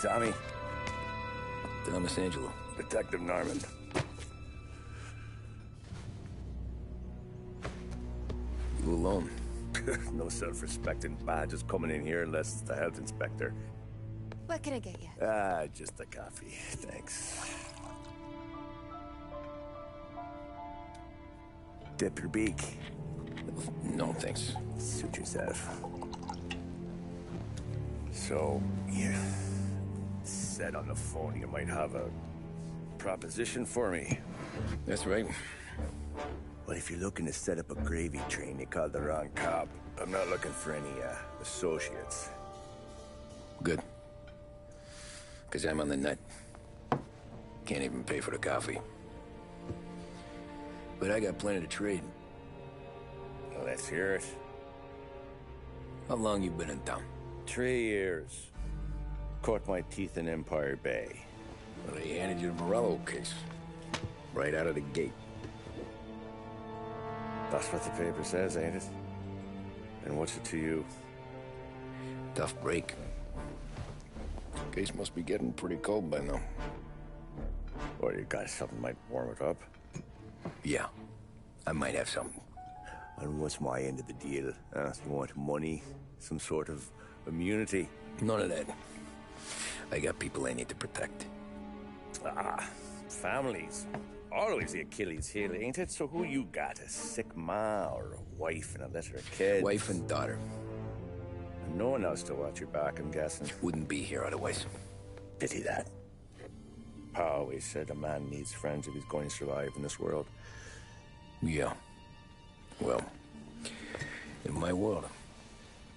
Tommy. Thomas Angelo. Detective Norman. You alone? No self-respecting badges coming in here unless it's the health inspector. What can I get you? Just a coffee. Thanks. Dip your beak. No, thanks. Suit yourself. So, you said on the phone you might have a proposition for me. That's right. Well, if you're looking to set up a gravy train, you called the wrong cop. I'm not looking for any, associates. Good. Because I'm on the nut. Can't even pay for the coffee. But I got plenty to trade. Well, let's hear it. How long you been in town? 3 years. Caught my teeth in Empire Bay. Well, they handed you the Morello case. Right out of the gate. That's what the paper says, ain't it? And what's it to you? Tough break. Case must be getting pretty cold by now. Or you got something might warm it up? Yeah, I might have something. And what's my end of the deal? You want money? Some sort of immunity? None of that. I got people I need to protect. Families. Always the Achilles heel, ain't it? So who you got? A sick ma or a wife and a litter of kids? Wife and daughter. And no one else to watch your back, I'm guessing. Wouldn't be here otherwise. Pity that. Pa always said a man needs friends if he's going to survive in this world. Yeah. Well, in my world,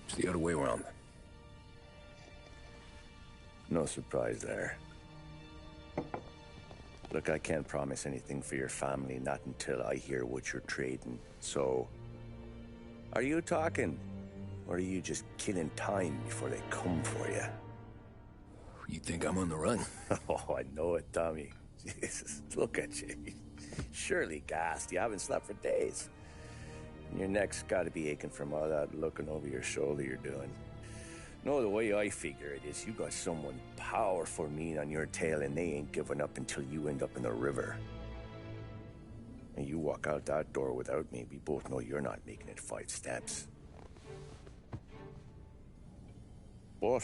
it's the other way around. No surprise there. Look, I can't promise anything for your family, not until I hear what you're trading. So, are you talking? Or are you just killing time before they come for you? You think I'm on the run? Oh, I know it, Tommy. Jesus, look at you. Surely gassed. You haven't slept for days. And your neck's got to be aching from all that looking over your shoulder you're doing. No, the way I figure it is you got someone powerful mean on your tail and they ain't giving up until you end up in the river. And you walk out that door without me, we both know you're not making it 5 steps. But,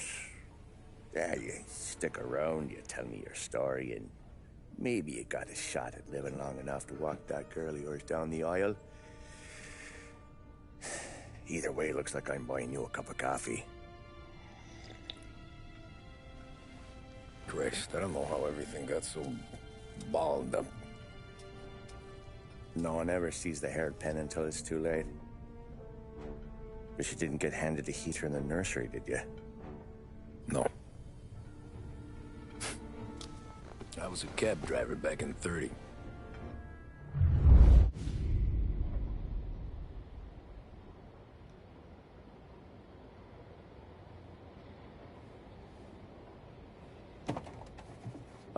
yeah, you stick around, you tell me your story, and maybe you got a shot at living long enough to walk that girl of yours down the aisle. Either way, looks like I'm buying you a cup of coffee. Christ, I don't know how everything got so balled up. No one ever sees the haired pen until it's too late. But you didn't get handed a heater in the nursery, did you? No. I was a cab driver back in '30.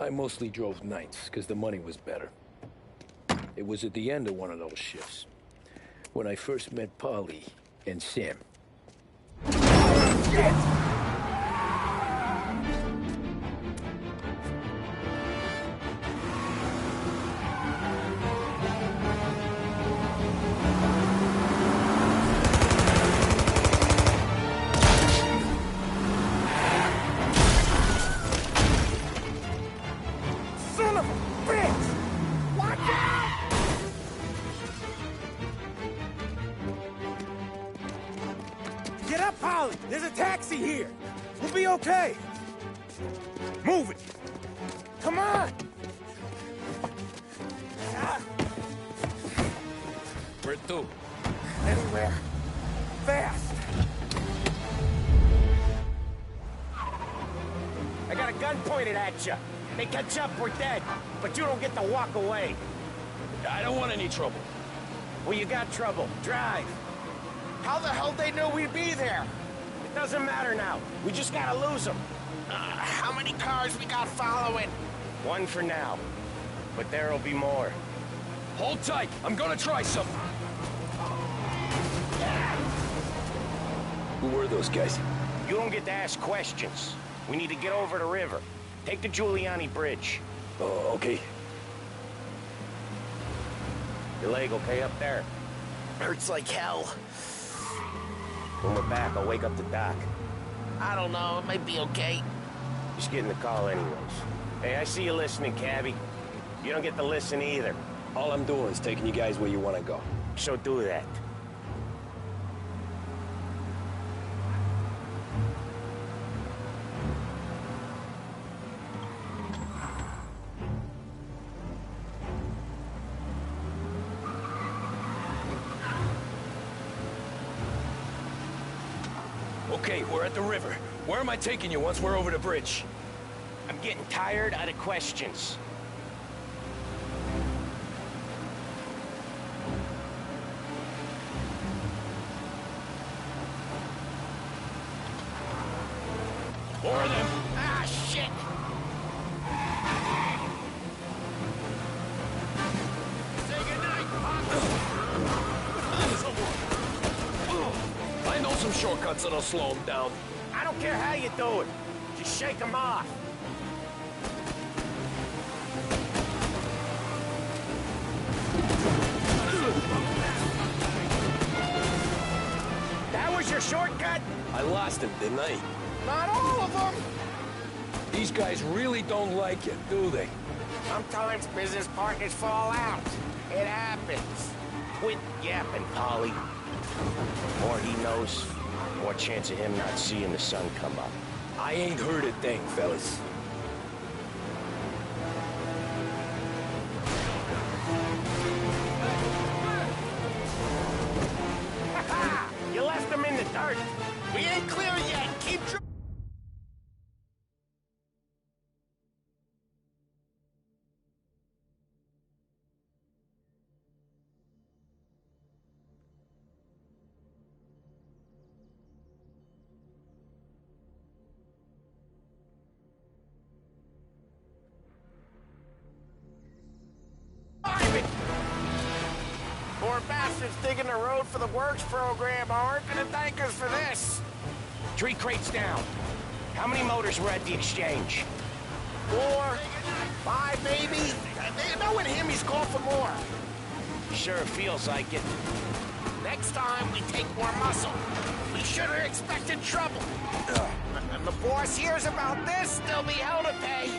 I mostly drove nights, because the money was better. It was at the end of one of those shifts, when I first met Polly and Sam. Shit! Get up, Polly! There's a taxi here! We'll be okay! Move it! Come on! Where to? Anywhere. Fast! I got a gun pointed at you. They catch up, we're dead. But you don't get to walk away. I don't want any trouble. Well, you got trouble. Drive. How the hell they knew we'd be there? It doesn't matter now. We just gotta lose them. How many cars we got following? One for now. But there'll be more. Hold tight. I'm gonna try something. Who were those guys? You don't get to ask questions. We need to get over the river. Take the Giuliani Bridge. Oh, okay. Your leg okay up there? Hurts like hell. When we're back, I'll wake up the doc. I don't know, it might be okay. Just getting the call anyways. Hey, I see you listening, cabbie. You don't get to listen either. All I'm doing is taking you guys where you want to go. So do that. Okay, we're at the river. Where am I taking you once we're over the bridge? I'm getting tired of the questions. More of them. Ah, shit! Say goodnight, I know some shortcuts that'll slow them down. I don't care how you do it. Just shake them off. That was your shortcut? I lost him, didn't I? Not all of them. These guys really don't like it, do they? Sometimes business partners fall out. It happens. Quit yapping, Polly. More he knows, more chance of him not seeing the sun come up. I ain't heard a thing, fellas. Ha! You left him in the dirt. We ain't clear yet. Keep driving. Poor bastards digging the road for the works program aren't gonna thank us for this. 3 crates down. How many motors were at the exchange? 4, 5 maybe. Knowing him, he's called for more. Sure feels like it. Next time, we take more muscle. We should have expected trouble. And the boss hears about this, there'll be hell to pay.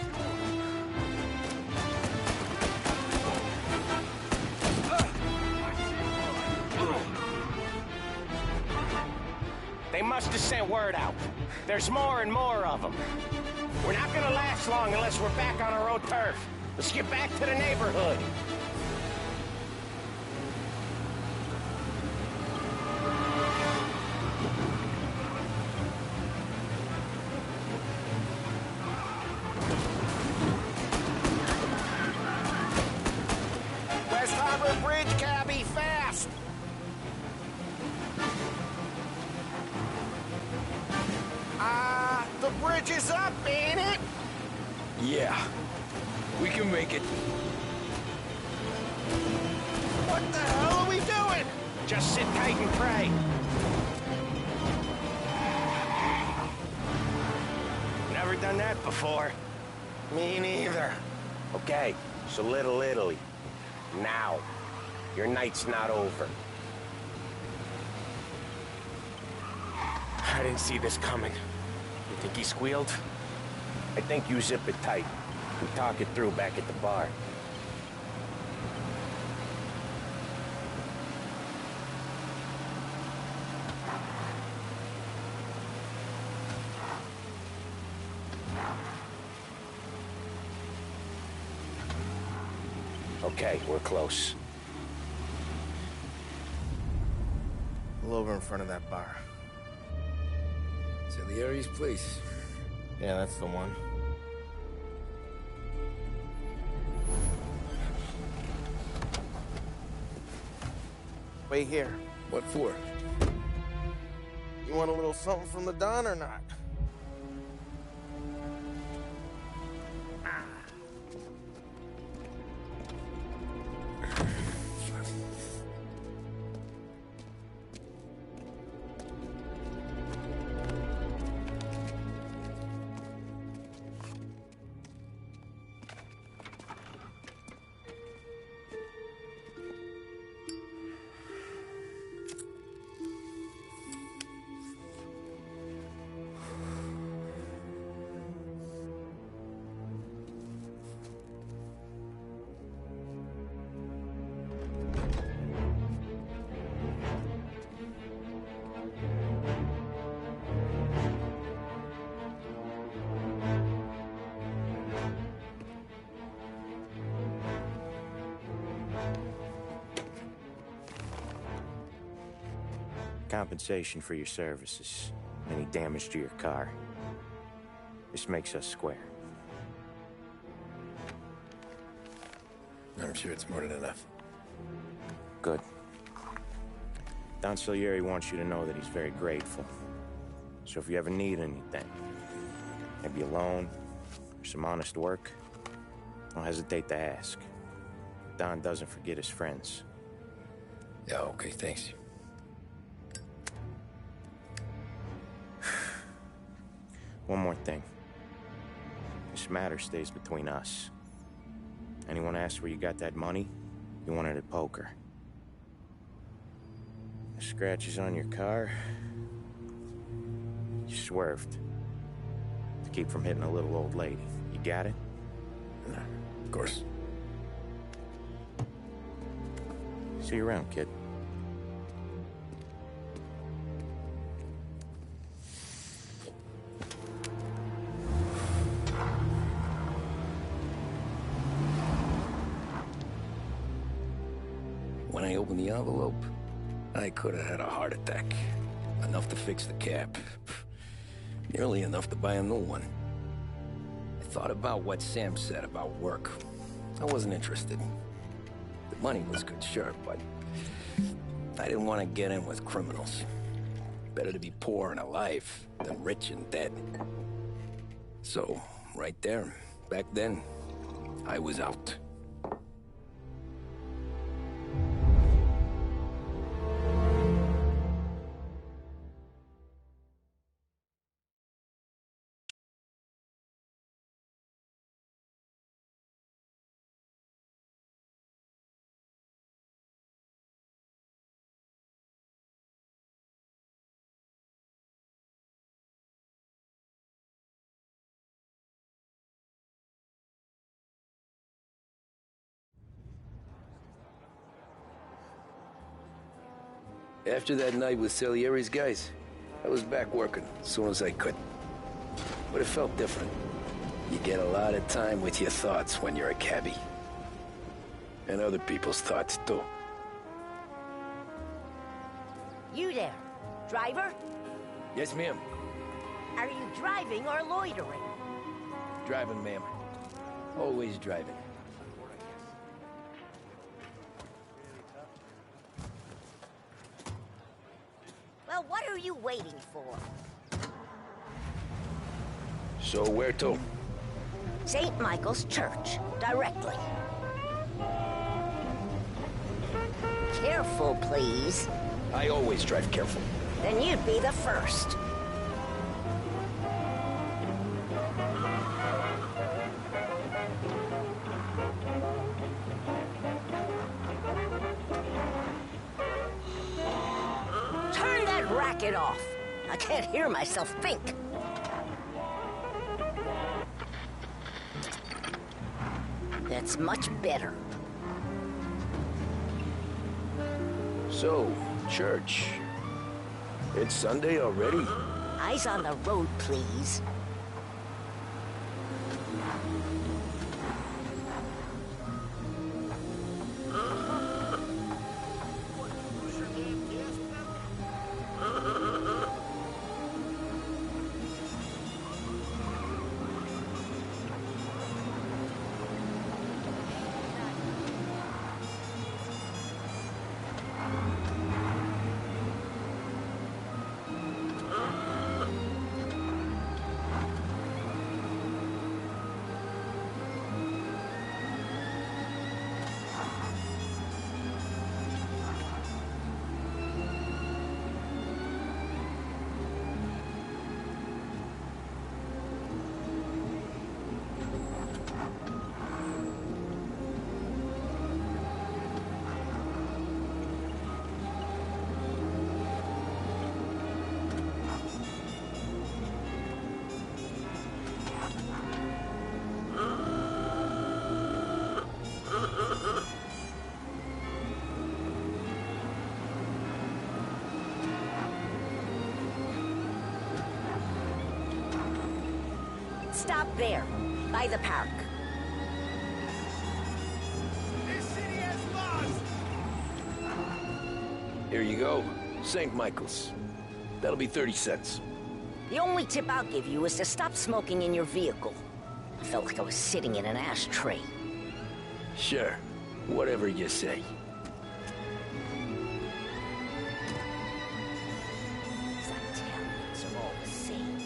They must have sent word out. There's more and more of them. We're not gonna last long unless we're back on our own turf. Let's get back to the neighborhood. West Harbor Bridge, cabbie, fast! The bridge is up, ain't it? Yeah. We can make it. What the hell are we doing? Just sit tight and pray. Never done that before. Me neither. Okay, so Little Italy. Now. Your night's not over. I didn't see this coming. You think he squealed? I think you zip it tight. We talk it through back at the bar. Okay, we're close. Pull over in front of that bar. Salieri's place. Yeah, that's the one. Wait here. What for? You want a little something from the Don or not? Compensation for your services. Any damage to your car. This makes us square. I'm sure it's more than enough. Good. Don Salieri wants you to know that he's very grateful. So if you ever need anything, maybe a loan or some honest work, don't hesitate to ask. Don doesn't forget his friends. Yeah, okay, thanks. One more thing. This matter stays between us. Anyone asks where you got that money, you won it at poker. The scratches on your car, you swerved. To keep from hitting a little old lady. You got it? Of course. See you around, kid. When I opened the envelope, I could have had a heart attack. Enough to fix the cap. Nearly enough to buy a new one. I thought about what Sam said about work. I wasn't interested. The money was good, sure, but I didn't want to get in with criminals. Better to be poor and alive than rich and dead. So, right there, back then, I was out. After that night with Salieri's guys, I was back working as soon as I could. But it felt different. You get a lot of time with your thoughts when you're a cabbie. And other people's thoughts, too. You there, driver? Yes, ma'am. Are you driving or loitering? Driving, ma'am. Always driving. Well, what are you waiting for? So where to? St. Michael's Church, directly. Careful, please. I always drive careful. Then you'd be the first. Turn that racket off. I can't hear myself think. That's much better. So, church. It's Sunday already? Eyes on the road, please. Stop there, by the park. This city has laws! Here you go. St. Michael's. That'll be 30 cents. The only tip I'll give you is to stop smoking in your vehicle. I felt like I was sitting in an ashtray. Sure. Whatever you say. These Italians are all the same.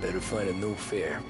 Better find a new fare.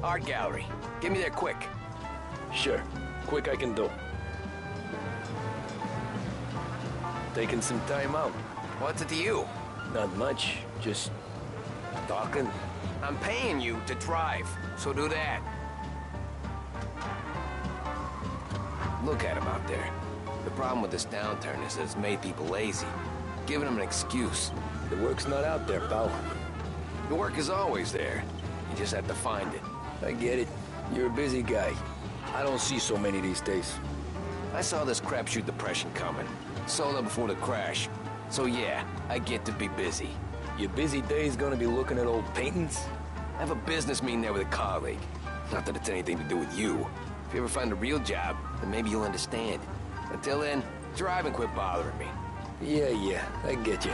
Art gallery. Get me there quick. Sure. Quick I can do. Taking some time out. What's it to you? Not much. Just talking. I'm paying you to drive, so do that. Look at him out there. The problem with this downturn is that it's made people lazy, giving them an excuse. The work's not out there, pal. The work is always there. You just have to find it. I get it. You're a busy guy. I don't see so many these days. I saw this crapshoot depression coming. Sold up before the crash. So yeah, I get to be busy. Your busy day's gonna be looking at old paintings? I have a business meeting there with a colleague. Not that it's anything to do with you. If you ever find a real job, then maybe you'll understand. Until then, drive and quit bothering me. Yeah, I get you.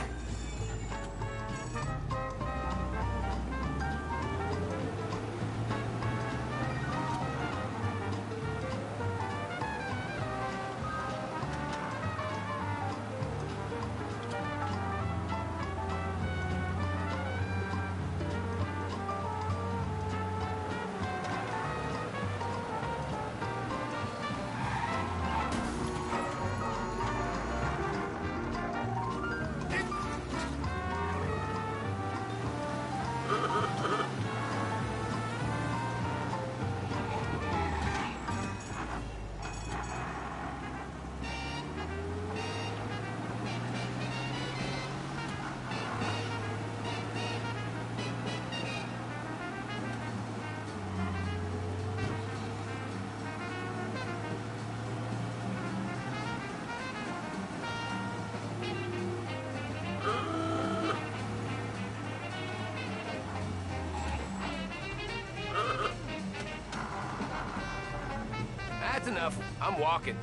That's enough. I'm walking.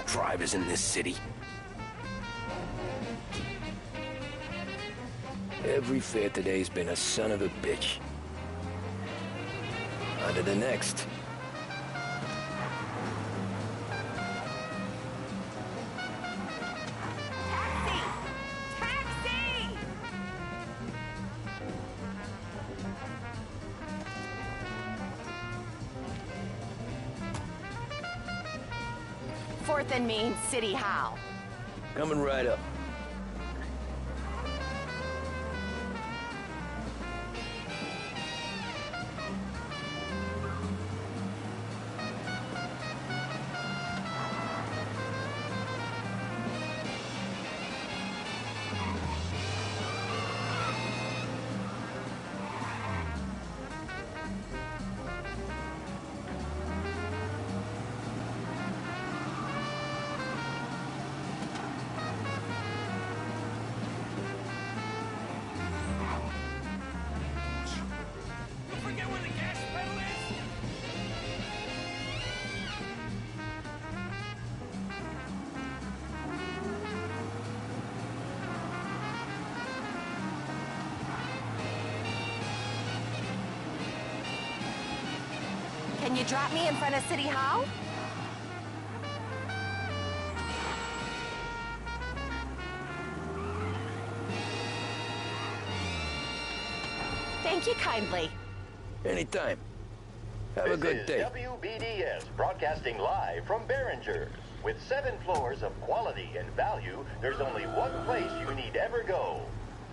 Drivers in this city. Every fare today's been a son of a bitch. On to the next. Taxi! 4th and Main, City Hall. Coming right up. Can you drop me in front of City Hall? Thank you kindly. Anytime. Have a good day. This is WBDS broadcasting live from Behringer's. With 7 floors of quality and value, there's only one place you need ever go.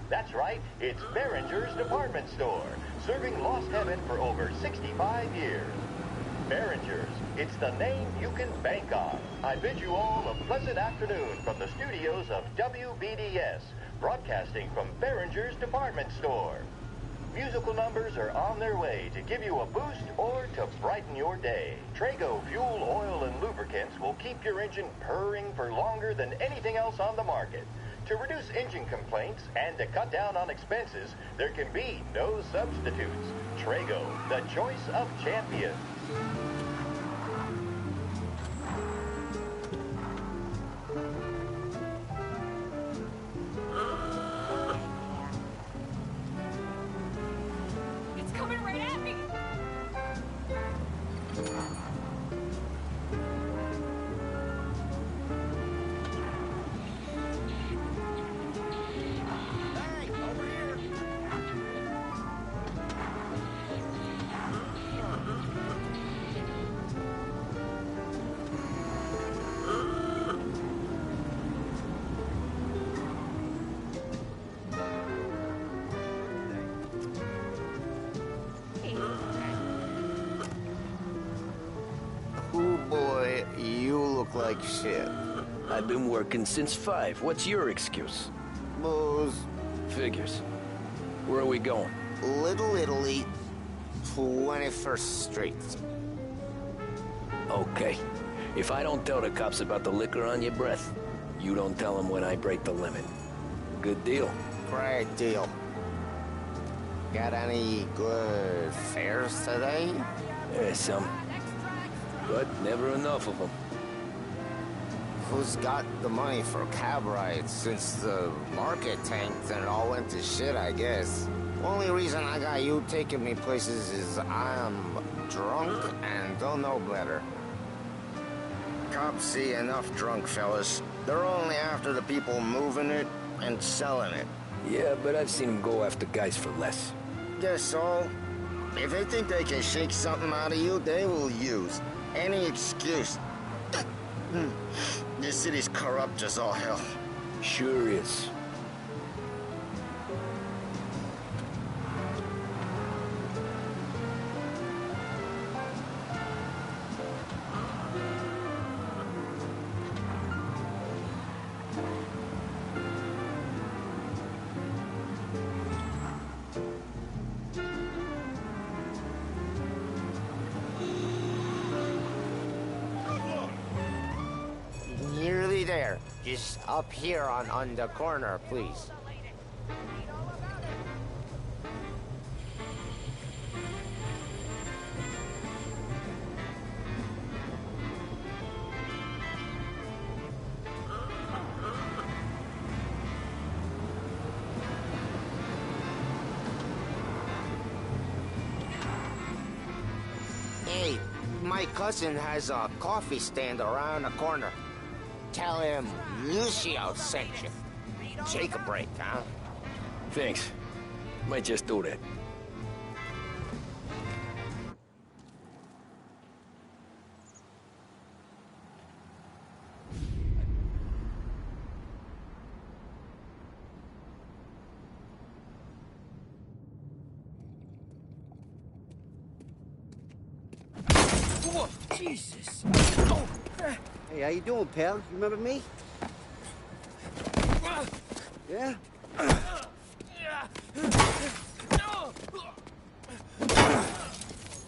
That's right, it's Behringer's Department Store, serving Lost Heaven for over 65 years. Behringer's, it's the name you can bank on. I bid you all a pleasant afternoon from the studios of WBDS, broadcasting from Behringer's Department Store. Musical numbers are on their way to give you a boost or to brighten your day. Trago fuel, oil, and lubricants will keep your engine purring for longer than anything else on the market. To reduce engine complaints and to cut down on expenses, there can be no substitutes. Trago, the choice of champions. It's coming right at me! Ooh, boy, you look like shit. I've been working since 5. What's your excuse? Booze. Figures. Where are we going? Little Italy, 21st Street. Okay. If I don't tell the cops about the liquor on your breath, you don't tell them when I break the limit. Good deal. Great deal. Got any good fares today? Some. But never enough of them. Who's got the money for cab rides since the market tanked and it all went to shit, I guess? Only reason I got you taking me places is I'm drunk and don't know better. Cops see enough drunk fellas. They're only after the people moving it and selling it. Yeah, but I've seen them go after guys for less. Guess so. If they think they can shake something out of you, they will use any excuse. This city's corrupt as all hell. Sure is. Nearly there. Just up here on the corner, please. Hey, my cousin has a coffee stand around the corner. Tell him Lucio sent you. Take a break, huh? Thanks. Might just do that. Whoa, Jesus! Oh. Hey, how you doing, pal? You remember me? Yeah?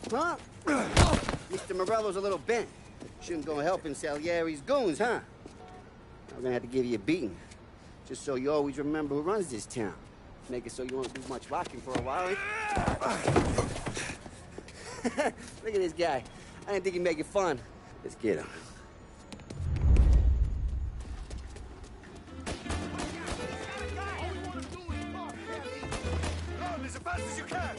Huh? Mr. Morello's a little bent. Shouldn't go helping Salieri's goons, huh? I'm gonna have to give you a beating. Just so you always remember who runs this town. Make it so you won't do much rocking for a while. Look at this guy. I didn't think he'd make it fun. Let's get him. Run as fast as you can!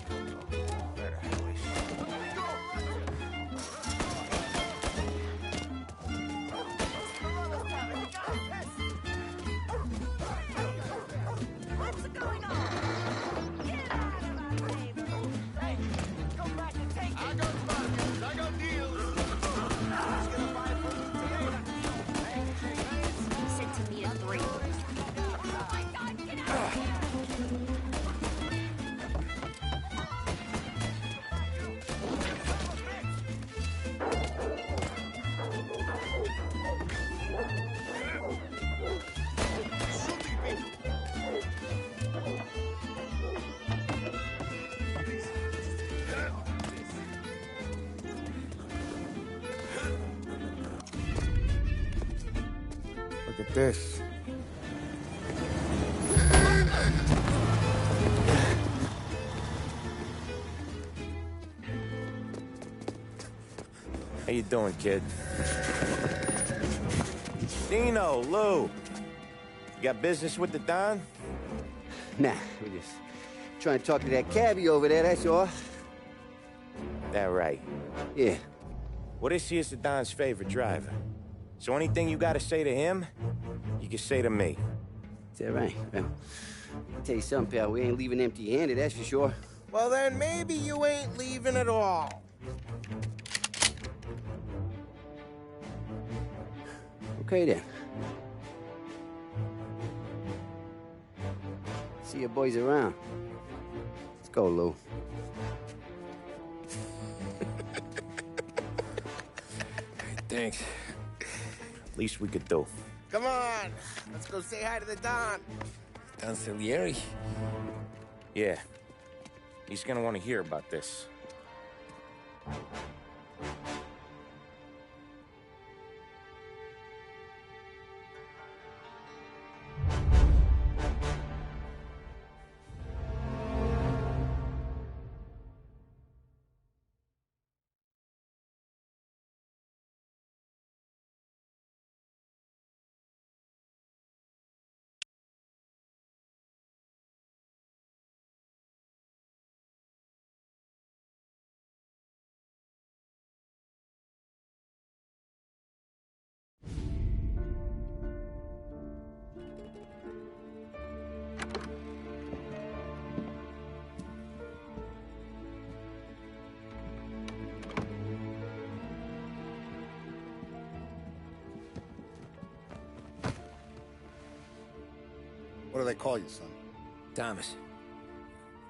Look at this. How you doing, kid? Dino, Lou. You got business with the Don? Nah, we're just trying to talk to that cabbie over there, that's all. That right. Yeah. Well, this here's the Don's favorite driver. So anything you gotta say to him, you can say to me. Is that right? Well, I'll tell you something, pal. We ain't leaving empty-handed, that's for sure. Well, then maybe you ain't leaving at all. Okay, then. See your boys around. Let's go, Lou. Thanks. Least we could do. Come on, let's go say hi to the Don. Don Salieri? Yeah. He's gonna want to hear about this. What do they call you, son? Thomas.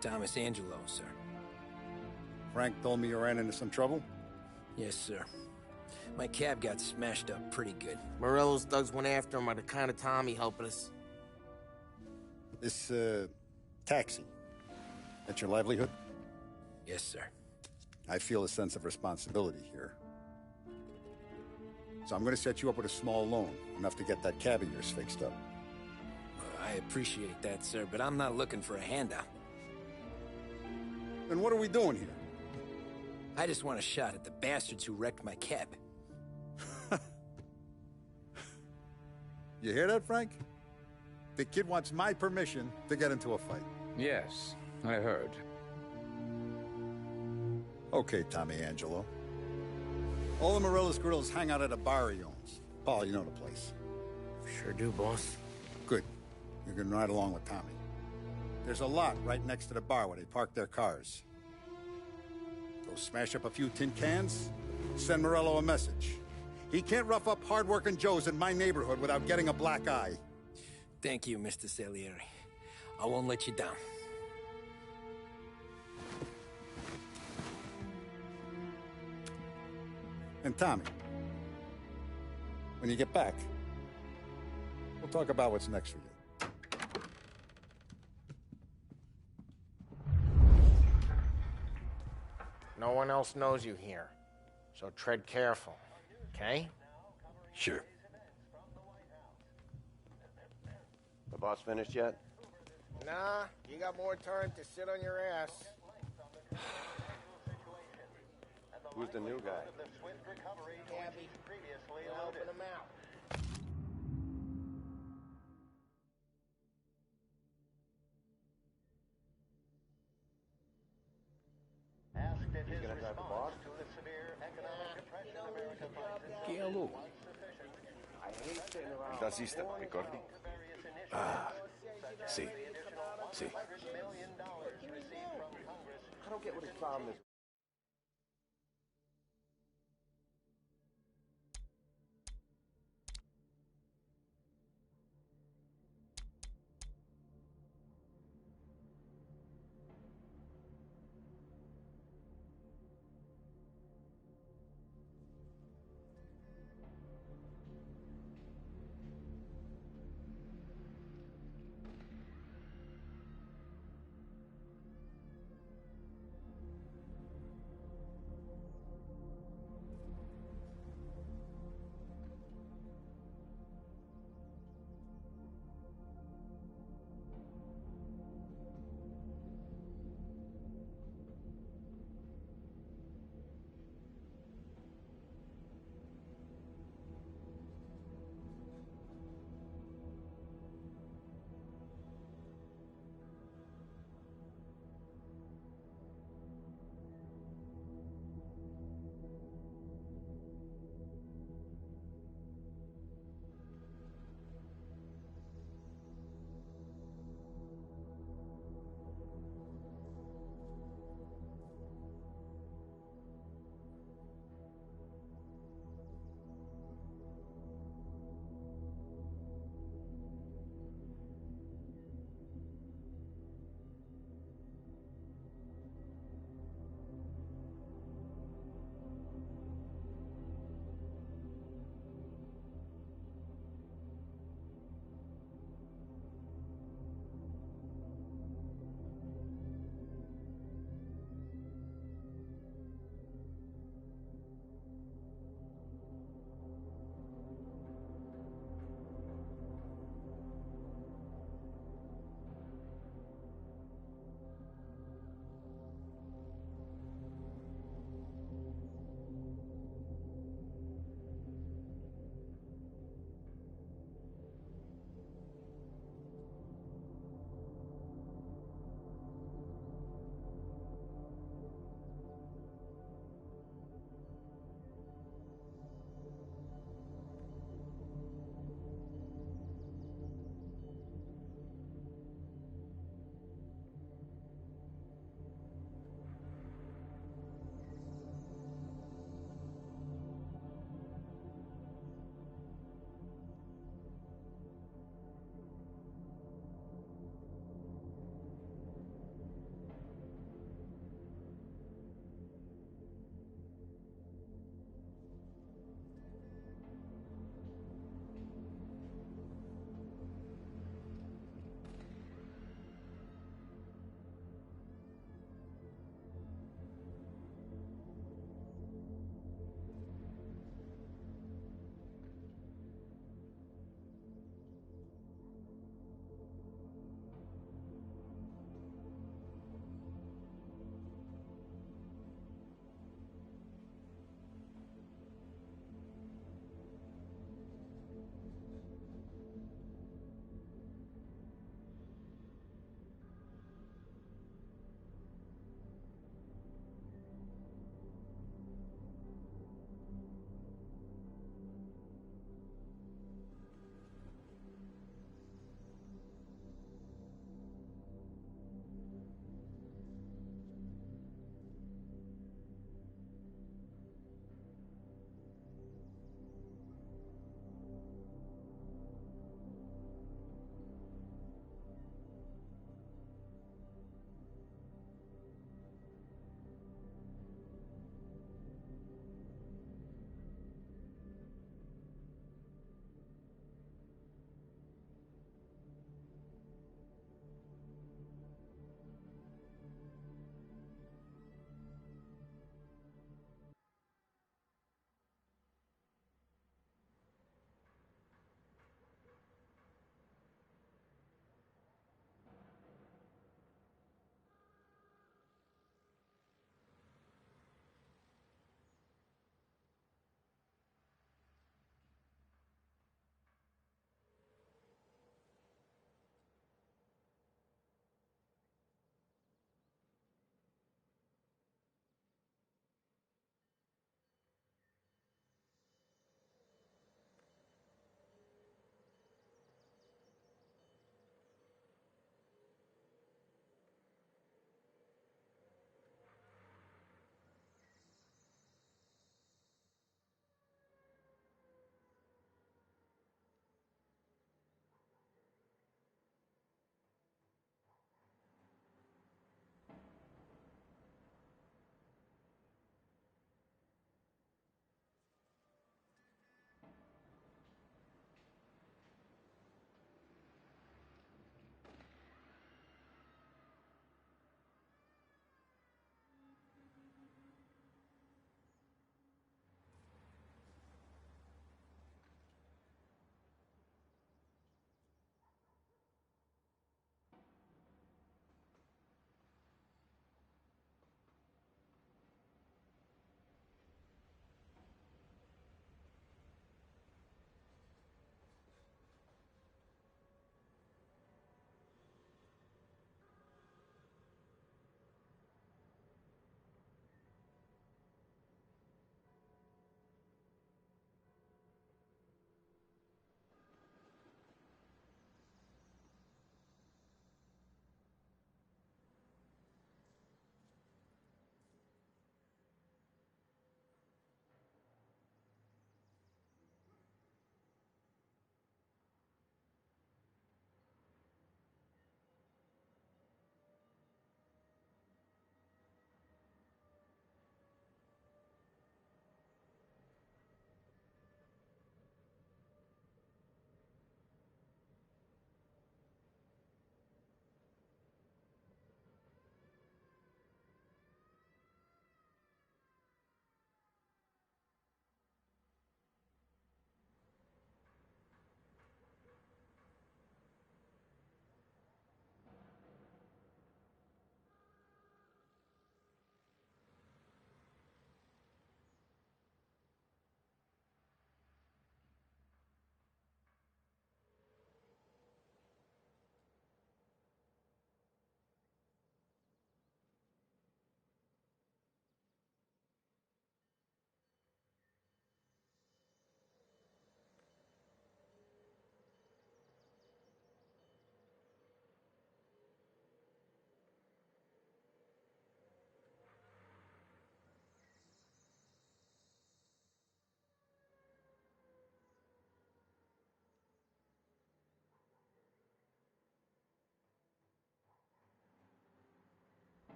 Thomas Angelo, sir. Frank told me you ran into some trouble? Yes, sir. My cab got smashed up pretty good. Morello's thugs went after him on account of Tommy helping us. This, taxi. That's your livelihood? Yes, sir. I feel a sense of responsibility here. So I'm gonna set you up with a small loan, enough to get that cab of yours fixed up. I appreciate that, sir, but I'm not looking for a handout. Then what are we doing here? I just want a shot at the bastards who wrecked my cab. You hear that, Frank? The kid wants my permission to get into a fight. Yes, I heard. Okay, Tommy Angelo. All the Morello's girls hang out at a bar he owns. Paul, you know the place. Sure do, boss. Good. You can ride along with Tommy. There's a lot right next to the bar where they park their cars. Go smash up a few tin cans, send Morello a message. He can't rough up hard-working Joes in my neighborhood without getting a black eye. Thank you, Mr. Salieri. I won't let you down. And Tommy, when you get back, we'll talk about what's next for you. No one else knows you here, so tread careful, okay? Sure. The boss finished yet? Nah, you got more time to sit on your ass. Who's the new guy? Gabby, helping him out. He's gonna drive the boss? Chi è lui? Tassista, ricordi? Ah, sì, sì. I don't get what his problem is.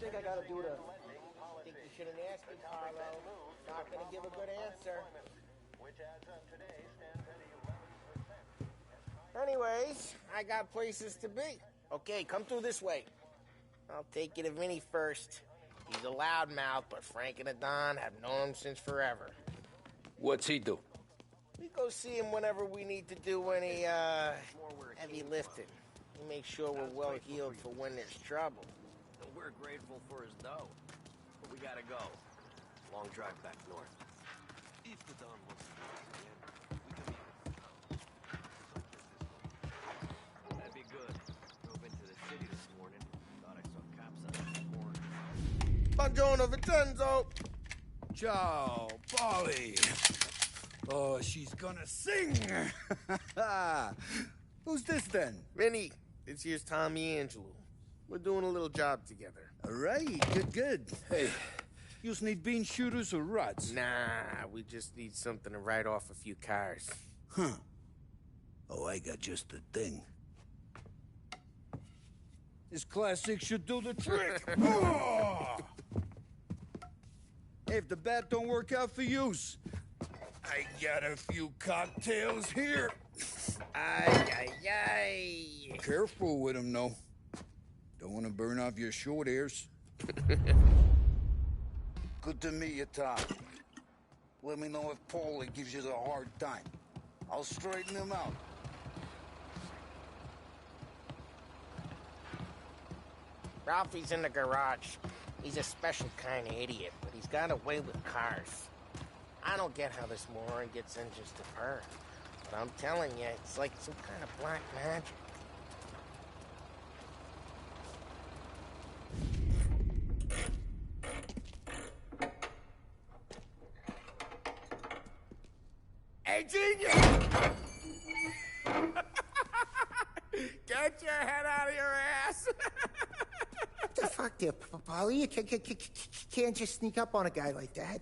think I gotta do to... I think you shouldn't ask me, Carlo. Not gonna give a good answer. Anyways, I got places to be. Okay, come through this way. I'll take you to Vinny first. He's a loudmouth, but Frank and the Don have known him since forever. What's he do? We go see him whenever we need to do any, heavy lifting. We make sure we're well heeled for when there's trouble. We're grateful for his dough, but we gotta go. Long drive back north. If the Don wants to do this again, we can be... That'd be good. Drove into the city this morning. Thought I saw cops on the corner. Buongiorno, Vincenzo! Ciao, Polly. Oh, she's gonna sing. Who's this then? Vinny, this here's Tommy Angelo. We're doing a little job together. All right, good. Hey, you need bean shooters or rods? Nah, we just need something to write off a few cars. Huh. Oh, I got just the thing. This classic should do the trick. Oh! Hey, if the bat don't work out for yous, I got a few cocktails here. Ay. Careful with them, though. Don't want to burn off your short hairs. Good to meet you, Tom. Let me know if Paulie gives you a hard time. I'll straighten him out. Ralphie's in the garage. He's a special kind of idiot, but he's got a way with cars. I don't get how this moron gets engines to purr. But I'm telling you, it's like some kind of black magic. Hey, genius! Get your head out of your ass! What the fuck there, Polly? You can't just sneak up on a guy like that.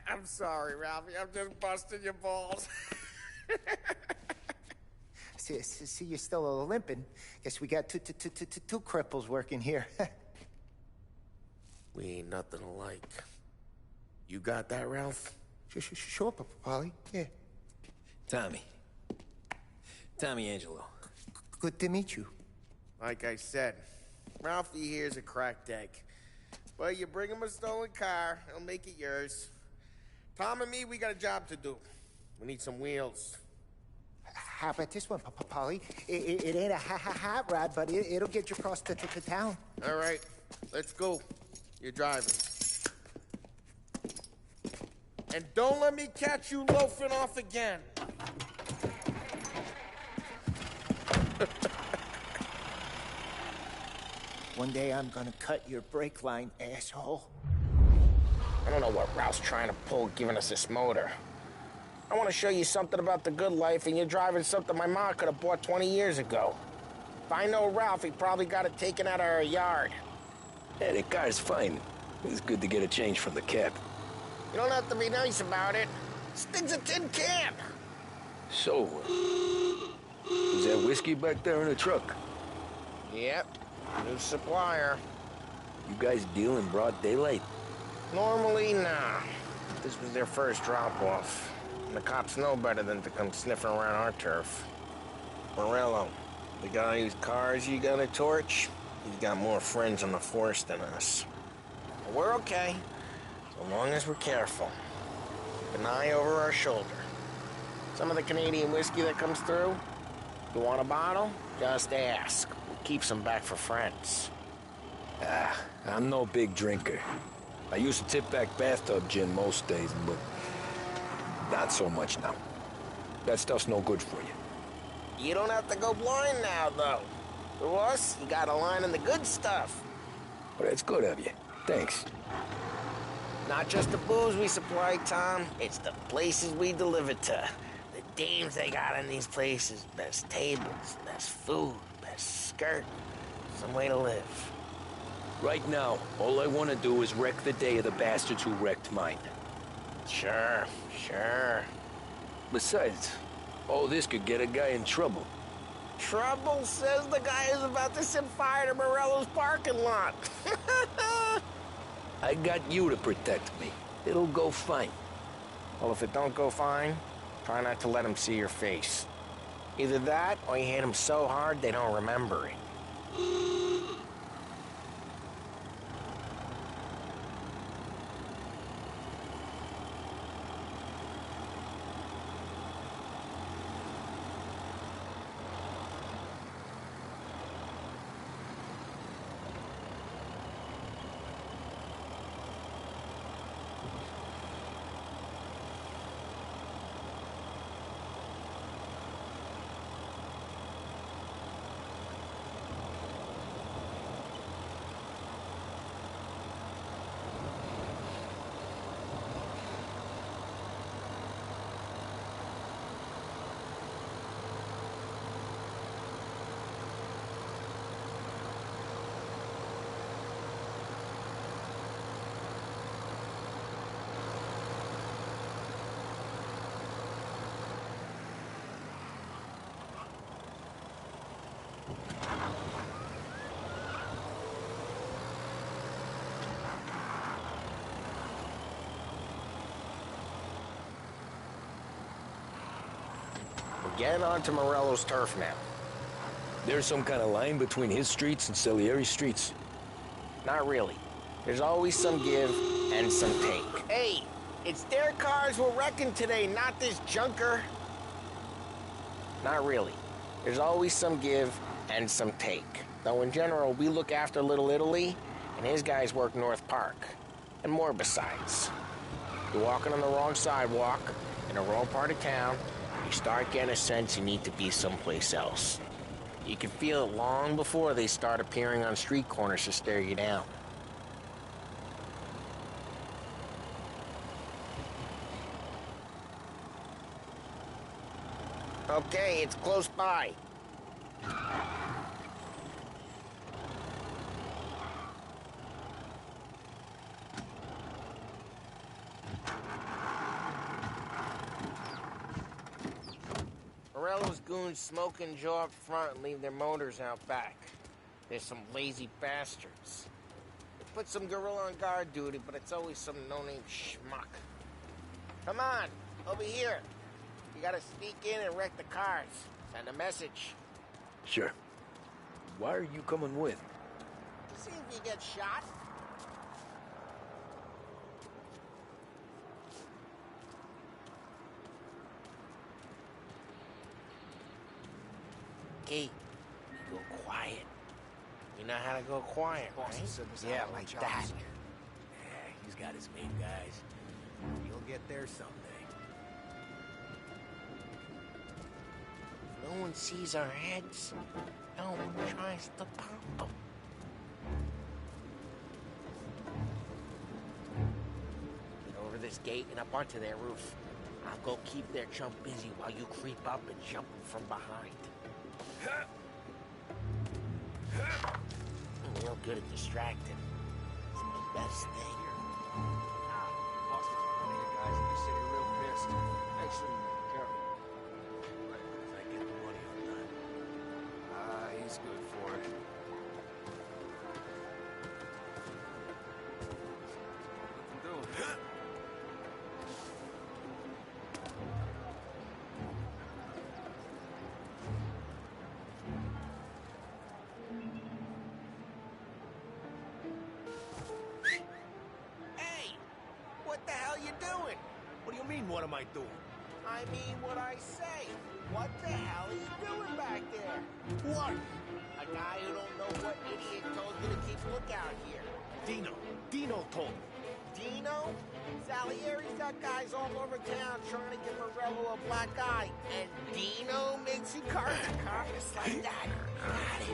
I'm sorry, Ralphie. I'm just busting your balls. See, you're still limping. Guess we got two cripples working here. We ain't nothing alike. You got that, Ralph? Sure, Polly. Yeah. Tommy Angelo. Good to meet you. Like I said, Ralphie here's a cracked egg. But you bring him a stolen car, he'll make it yours. Tom and me, we got a job to do. We need some wheels. How about this one, Polly? It ain't a hot rod, but it'll get you across to town. All right, let's go. You're driving. And don't let me catch you loafing off again. One day I'm gonna cut your brake line, asshole. I don't know what Ralph's trying to pull giving us this motor. I want to show you something about the good life, and you're driving something my mom could have bought 20 years ago. If I know Ralph, he probably got it taken out of our yard. Yeah, the car's fine. It's good to get a change from the cab. You don't have to be nice about it. This thing's a tin can. So, is that whiskey back there in the truck? Yep, new supplier. You guys deal in broad daylight? Normally, nah. This was their first drop-off. And the cops know better than to come sniffing around our turf. Morello, the guy whose cars you got a torch, he's got more friends on the force than us. But we're okay, so long as we're careful. Keep an eye over our shoulder. Some of the Canadian whiskey that comes through, you want a bottle? Just ask. We'll keep some back for friends. I'm no big drinker. I used to tip back bathtub gin most days, but not so much now. That stuff's no good for you. You don't have to go blind now, though. To us, you got a line in the good stuff. Well, that's good of you. Thanks. Not just the booze we supply, Tom. It's the places we deliver to. The dames they got in these places. Best tables, best food, best skirt. Some way to live. Right now, all I want to do is wreck the day of the bastards who wrecked mine. Sure. Besides, all this could get a guy in trouble. Trouble says the guy is about to set fire to Morello's parking lot. I got you to protect me. It'll go fine. Well, if it don't go fine, try not to let him see your face. Either that, or you hit him so hard they don't remember it. We're getting onto Morello's turf now. There's some kind of line between his streets and Salieri's streets. Not really. There's always some give and some take. Hey, it's their cars we're wrecking today, not this junker. Not really. There's always some give and some take. Though in general, we look after Little Italy, and his guys work North Park. And more besides. You're walking on the wrong sidewalk, in the wrong part of town, you start getting a sense you need to be someplace else. You can feel it long before they start appearing on street corners to stare you down. Okay, it's close by. Morello's goons smoke and jaw up front and leave their motors out back. They're some lazy bastards. They put some gorilla on guard duty, but it's always some no-name schmuck. Come on, over here. You gotta sneak in and wreck the cars. Send a message. Sure. Why are you coming with? To see if you get shot. Okay, go quiet. You know how to go quiet, right? Yeah, like that. Yeah, he's got his main guys. You'll get there someday. If no one sees our heads, no one tries to pop them. Get over this gate and up onto their roof. I'll go keep their chump busy while you creep up and jump them from behind. I'm real good at distracting. It's my best thing. Lost a bunch of guys in the city real pissed. Actually, careful. Right as I get the money on time. He's good for it. What can do? What the hell you doing? What do you mean, what am I doing? I mean what I say. What the hell are you doing back there? What? A guy who don't know what idiot told you to keep lookout here. Dino told me. Dino? Salieri's got guys all over town trying to give Morello a black eye. And Dino makes you cart the carcass like that. Got it.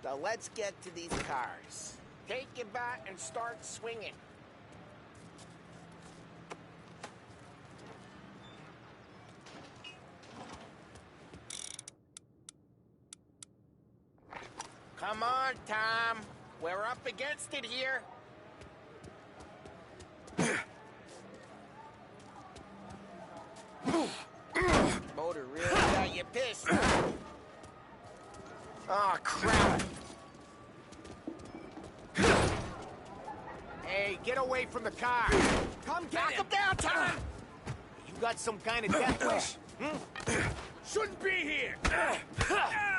So let's get to these cars. Take your bat and start swinging. Come on, Tom. We're up against it here. Oh, crap! Hey, get away from the car! Come get him down, Tom! You got some kind of death wish? Shouldn't be here!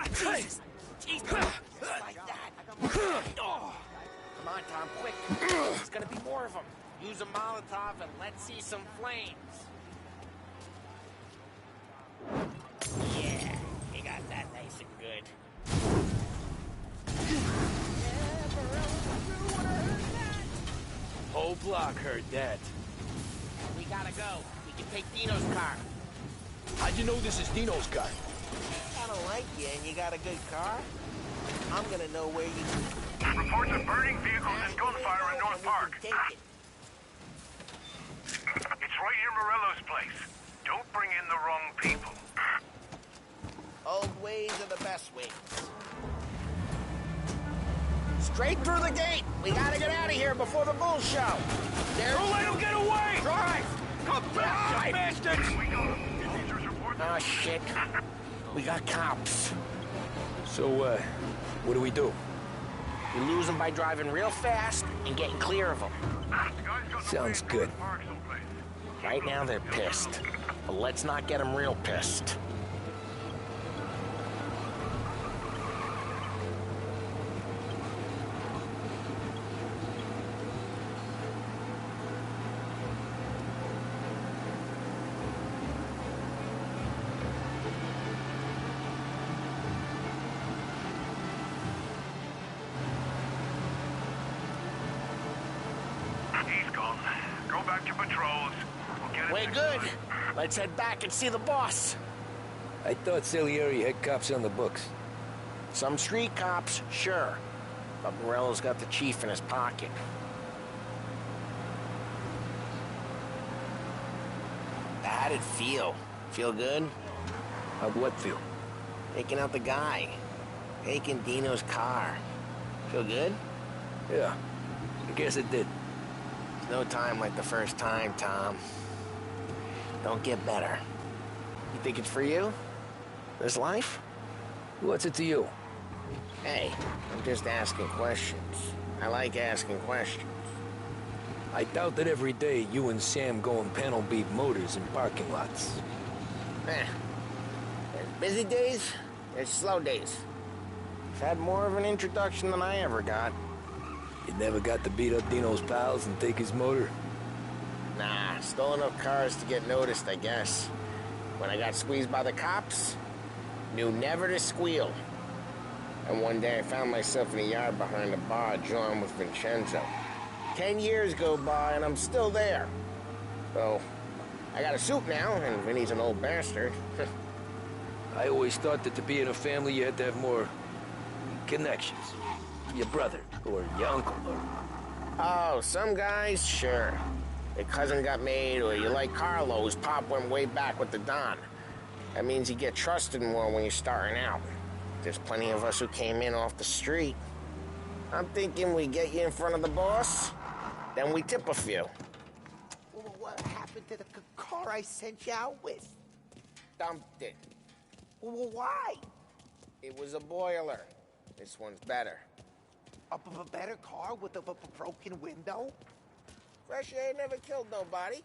Jesus! Jesus! Like that! Come on, Tom, quick! There's gonna be more of them. Use a Molotov and let's see some flames. Yeah, you got that nice and good. Whole block heard that. We gotta go. We can take Dino's car. How'd you know this is Dino's car? I don't like you and you got a good car. I'm gonna know where you... Reports of burning vehicles and gunfire in North Park. Take it. It's right near Morello's place. Don't bring in the wrong people. Old ways are the best ways. Straight through the gate! We gotta get out of here before the bull show! Don't let him get away! Drive! Come back, you bastards! Oh, shit. We got cops. So, what do we do? We lose them by driving real fast and getting clear of them. Sounds good. Right now they're pissed. But let's not get them real pissed. He's gone. Go back to patrols. We'll get him Way next good. time. Let's head back and see the boss. I thought Salieri had cops on the books. Some street cops, sure. But Morello's got the chief in his pocket. How'd it feel? Feel good? How'd what feel? Taking out the guy. Taking Dino's car. Feel good? Yeah, I guess it did. There's no time like the first time, Tom. Don't get better. You think it's for you? This life? What's it to you? Hey, I'm just asking questions. I like asking questions. I doubt that every day you and Sam go and panel beat motors in parking lots. There's busy days, there's slow days. I've had more of an introduction than I ever got. You never got to beat up Dino's pals and take his motor? Nah, stole enough cars to get noticed, I guess. When I got squeezed by the cops, knew never to squeal. And one day I found myself in a yard behind a bar drawing with Vincenzo. 10 years go by and I'm still there. So, I got a suit now, and Vinny's an old bastard. I always thought that to be in a family you had to have more connections. Your brother, or your uncle, or... Oh, some guys, sure. Your cousin got made, or you like Carlos, Pop went way back with the Don. That means you get trusted more when you're starting out. There's plenty of us who came in off the street. I'm thinking we get you in front of the boss, then we tip a few. Well, what happened to the car I sent you out with? Dumped it. Well, why? It was a boiler. This one's better. A better car with a broken window? Fresh air never killed nobody.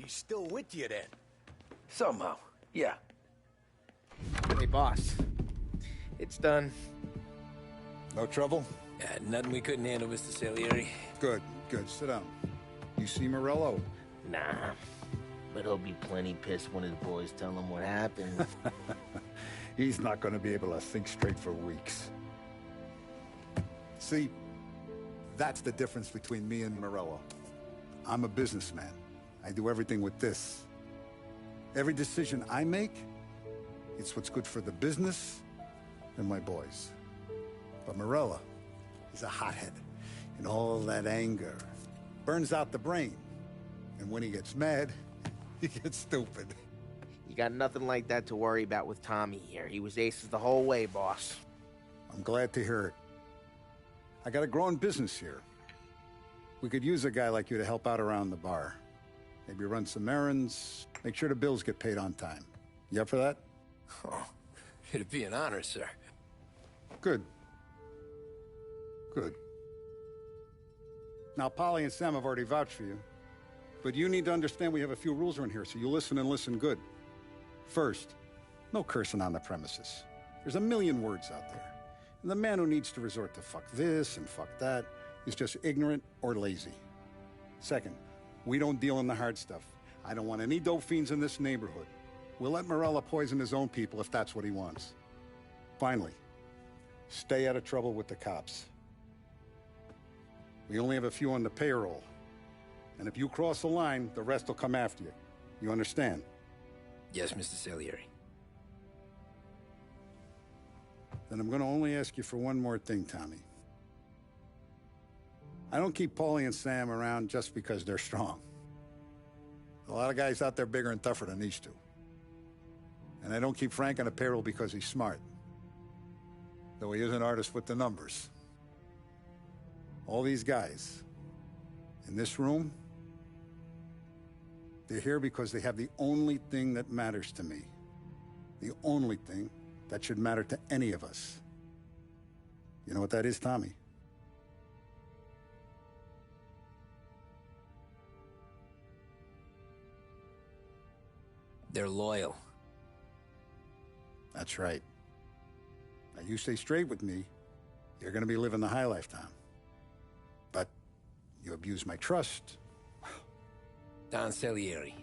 He's still with you then? Somehow, yeah. Hey, boss. It's done. No trouble? Nothing we couldn't handle, Mr. Salieri. Good, good. Sit down. You see Morello? Nah. But he'll be plenty pissed when his boys tell him what happened. He's not going to be able to think straight for weeks. See, that's the difference between me and Morello. I'm a businessman. I do everything with this. Every decision I make, it's what's good for the business and my boys. But Morello is a hothead, and all that anger burns out the brain. And when he gets mad, he gets stupid. You got nothing like that to worry about with Tommy here. He was aces the whole way, boss. I'm glad to hear it. I got a growing business here. We could use a guy like you to help out around the bar. Maybe run some errands, make sure the bills get paid on time. You up for that? Oh, it'd be an honor, sir. Good. Good. Now, Polly and Sam have already vouched for you. But you need to understand we have a few rules around here, so you listen and listen good. First, no cursing on the premises. There's a million words out there. And the man who needs to resort to fuck this and fuck that is just ignorant or lazy. Second, we don't deal in the hard stuff. I don't want any dope fiends in this neighborhood. We'll let Morella poison his own people if that's what he wants. Finally, stay out of trouble with the cops. We only have a few on the payroll. And if you cross the line, the rest will come after you. You understand? Yes, Mr. Salieri. Then I'm going to only ask you for one more thing, Tommy. I don't keep Paulie and Sam around just because they're strong. A lot of guys out there bigger and tougher than these two. And I don't keep Frank on the payroll because he's smart. Though he is an artist with the numbers. All these guys in this room, they're here because they have the only thing that matters to me. The only thing that should matter to any of us. You know what that is, Tommy? They're loyal. That's right. Now you stay straight with me, you're gonna be living the high life, Tom. But you abuse my trust. Don Salieri,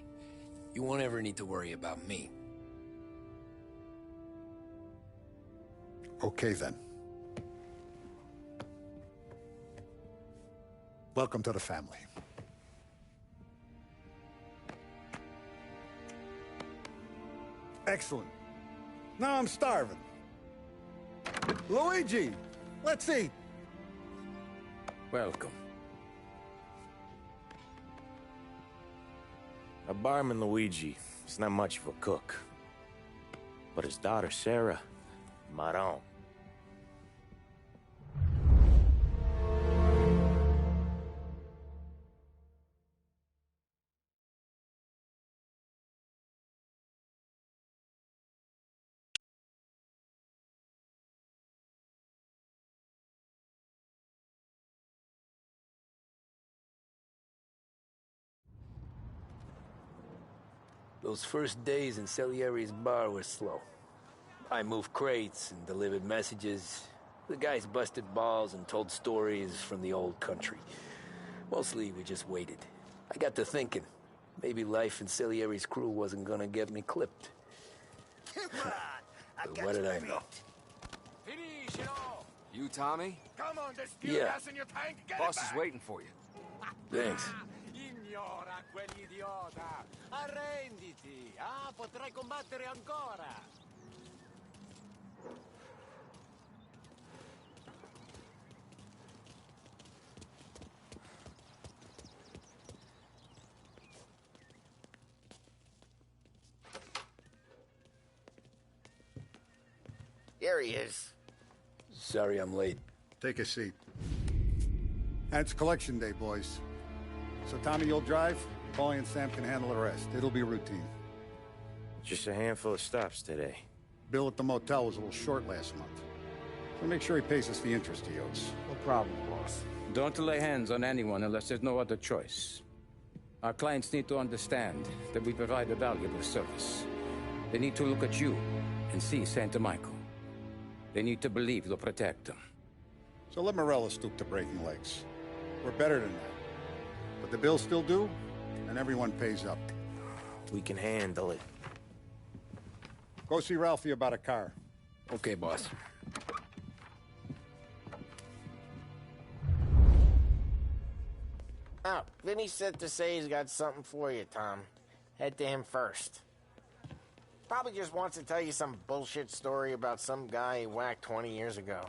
you won't ever need to worry about me. Okay, then. Welcome to the family. Excellent. Now I'm starving. Luigi, let's eat. Welcome. A barman, Luigi, is not much of a cook. But his daughter, Sarah, Maron. Those first days in Salieri's bar were slow. I moved crates and delivered messages. The guys busted balls and told stories from the old country. Mostly, we just waited. I got to thinking, maybe life in Salieri's crew wasn't gonna get me clipped. But what did I know? You, Tommy? Come on, there's still Yeah. gas in your tank. Get Boss it is back. waiting for you. Thanks. Ignora quell'idiota! Arrenditi! Ah, potrai combattere ancora! Here he is. Sorry I'm late. Take a seat. And it's collection day, boys. So Tommy, you'll drive. Paulie and Sam can handle the rest. It'll be routine. Just a handful of stops today. Bill at the motel was a little short last month. So make sure he pays us the interest he owes. No problem, boss. Don't lay hands on anyone unless there's no other choice. Our clients need to understand that we provide a valuable service. They need to look at you and see Santa Michael. They need to believe you'll protect them. So let Morella stoop to breaking legs. We're better than that. But the bill's still due, and everyone pays up. We can handle it. Go see Ralphie about a car. Okay, boss. Oh, Vinny said to say he's got something for you, Tom. Head to him first. Probably just wants to tell you some bullshit story about some guy he whacked 20 years ago.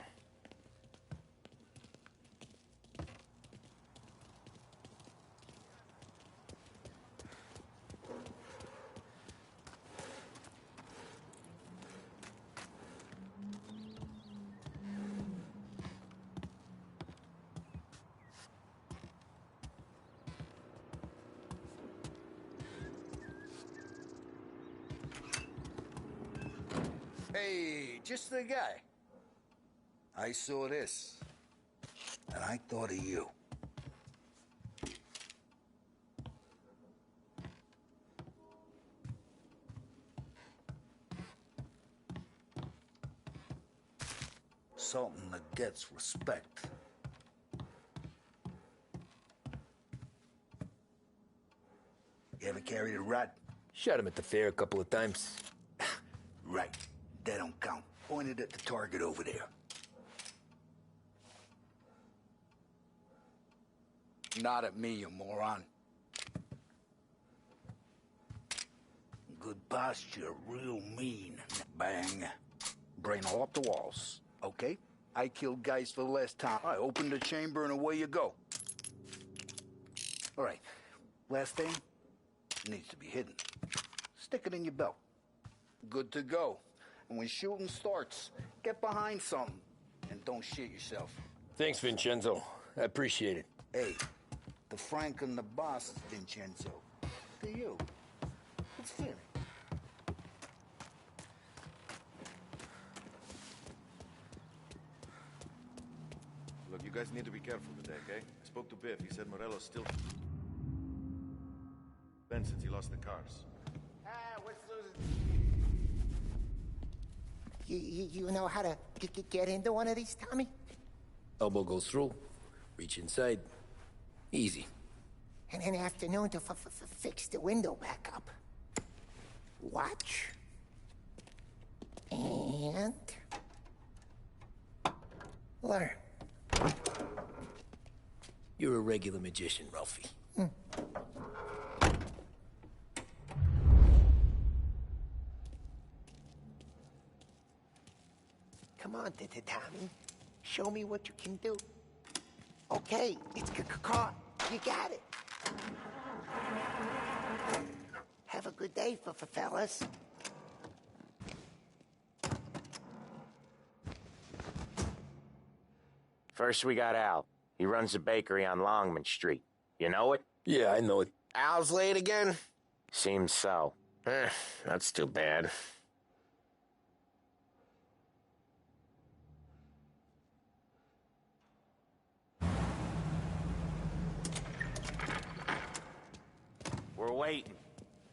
Hey, just the guy. I saw this, and I thought of you. Something that gets respect. You ever carried a rat? Shot him at the fair a couple of times. Right. That don't count. Pointed at the target over there. Not at me, you moron. Good posture, real mean. Bang. Brain all up the walls, okay? I killed guys for the last time. I opened the chamber and away you go. All right. Last thing needs to be hidden. Stick it in your belt. Good to go. And when shooting starts, get behind something and don't shit yourself. Thanks, Vincenzo. I appreciate it. Hey, the Frank and the boss, Vincenzo. To you. It's fair. Look, you guys need to be careful today, okay? I spoke to Biff. He said Morello's still... been since he lost the cars. You know how to get into one of these, Tommy? Elbow goes through. Reach inside. Easy. And an afternoon to fix the window back up. Watch. And... learn. You're a regular magician, Ralphie. Come on, Tommy. Show me what you can do. Okay, it's caught. You got it. Have a good day, fellas. First, we got Al. He runs a bakery on Longman Street. You know it? Yeah, I know it. Al's late again? Seems so. That's too bad. We're waiting.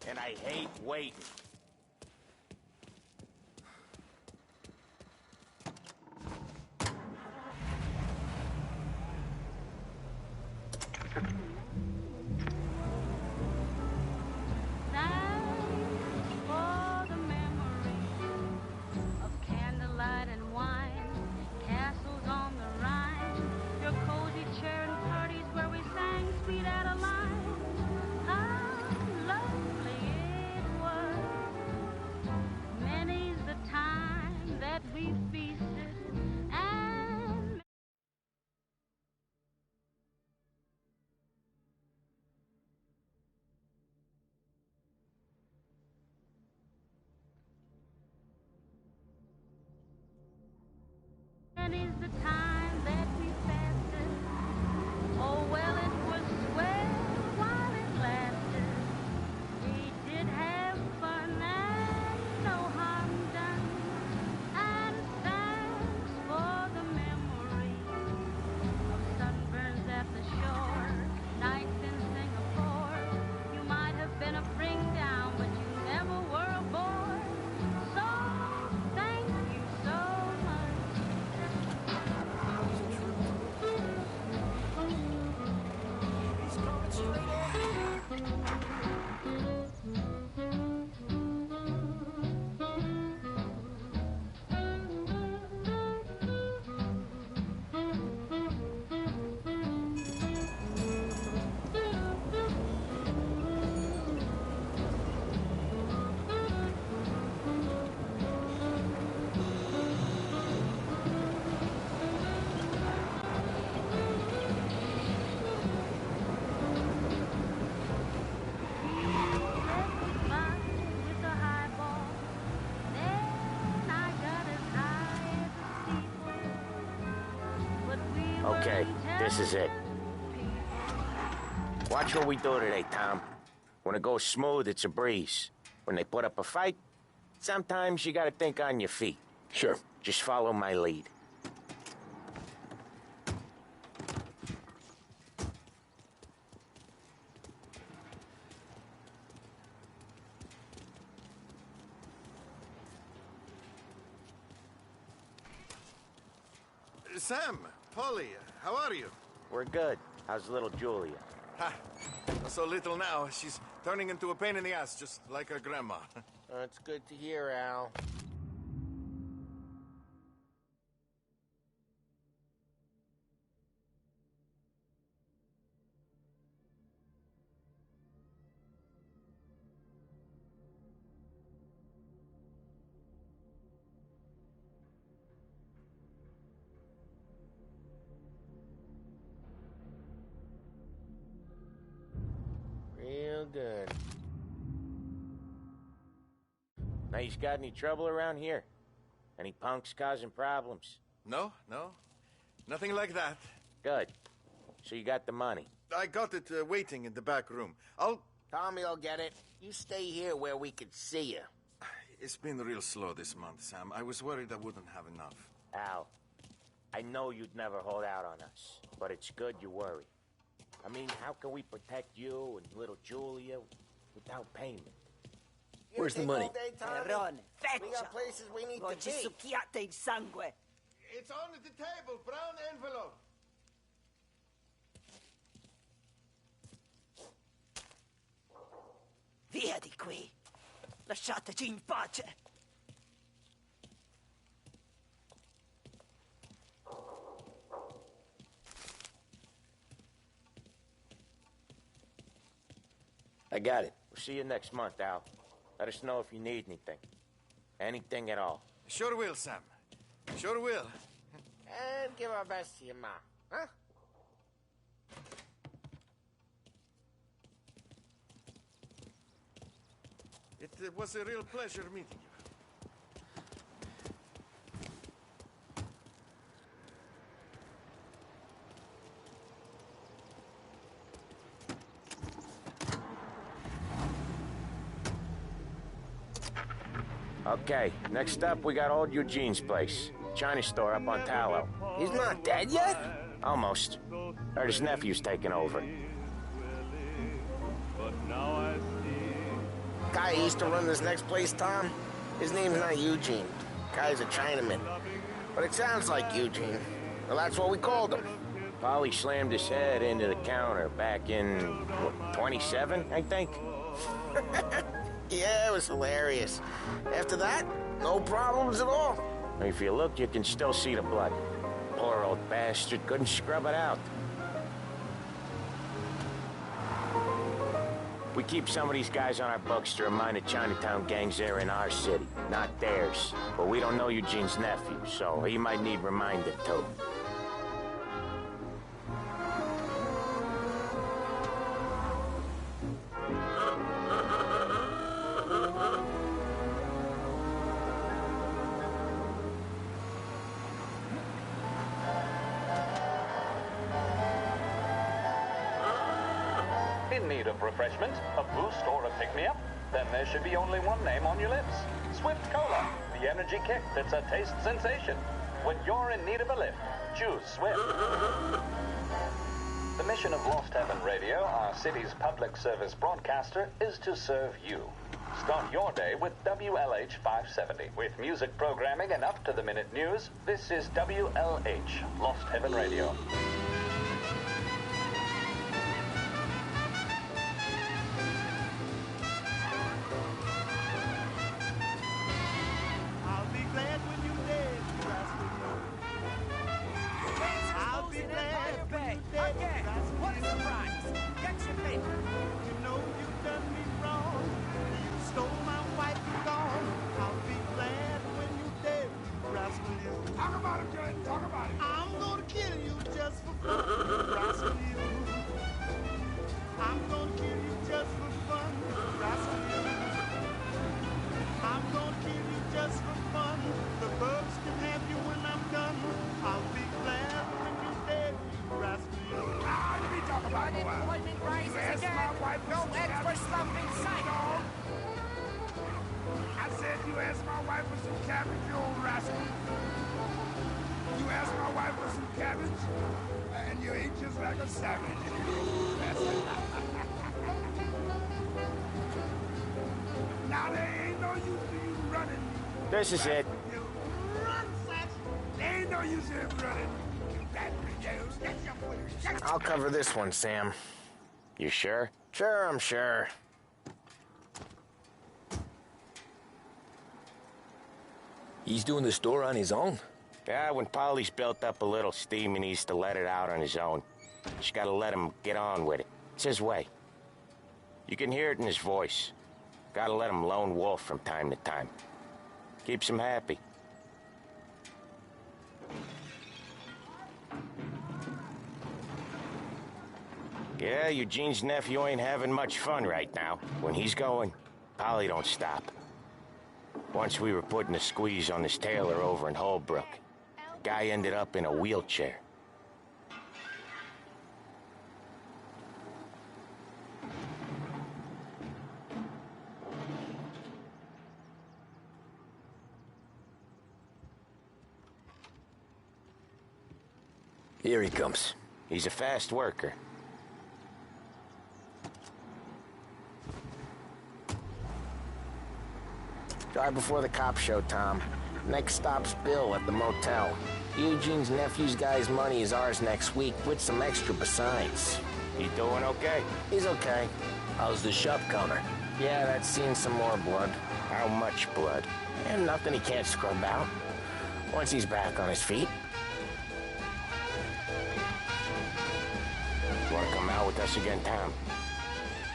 And I hate waiting. For the memory of candlelight and wine, castles on the Rhine, your cozy chair and parties where we sang Sweet Adeline. How lovely it was. Many's the time that we feasted and many's the time that we fasted. Oh, well, it was swell while it lasted. We did have fun and no harm done. And thanks for the memory of sunburns at the shore, nights in Singapore. You might have been a bring down, but you never were a bore. So thank you so much. He's coming straight at With a highball, then I got as high as a steeple. But we were Okay, this is it. Watch what we do today, Tom. When it goes smooth, it's a breeze. When they put up a fight, Sometimes you gotta think on your feet. Sure. Just follow my lead. Sam, Polly, how are you? We're good. How's little Julia? Ha! Not so little now. She's turning into a pain in the ass, just like her grandma. It's good to hear, Al. Real good. Now, you got any trouble around here? Any punks causing problems? No, no. Nothing like that. Good. So you got the money? I got it waiting in the back room. Tommy will get it. You stay here where we can see you. It's been real slow this month, Sam. I was worried I wouldn't have enough. Al, I know you'd never hold out on us, but it's good you worry. I mean, how can we protect you and little Julia without payment? Where's the money? Perrone, We got places we need non to ci be. succhiate il sangue. It's on the table, brown envelope. Via di qui. Lasciateci in pace. I got it. We'll see you next month, Al. Let us know if you need anything. Anything at all. Sure will, Sam. Sure will. And give our best to your mom, huh? It was a real pleasure meeting you. Okay, next up, we got old Eugene's place. China store up on Tallow. He's not dead yet? Almost. Heard his nephew's taking over. Guy who used to run this next place, Tom, his name's not Eugene. Guy's a Chinaman. But it sounds like Eugene. Well, that's what we called him. Polly slammed his head into the counter back in, what, 27, I think? Yeah, it was hilarious. After that, no problems at all. If you look, you can still see the blood. Poor old bastard couldn't scrub it out. We keep some of these guys on our books to remind the Chinatown gangs they're in our city, not theirs. But we don't know Eugene's nephew, so he might need reminded too. In need of refreshment, a boost, or a pick-me-up? Then there should be only one name on your lips. Swift Cola, the energy kick that's a taste sensation. When you're in need of a lift, choose Swift. The mission of Lost Heaven Radio, our city's public service broadcaster, is to serve you. Start your day with WLH 570. With music programming and up-to-the-minute news, this is WLH, Lost Heaven Radio. I'll be glad when you're dead, I'll be glad when you're dead. Again, what a surprise! Get your paper. You know you've done me wrong. You stole my wife and gone. I'll be glad when you're dead, rascal you. Talk about it, Judge. Talk about it. I'm gonna kill you just for fun, rascal you. I'm gonna kill you just for fun, rascal you. I'm gonna kill you just for fun. The bugs can have you when I'm done. I'll be glad when you're dead, you rascal you. Let me talk about unemployment rises again. No end for slump in sight. I said you ask my wife for some cabbage, you old rascal? You asked my wife for some cabbage, and you ate just like a savage, you old bastard. Now there ain't no use to you running. This is it. Run, Fletch! There ain't no use in running. I'll cover this one, Sam. You sure? Sure, I'm sure. He's doing the store on his own? Yeah, when Polly's built up a little steam, he needs to let it out on his own. Just gotta let him get on with it. It's his way. You can hear it in his voice. Gotta let him lone wolf from time to time. Keeps him happy. Yeah, Eugene's nephew ain't having much fun right now. When he's going, Polly don't stop. Once we were putting a squeeze on this tailor over in Holbrook. Guy ended up in a wheelchair. Here he comes. He's a fast worker. Drive before the cops show, Tom. Next stop's Bill at the motel. Eugene's nephew's guy's money is ours next week, with some extra besides. He doing okay? He's okay. How's the shop counter? Yeah, that's seen some more blood. How much blood? And nothing he can't scrub out. Once he's back on his feet. Want to come out with us again, Tom?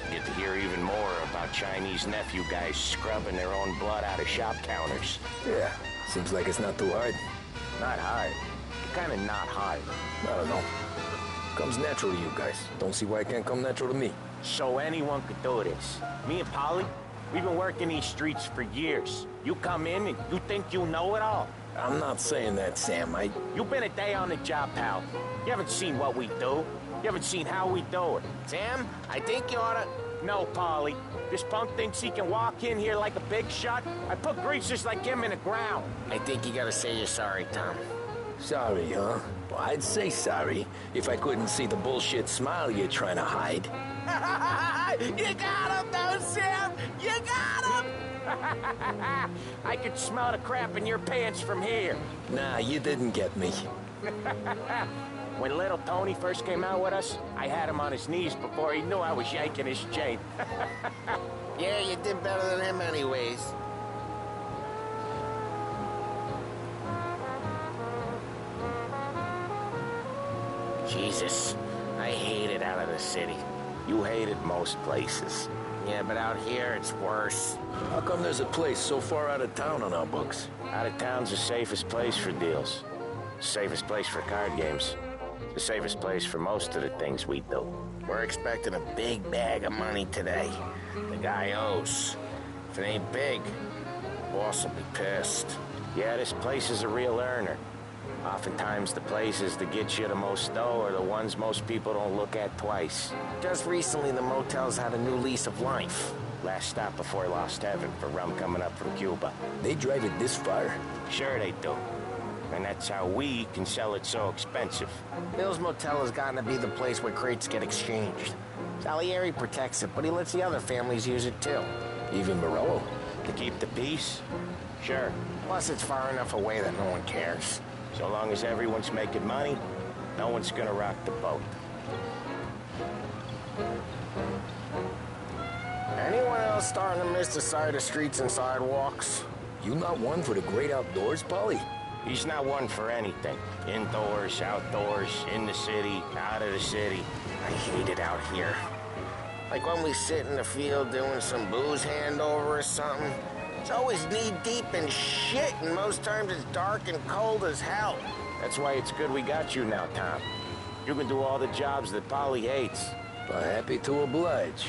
Get to hear even more about Chinese nephew guys scrubbing their own blood out of shop counters. Yeah, seems like it's not too hard. Not hard. Kind of not hard. I don't know. Comes natural to you guys. Don't see why it can't come natural to me. So anyone could do this. Me and Polly, we've been working these streets for years. You come in and you think you know it all. I'm not saying that, Sam. You've been a day on the job, pal. You haven't seen what we do. You haven't seen how we do it. Sam, I think you oughta... No, Polly. This punk thinks he can walk in here like a big shot. I put greasers like him in the ground. I think you gotta say you're sorry, Tom. Sorry, huh? Well, I'd say sorry if I couldn't see the bullshit smile you're trying to hide. You got him, though, Sam! You got him! I could smell the crap in your pants from here. Nah, you didn't get me. When little Tony first came out with us, I had him on his knees before he knew I was yanking his chain. Yeah, you did better than him anyways. Jesus, I hate it out of the city. You hate it most places. Yeah, but out here, it's worse. How come there's a place so far out of town on our books? Out of town's the safest place for deals. Safest place for card games. The safest place for most of the things we do. We're expecting a big bag of money today. The guy owes. If it ain't big, the boss will be pissed. Yeah, this place is a real earner. Oftentimes the places that get you the most dough are the ones most people don't look at twice. Just recently, the motel's had a new lease of life. Last stop before Lost Heaven for rum coming up from Cuba. They drive it this far? Sure they do. And that's how we can sell it so expensive. Bill's Motel has gotten to be the place where crates get exchanged. Salieri protects it, but he lets the other families use it too. Even Morello? To keep the peace? Sure. Plus, it's far enough away that no one cares. So long as everyone's making money, no one's gonna rock the boat. Anyone else starting to miss the sight of streets and sidewalks? You not one for the great outdoors, Polly? He's not one for anything. Indoors, outdoors, in the city, out of the city. I hate it out here. Like when we sit in the field doing some booze handover or something. It's always knee-deep in shit, and most times it's dark and cold as hell. That's why it's good we got you now, Tom. You can do all the jobs that Polly hates. Well, happy to oblige.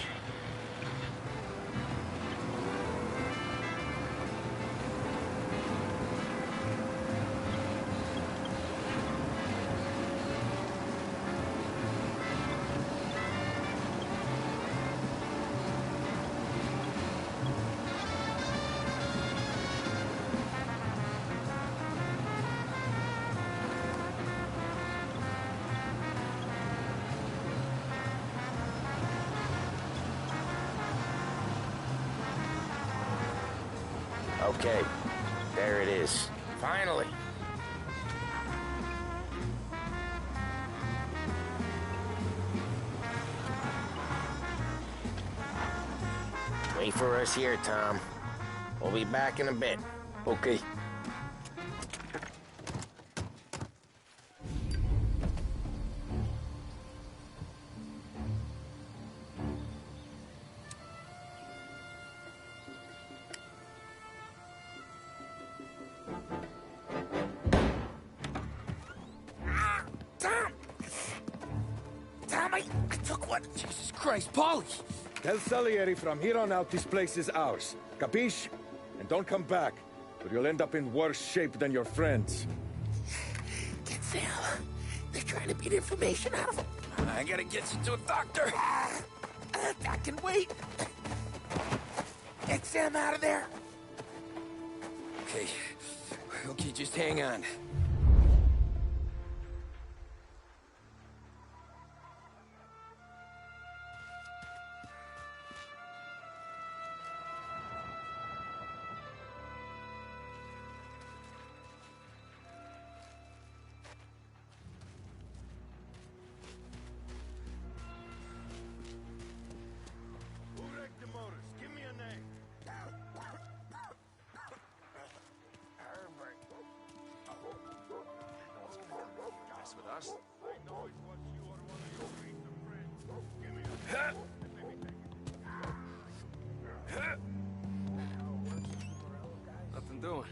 Okay, there it is. Finally. Wait for us here, Tom. We'll be back in a bit. Okay. Tom, I took one. Jesus Christ, Paulie! Tell Salieri from here on out this place is ours. Capiche? And don't come back, or you'll end up in worse shape than your friends. Get Sam. They're trying to beat information out of him. I gotta get you to a doctor. I can wait. Get Sam out of there. Okay. Okay, just hang on. Who wrecked the motors? Give me a name. Mess with us? I know it was you or one of your recent friends. Give me a name. Nothing doing.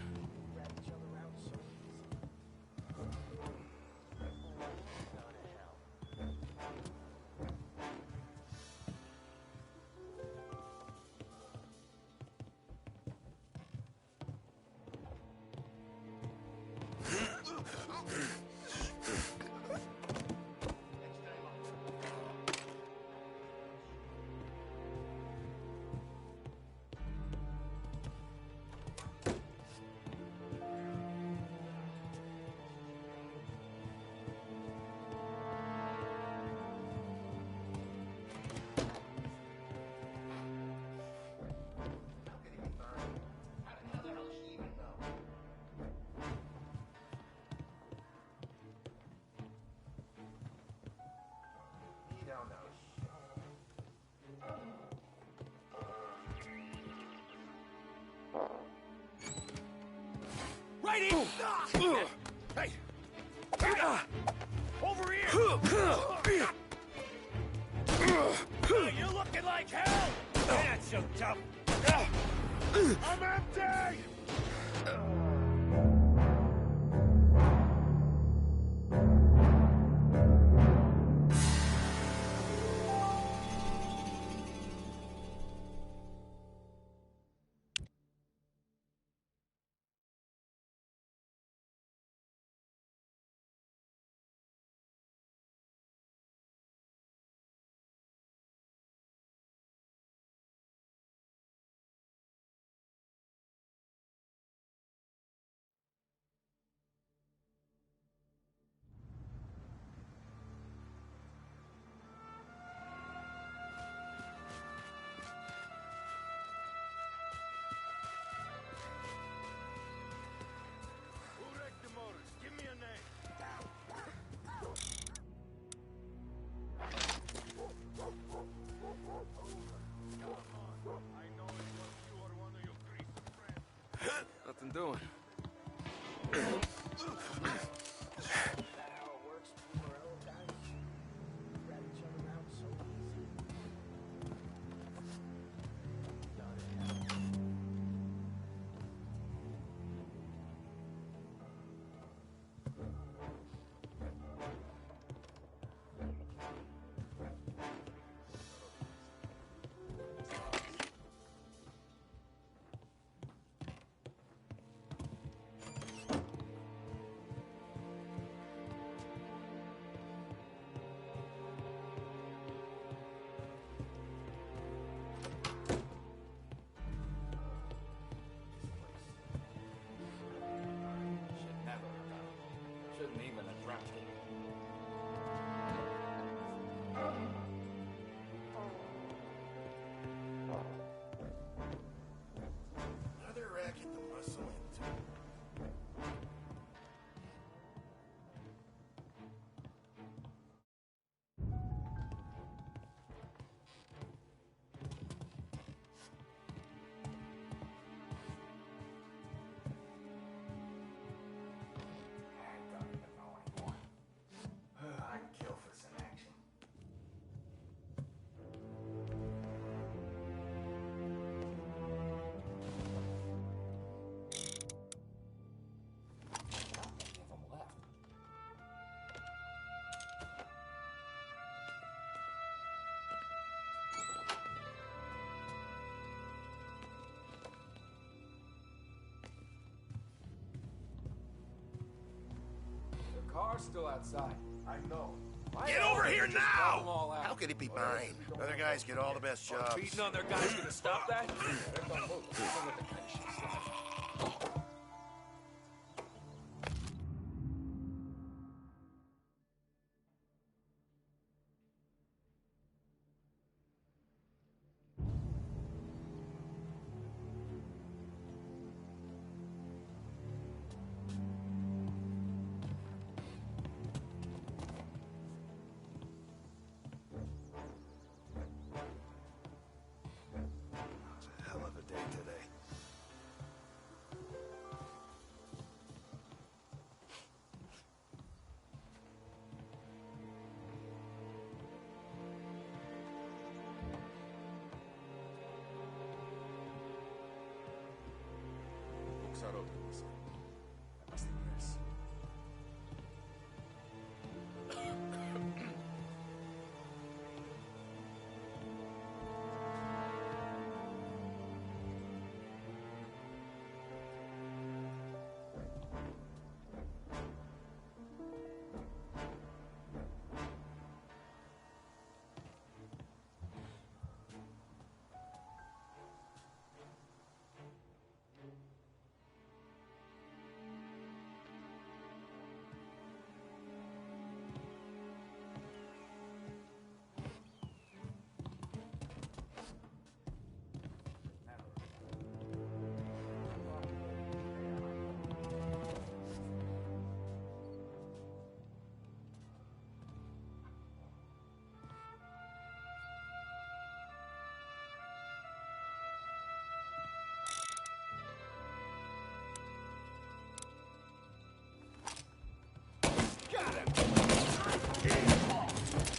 Right in! Hey! Over here! You're looking like hell! You're not so tough! I'm empty! Who wrecked the motors? Give me a name. Nothing doing. Shouldn't even have dropped it. Another racket. car's still outside. I know. Get over here now! How could it be mine? Other guys get all the best jobs. Beating on their guys gonna stop that? Hell of a day today. Books are open, dice. I must impress.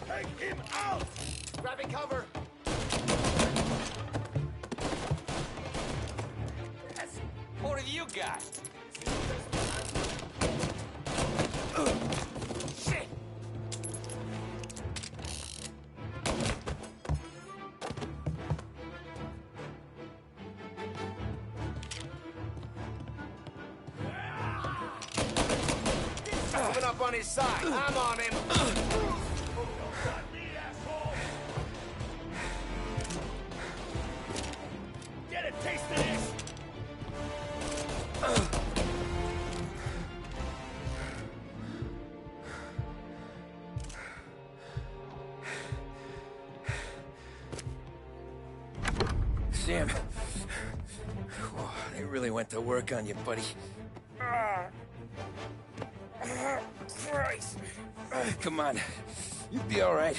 Take him out! Grabbing cover! Yes. What have you got? Shit! Moving up on his side. I'm on him. Get a taste of this! Sam. Whoa, they really went to work on you, buddy. Christ! Come on. You'll be all right.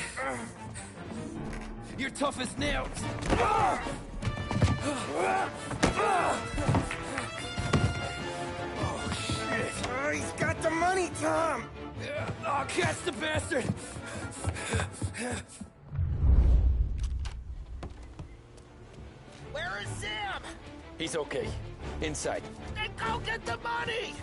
You're tough as nails. Oh, shit. Oh, he's got the money, Tom! Oh, catch the bastard! Where is Sam? He's okay. Inside. Then go get the money!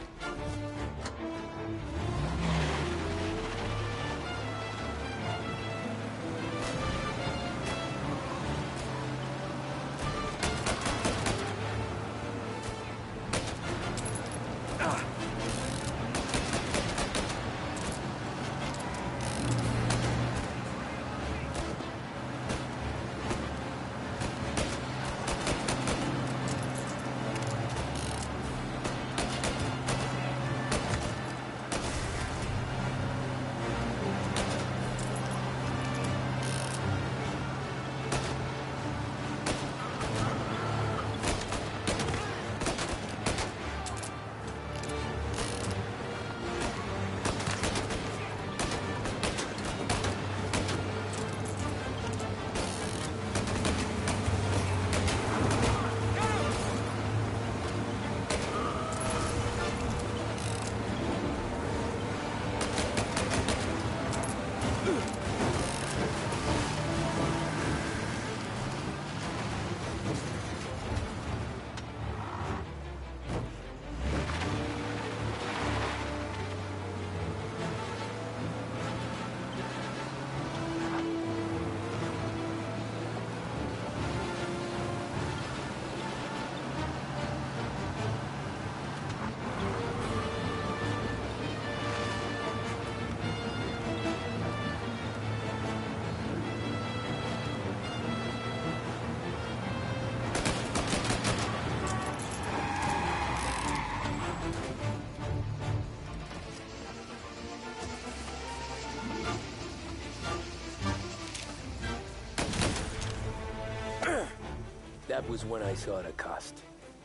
That was when I saw the cost.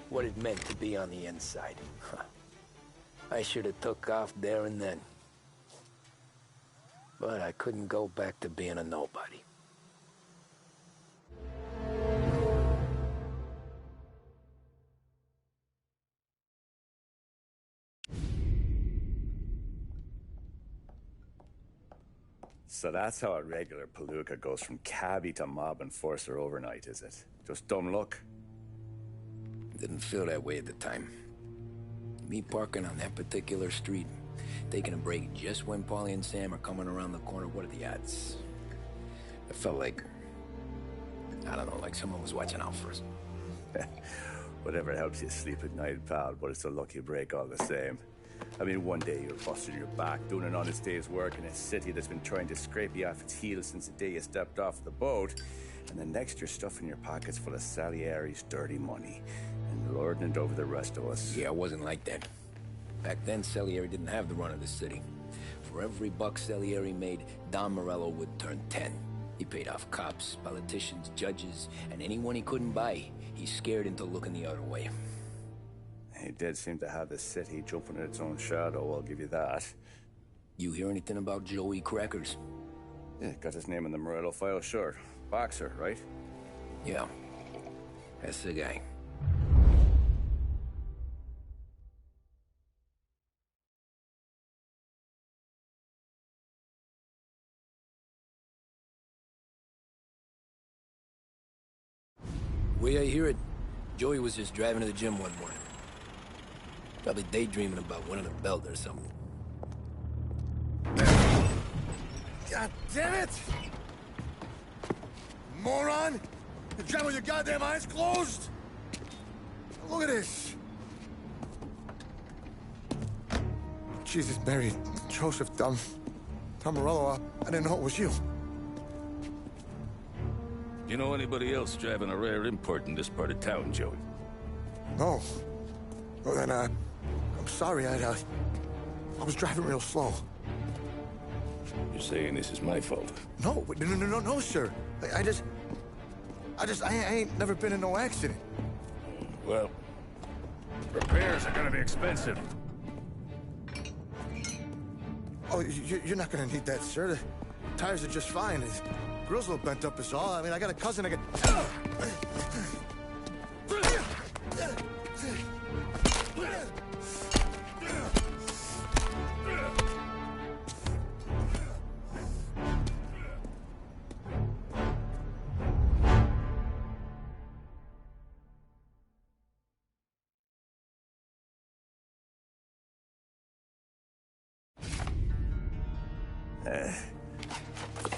What it meant to be on the inside. Huh. I should have took off there and then. But I couldn't go back to being a nobody. So that's how a regular palooka goes from cabbie to mob enforcer overnight, is it? Just dumb luck? Didn't feel that way at the time. Me parking on that particular street, taking a break just when Paulie and Sam are coming around the corner, what are the odds? It felt like, I don't know, like someone was watching out for us. Whatever helps you sleep at night, pal, but it's a lucky break all the same. I mean, one day you're busting your back, doing an honest day's work in a city that's been trying to scrape you off its heels since the day you stepped off the boat, and the next you're stuffing your pockets full of Salieri's dirty money and lording it over the rest of us. Yeah, it wasn't like that. Back then, Salieri didn't have the run of the city. For every buck Salieri made, Don Morello would turn 10. He paid off cops, politicians, judges, and anyone he couldn't buy, he scared into looking the other way. He did seem to have the city jumping in its own shadow, I'll give you that. You hear anything about Joey Crackers? Yeah, got his name in the Morello file, sure. Boxer, right? Yeah, that's the guy. The way I hear it, Joey was just driving to the gym one morning. Probably daydreaming about winning a belt or something. God damn it! Moron! You drive with your goddamn eyes closed? Look at this! Jesus, Mary, Joseph, Tom Morello, I didn't know it was you. You know anybody else driving a rare import in this part of town, Joey? No. Well, then, I'm sorry, I was driving real slow. You're saying this is my fault? No, no, sir. I ain't never been in no accident. Well, repairs are gonna be expensive. Oh, you're not gonna need that, sir. The tires are just fine. The grill's a little bent up is all. I mean, I got a cousin I can...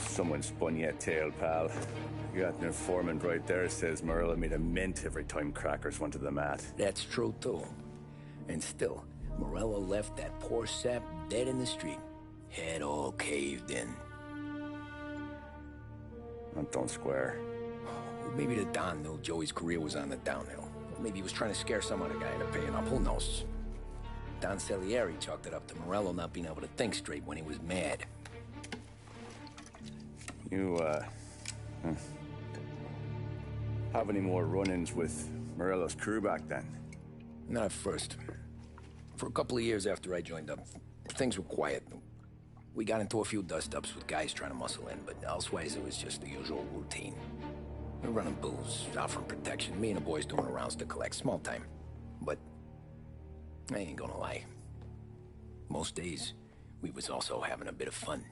Someone spun you a tail, pal. You got an informant right there says Morello made a mint every time Crackers went to the mat. That's true, too. And still, Morello left that poor sap dead in the street. Head all caved in. That don't square. Maybe the Don knew Joey's career was on the downhill. Maybe he was trying to scare some other guy into paying up. Who knows? Don Salieri chalked it up to Morello not being able to think straight when he was mad. You, have any more run-ins with Morello's crew back then? Not at first. For a couple of years after I joined up, things were quiet. We got into a few dust-ups with guys trying to muscle in, but elsewise it was just the usual routine. We're running booze, offering protection, me and the boys doing rounds to collect, small time. But I ain't gonna lie. Most days, we was also having a bit of fun.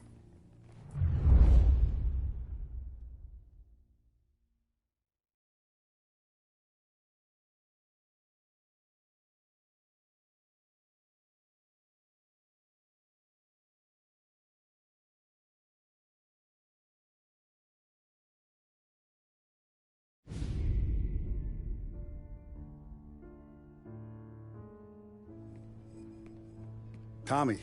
Tommy,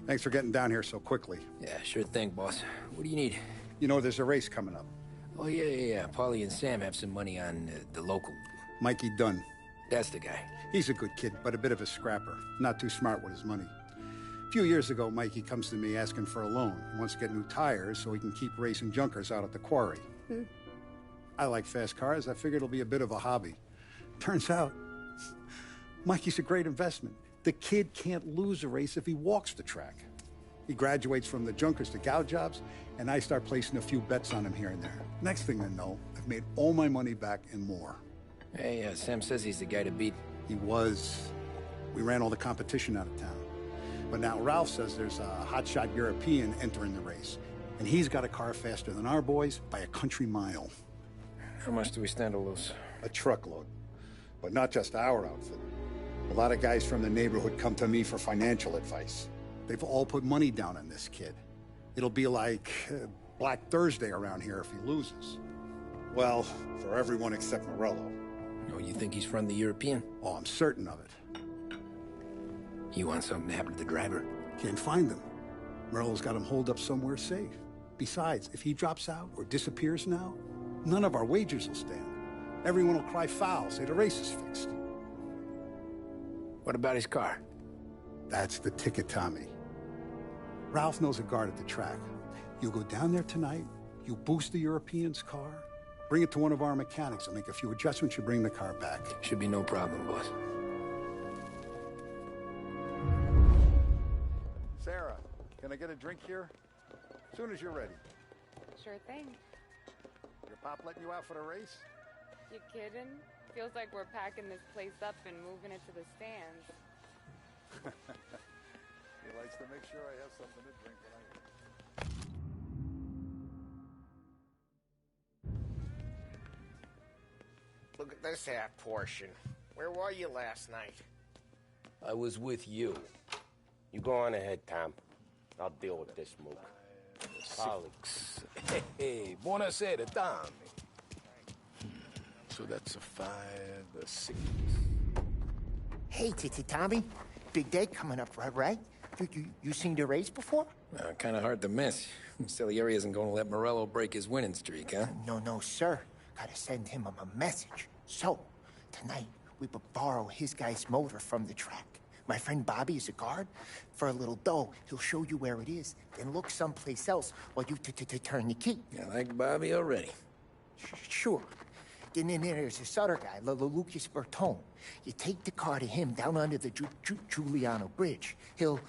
thanks for getting down here so quickly. Yeah, sure thing, boss. What do you need? You know, there's a race coming up. Oh, yeah. Paulie and Sam have some money on the local. Mikey Dunn. That's the guy. He's a good kid, but a bit of a scrapper. Not too smart with his money. A few years ago, Mikey comes to me asking for a loan. He wants to get new tires so he can keep racing junkers out at the quarry. I like fast cars. I figured it'll be a bit of a hobby. Turns out, Mikey's a great investment. The kid can't lose a race if he walks the track. He graduates from the junkers to gal jobs, and I start placing a few bets on him here and there. Next thing I know, I've made all my money back and more. Hey, Sam says he's the guy to beat. He was. We ran all the competition out of town. But now Ralph says there's a hotshot European entering the race, and he's got a car faster than our boys by a country mile. How much do we stand to lose? A truckload. But not just our outfit. A lot of guys from the neighborhood come to me for financial advice. They've all put money down on this kid. It'll be like Black Thursday around here if he loses. Well, for everyone except Morello. Oh, you think he's from the European? Oh, I'm certain of it. You want something to happen to the driver? Can't find him. Morello's got him holed up somewhere safe. Besides, if he drops out or disappears now, none of our wagers will stand. Everyone will cry foul, say the race is fixed. What about his car? That's the ticket, Tommy. Ralph knows a guard at the track. You go down there tonight, you boost the European's car, bring it to one of our mechanics, and make a few adjustments, you bring the car back. Should be no problem, boss. Sarah, can I get a drink here? As soon as you're ready. Sure thing. Your pop letting you out for the race? You kidding? Feels like we're packing this place up and moving it to the stands. He likes to make sure I have something to drink when I... Look at this half portion. Where were you last night? I was with you. You go on ahead, Tom. I'll deal with this mook. Colleagues. Hey, buonasera, Tom. So that's a 5, a 6. Hey, Tommy. Big day coming up, right? You seen the race before? Kind of hard to miss. Salieri isn't going to let Morello break his winning streak, huh? No, sir. Gotta send him a message. So, tonight, we borrow his guy's motor from the track. My friend Bobby is a guard. For a little dough, he'll show you where it is, then look someplace else while you turn the key. I like Bobby already. Sure. Then there's this other guy, Lucas Bertone. You take the car to him down under the Giuliano Bridge. He'll,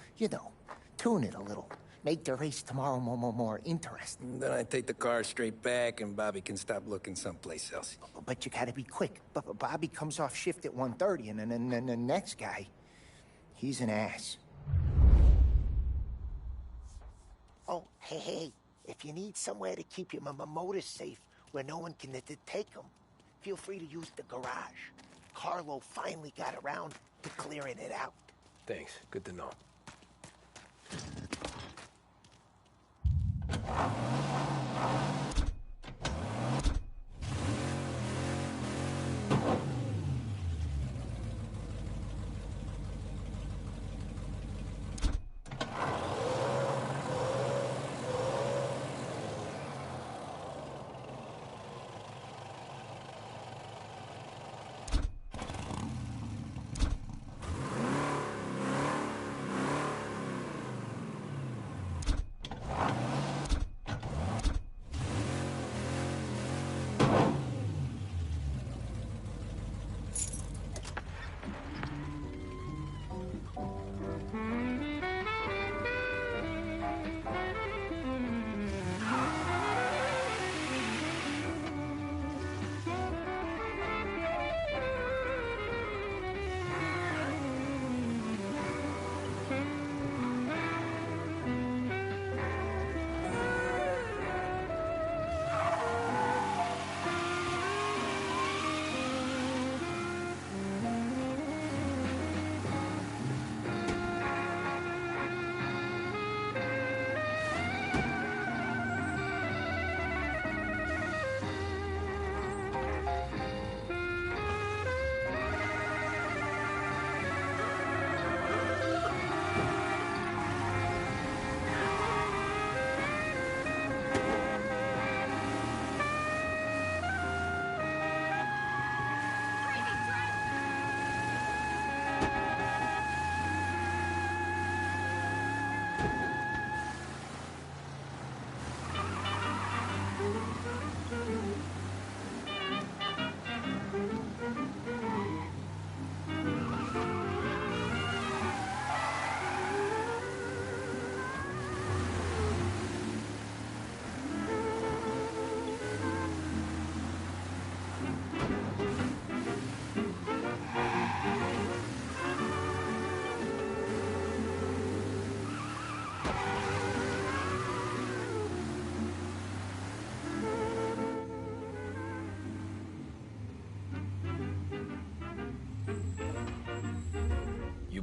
tune it a little. Make the race tomorrow more interesting. Then I take the car straight back, and Bobby can stop looking someplace else. But you gotta be quick. But Bobby comes off shift at 1:30, and then the next guy, he's an ass. Oh, hey, if you need somewhere to keep your motor safe where no one can take them, feel free to use the garage. Carlo finally got around to clearing it out. Thanks. Good to know.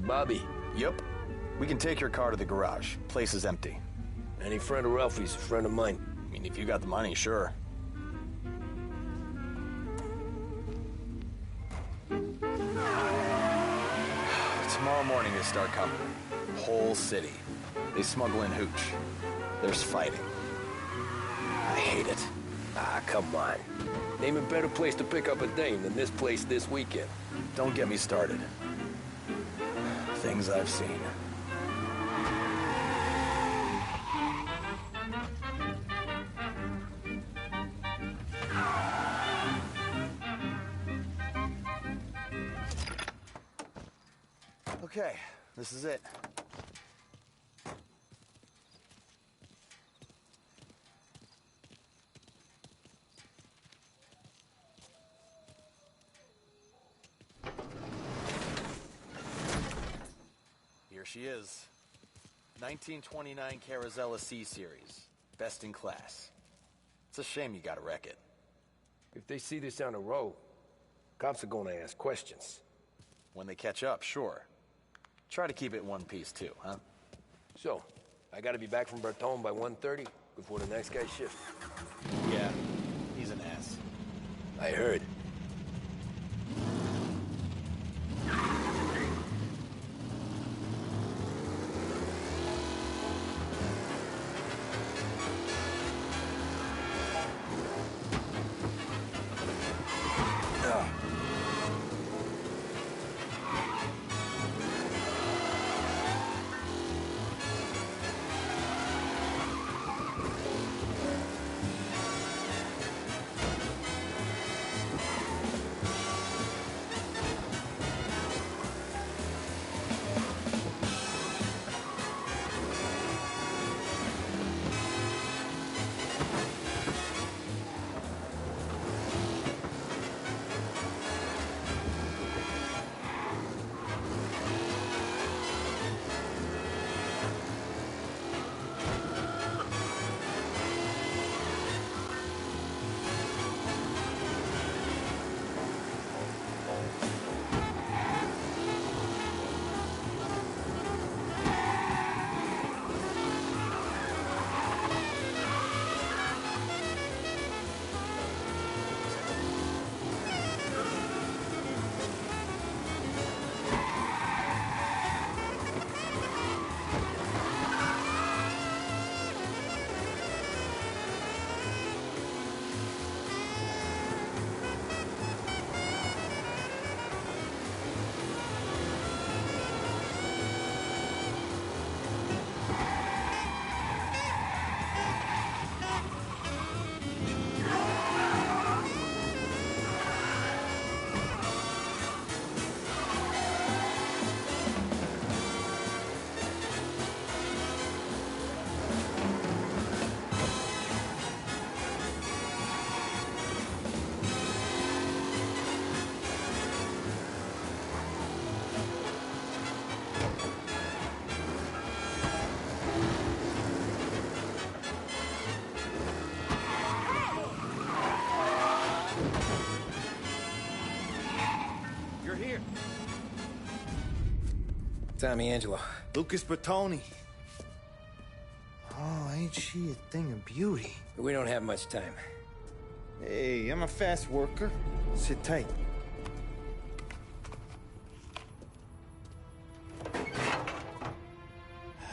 Bobby. Yep. We can take your car to the garage. Place is empty. Any friend of Ralphie's a friend of mine. I mean, if you got the money, sure. Tomorrow morning they start coming. Whole city. They smuggle in hooch. There's fighting. I hate it. Ah, come on. Name a better place to pick up a dame than this place this weekend. Don't get me started. Things I've seen. Okay, this is it. Here she is. 1929 Carazella C-Series. Best in class. It's a shame you gotta wreck it. If they see this on the road, cops are gonna ask questions. When they catch up, sure. Try to keep it one piece too, huh? So, I gotta be back from Bertone by 1:30 before the next guy's shift. Yeah, he's an ass. I heard. Tommy Angelo. Lucas Bertoni. Oh, ain't she a thing of beauty? We don't have much time. Hey, I'm a fast worker. Sit tight.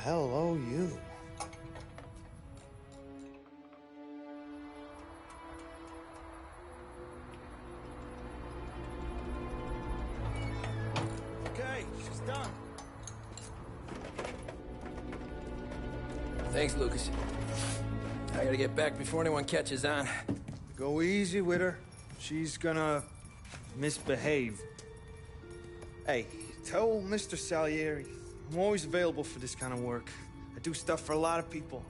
Hello, you. Okay, she's done. Thanks, Lucas. I gotta get back before anyone catches on. Go easy with her. She's gonna misbehave. Hey, tell Mr. Salieri I'm always available for this kind of work. I do stuff for a lot of people,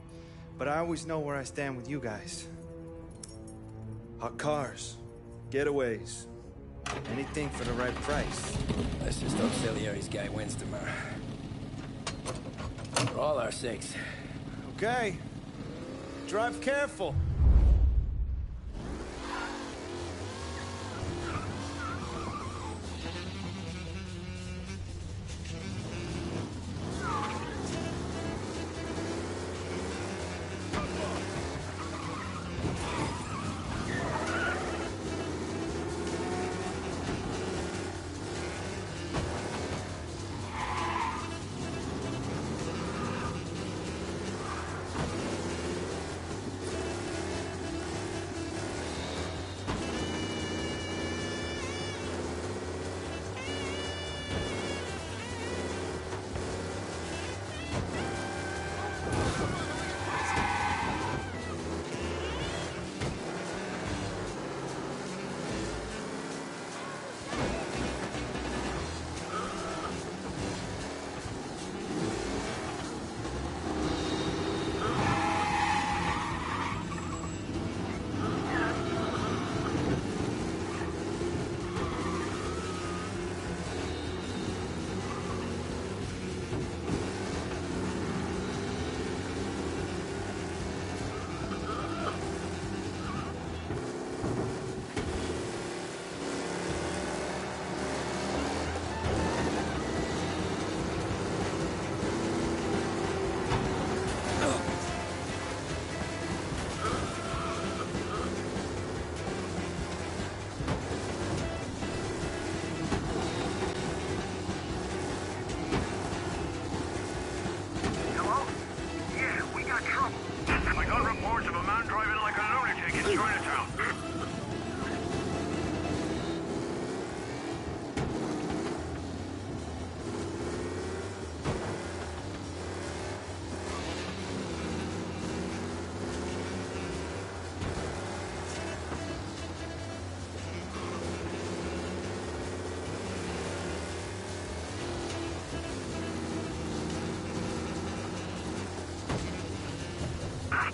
but I always know where I stand with you guys. Hot cars, getaways, anything for the right price. Let's just hope Salieri's guy wins tomorrow. For all our sakes. Okay. Drive careful.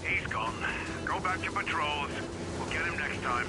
He's gone. Go back to patrols. We'll get him next time.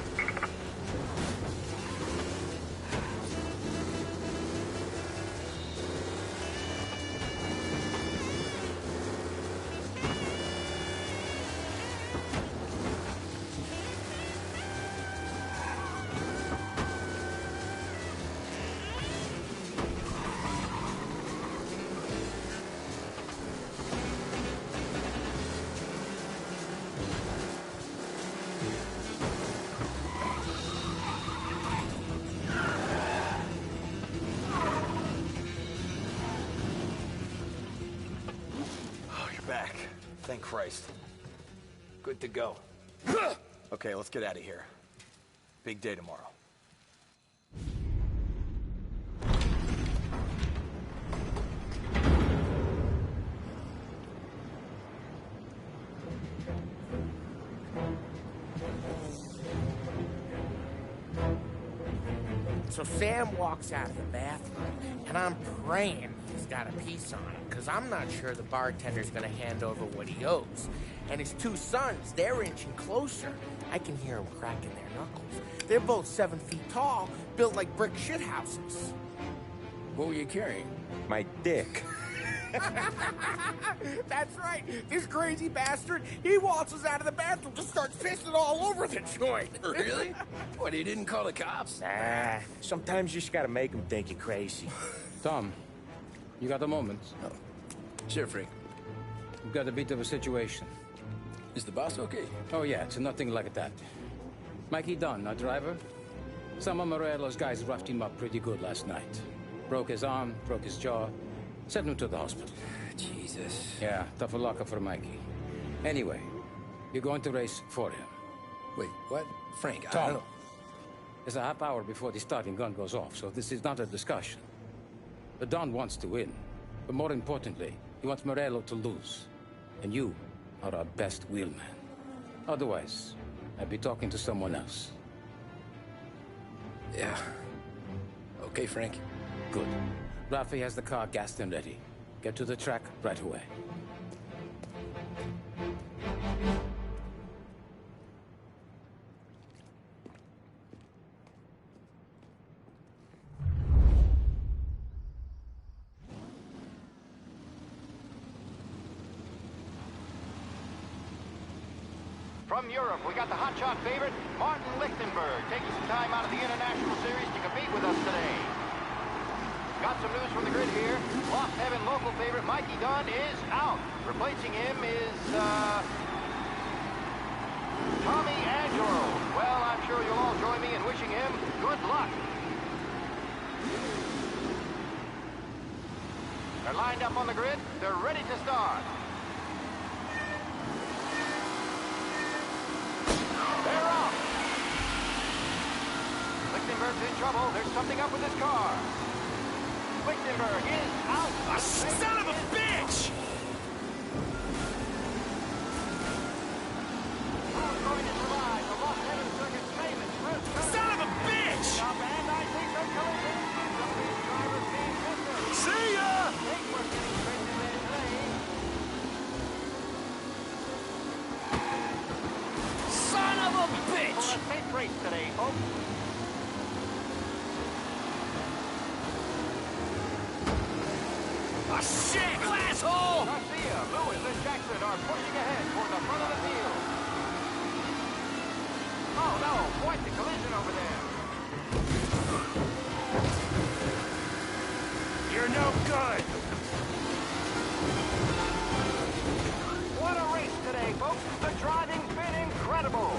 Back. Thank Christ. Good to go. Okay, let's get out of here. Big day tomorrow. So Sam walks out of the bathroom, and I'm praying he's got a piece on him, because I'm not sure the bartender's going to hand over what he owes. And his two sons, they're inching closer. I can hear them cracking their knuckles. They're both 7 feet tall, built like brick shithouses. What were you carrying? My dick. That's right. This crazy bastard, he waltzes out of the bathroom, just starts pissing all over the joint. Really? What, he didn't call the cops? Nah, sometimes you just gotta make them think you're crazy. Tom, you got a moment? Oh. Sure, Frank. We've got a bit of a situation. Is the boss okay? Oh, yeah, it's nothing like that. Mikey Dunn, our driver. Some of Morello's guys roughed him up pretty good last night. Broke his arm, broke his jaw. Sent him to the hospital. Jesus. Yeah, tough luck for Mikey. Anyway, you're going to race for him. Wait, what? Frank, I Tom, don't know. there's a half hour before the starting gun goes off, so this is not a discussion. The Don wants to win, but more importantly, he wants Morello to lose. And you are our best wheelman. Otherwise, I'd be talking to someone else. Yeah. Okay, Frank. Good. Rafi has the car gassed and ready. Get to the track right away. From Europe, we got the hotshot favorite, Martin Lichtenberg, taking some time out of the International Series to compete with us today. Got some news from the grid here. Lost Heaven local favorite Mikey Dunn is out. Replacing him is, Tommy Angelo. Well, I'm sure you'll all join me in wishing him good luck. They're lined up on the grid. They're ready to start. They're off. Lichtenberg's in trouble. There's something up with his car. Lichtenberg is out. Son of a bitch! Who's going to survive the Lost Heaven Circuit's famous first turn? Son of a bitch! Up and I think some collision. The driver's being missed. See ya! They were getting straight to their lane. Son of a bitch! For a safe race today, folks. Ah, shit! Asshole! Garcia, Lewis, and Jackson are pushing ahead toward the front of the field. Oh, no. Quite the collision over there. You're no good! What a race today, folks. The driving's been incredible.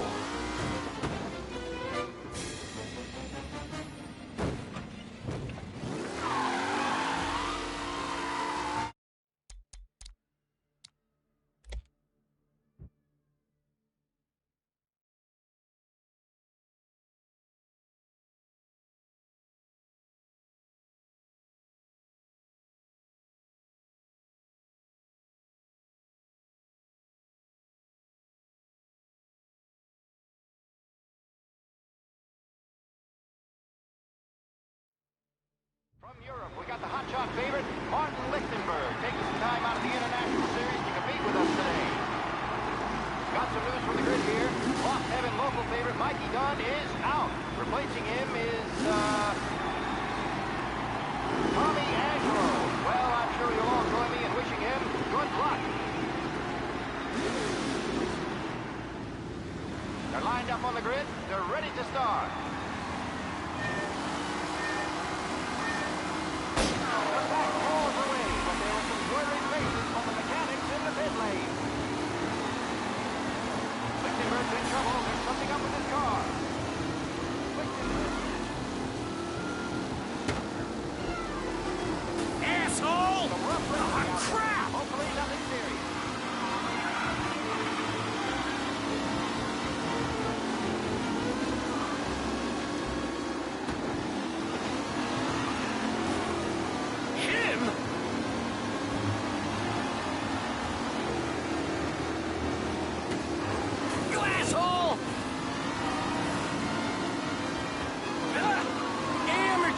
Lost Heaven local favorite Mikey Dunn is out. Replacing him is, Tommy Angelo. Well, I'm sure you'll all join me in wishing him good luck. They're lined up on the grid. They're ready to start. The back falls away, but there were some worried faces on the mechanics in the pit lane. Lichtenberg's in trouble. There's something up with his car. Asshole! Oh, crap! Hopefully nothing serious.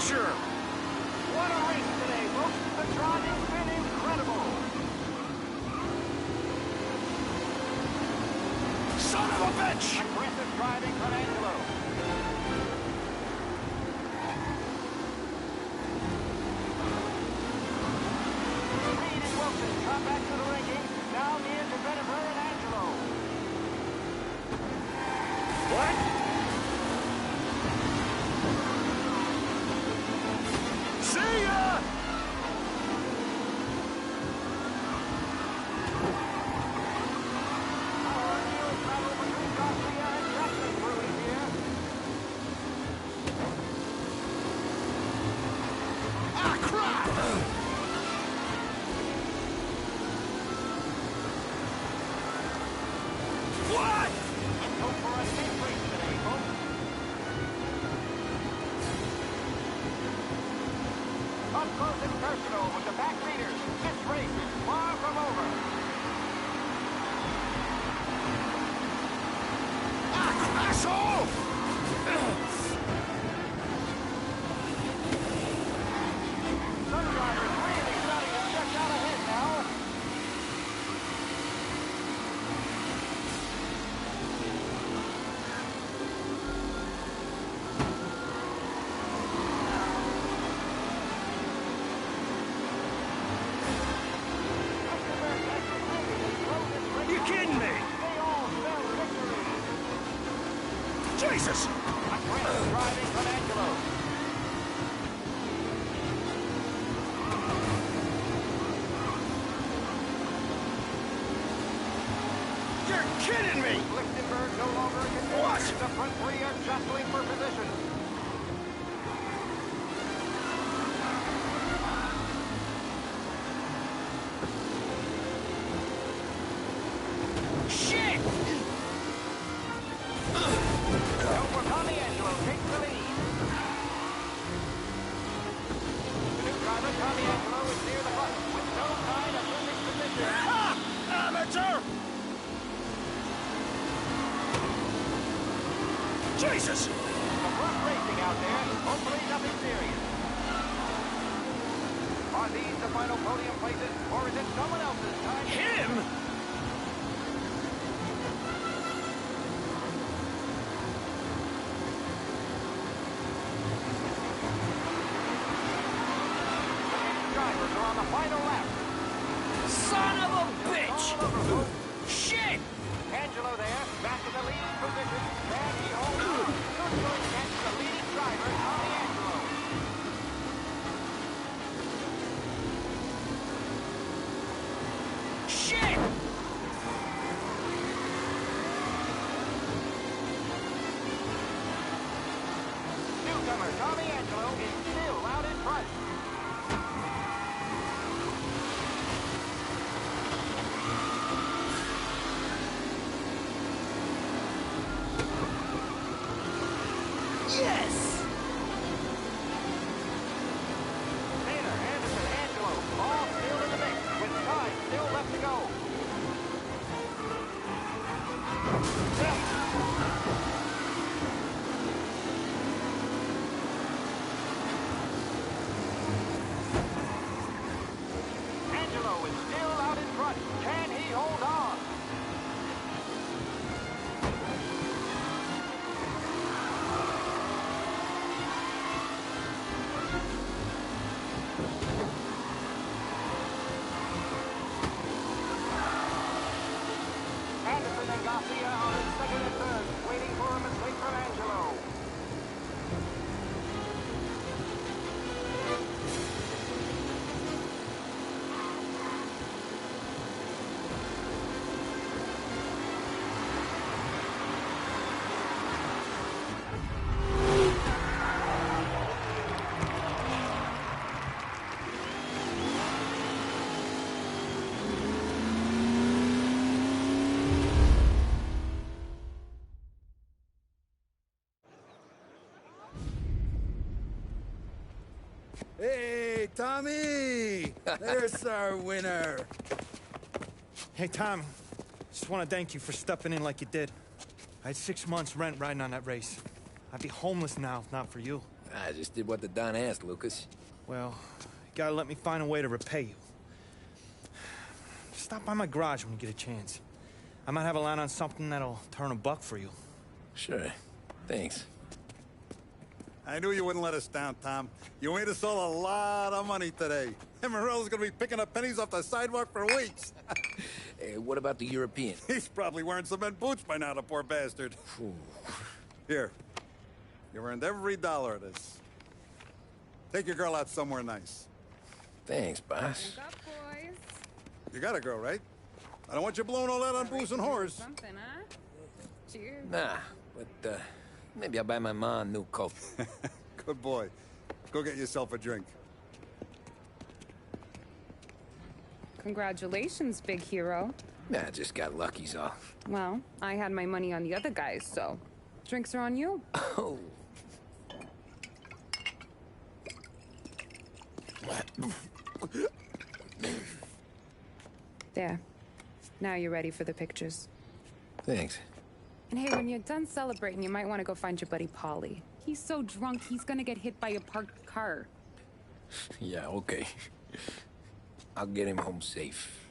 What a race today, folks. The driving's been incredible. Son of a bitch! Aggressive driving from Angelo. Reed and Wilson come back to the rankings. Now near to Vetiver and Angelo. What? See ya! Ah, crap! What? Let's hope for a safe race today, folks. Up close and personal with the back leaders. This race is far from over. Ah, asshole! Some drivers really starting to stretch out ahead now. You kidding me? They all spell victory. Jesus! Aggressive driving from Angelo. You're kidding me! Lichtenberg no longer a contender. What? The front three are jostling for position. Shit! Over Tommy Angelo takes the lead. The new driver, Tommy Angelo, is near the front with no sign of losing position. Amateur! Jesus! Some rough racing out there. Hopefully nothing serious. Are these the final podium places, or is it someone else's time? Him? Drivers are on the final lap. Son of a bitch! Shit! Angelo there, back in the leading position. Can he hold on? Circling against the leading driver, Tommy Angelo. Shit! Newcomer Tommy Angelo is still out in front. Yes! Taylor, Anderson, Angelo, all still in the mix, with time still left to go. Angelo is still out in front. Can he hold on? Wilson and Garcia are in second and third, waiting for a mistake from Angelo. Hey, Tommy! There's our winner. Hey, Tommy. Just want to thank you for stepping in like you did. I had 6 months rent riding on that race. I'd be homeless now if not for you. I just did what the Don asked, Lucas. Well, you gotta let me find a way to repay you. Stop by my garage when you get a chance. I might have a line on something that'll turn $1 for you. Sure. Thanks. I knew you wouldn't let us down, Tom. You made us all a lot of money today. And Morello's gonna be picking up pennies off the sidewalk for weeks. Hey, what about the European? He's probably wearing cement boots by now, the poor bastard. Here. You've earned every dollar of this. Take your girl out somewhere nice. Thanks, boss. Drink up, boys. You got a girl, right? I don't want you blowing all that on booze and whores. Something, huh? Cheers. Nah, but, maybe I'll buy my ma a new coat. Good boy. Go get yourself a drink. Congratulations, big hero. Nah, I just got lucky's all. Well, I had my money on the other guys, so drinks are on you. Oh. There. Now you're ready for the pictures. Thanks. And hey, when you're done celebrating, you might want to go find your buddy Paulie. He's so drunk, he's gonna get hit by a parked car. Yeah, okay. I'll get him home safe.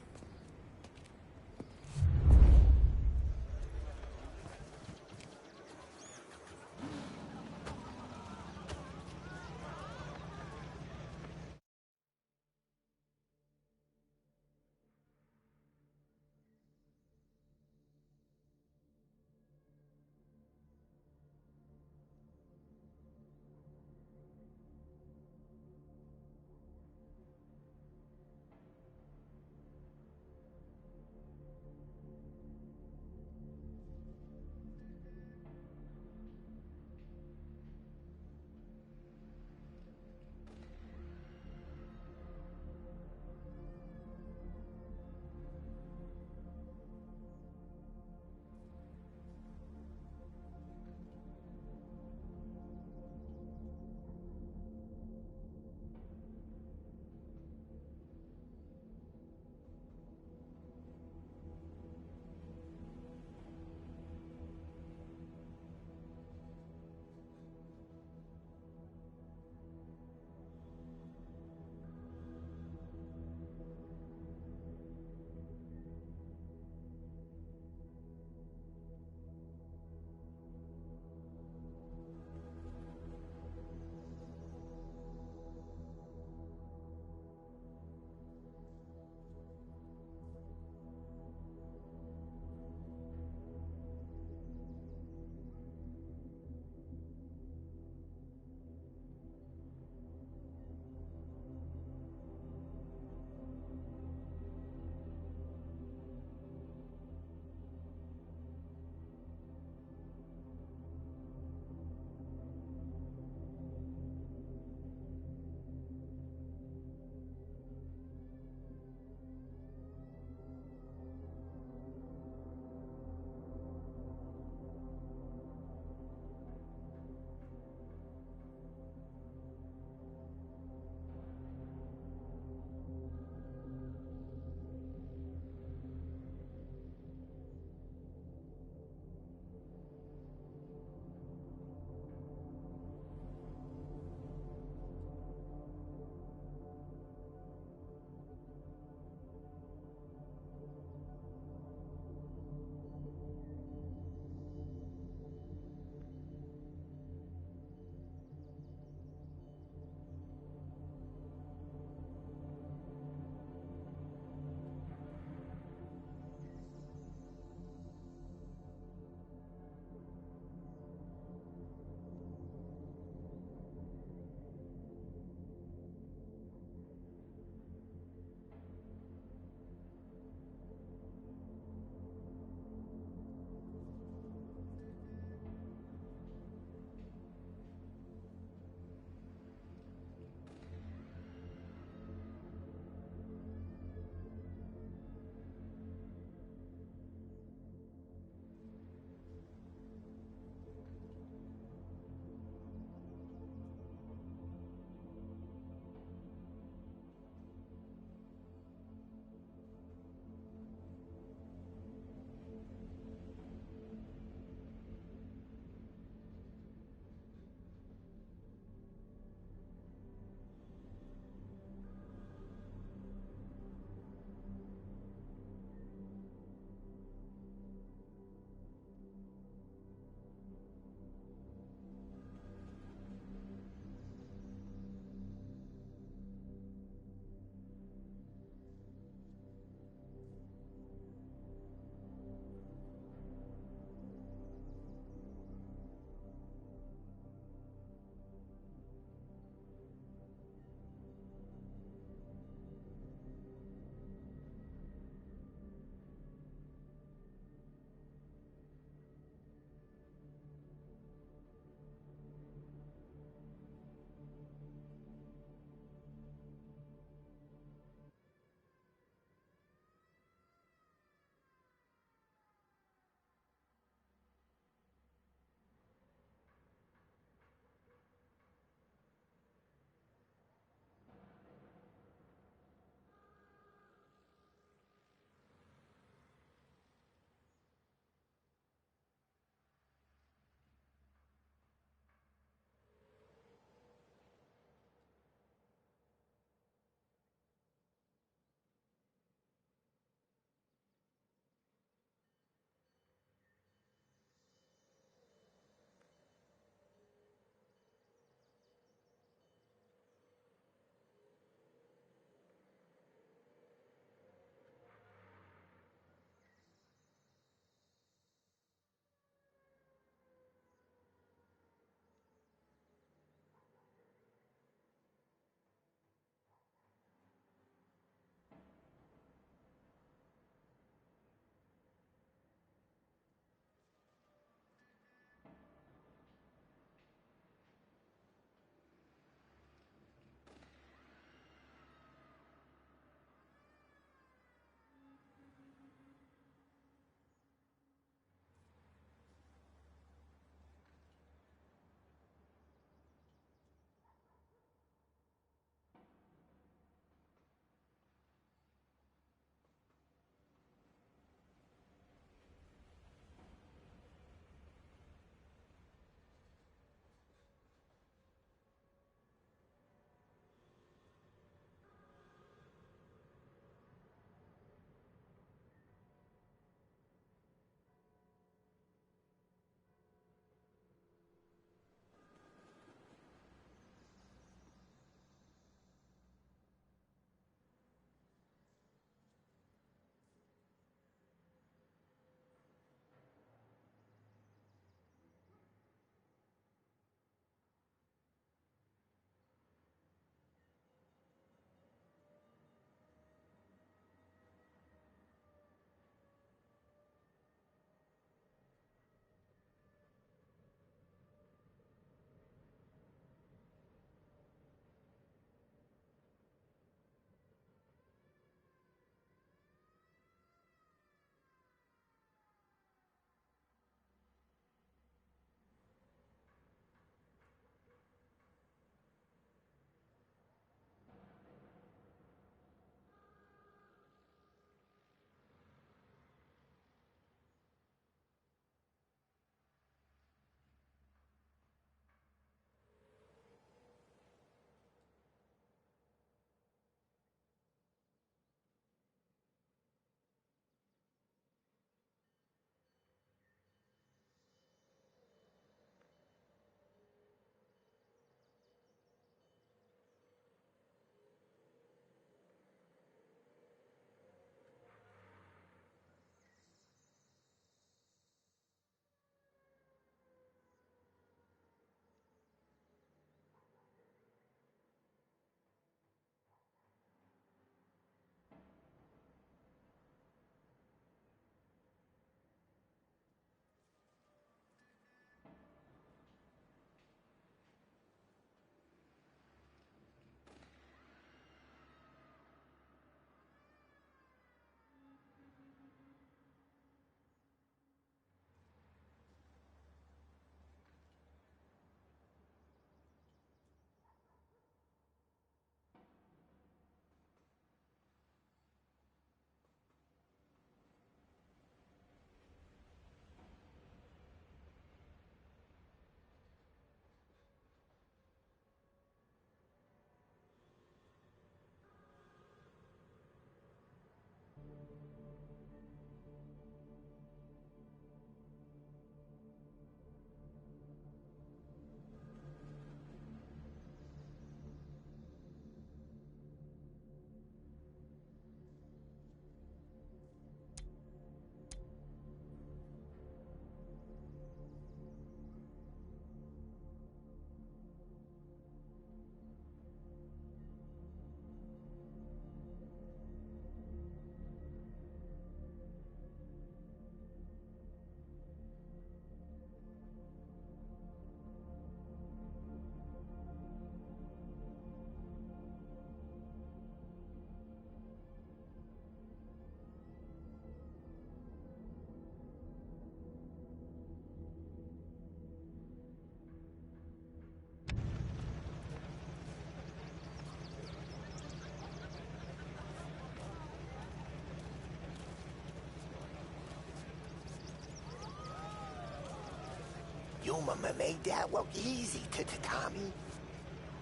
You made that look easy to Tommy.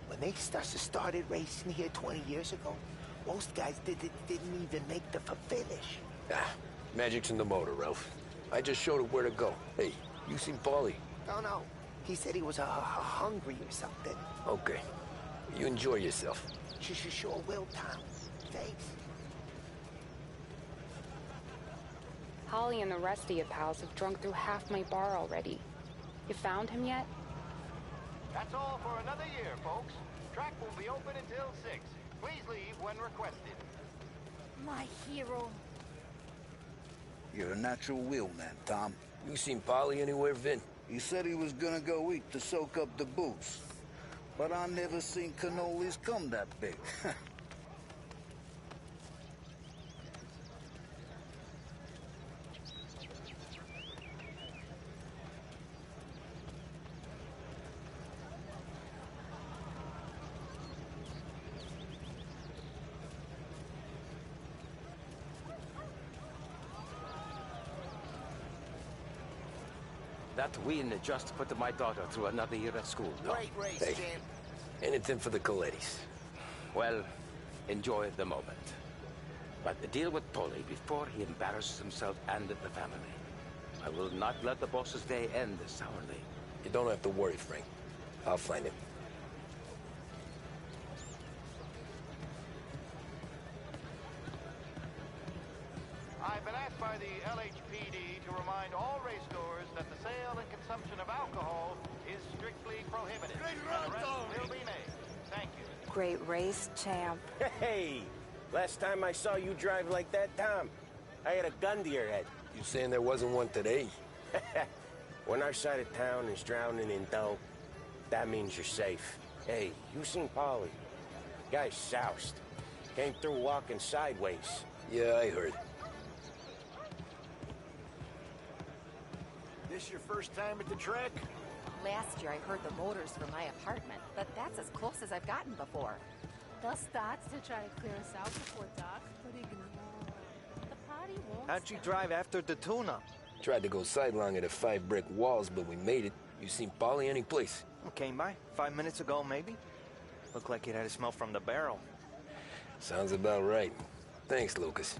When they started racing here 20 years ago, most guys didn't even make the finish. Ah, magic's in the motor, Ralph. I just showed it where to go. Hey, you seen Paulie? No. He said he was hungry or something. Okay. You enjoy yourself. Sure will, Tom. Thanks. Holly and the rest of your pals have drunk through half my bar already. You found him yet? That's all for another year, folks. Track will be open until 6. Please leave when requested. My hero. You're a natural wheelman, Tom. You seen Paulie anywhere, Vin? He said he was gonna go eat to soak up the booze. But I never seen cannolis come that big. That win just put my daughter through another year at school. Great race, hey, champ. Anything for the Colettis. Well, enjoy the moment. But deal with Paulie before he embarrasses himself and the family. I will not let the boss's day end sourly. You don't have to worry, Frank. I'll find him. I've been asked by the LHPD to remind all race goers that the sale and consumption of alcohol is strictly prohibited. And arrests will be made. Thank you. Great race, champ. Hey! Last time I saw you drive like that, Tom, I had a gun to your head. You saying there wasn't one today? When our side of town is drowning in dope, that means you're safe. Hey, you seen Paulie? Guy's soused. Came through walking sideways. Yeah, I heard. This your first time at the track? Last year I heard the motors from my apartment, but that's as close as I've gotten before. They'll start to try to clear us out before dark, but ignore. The party won't. How'd you drive after the tuna? Tried to go sidelong at the 5 brick walls, but we made it. You seen Paulie any place? Came by 5 minutes ago, maybe. Looked like it had a smell from the barrel. Sounds about right. Thanks, Lucas.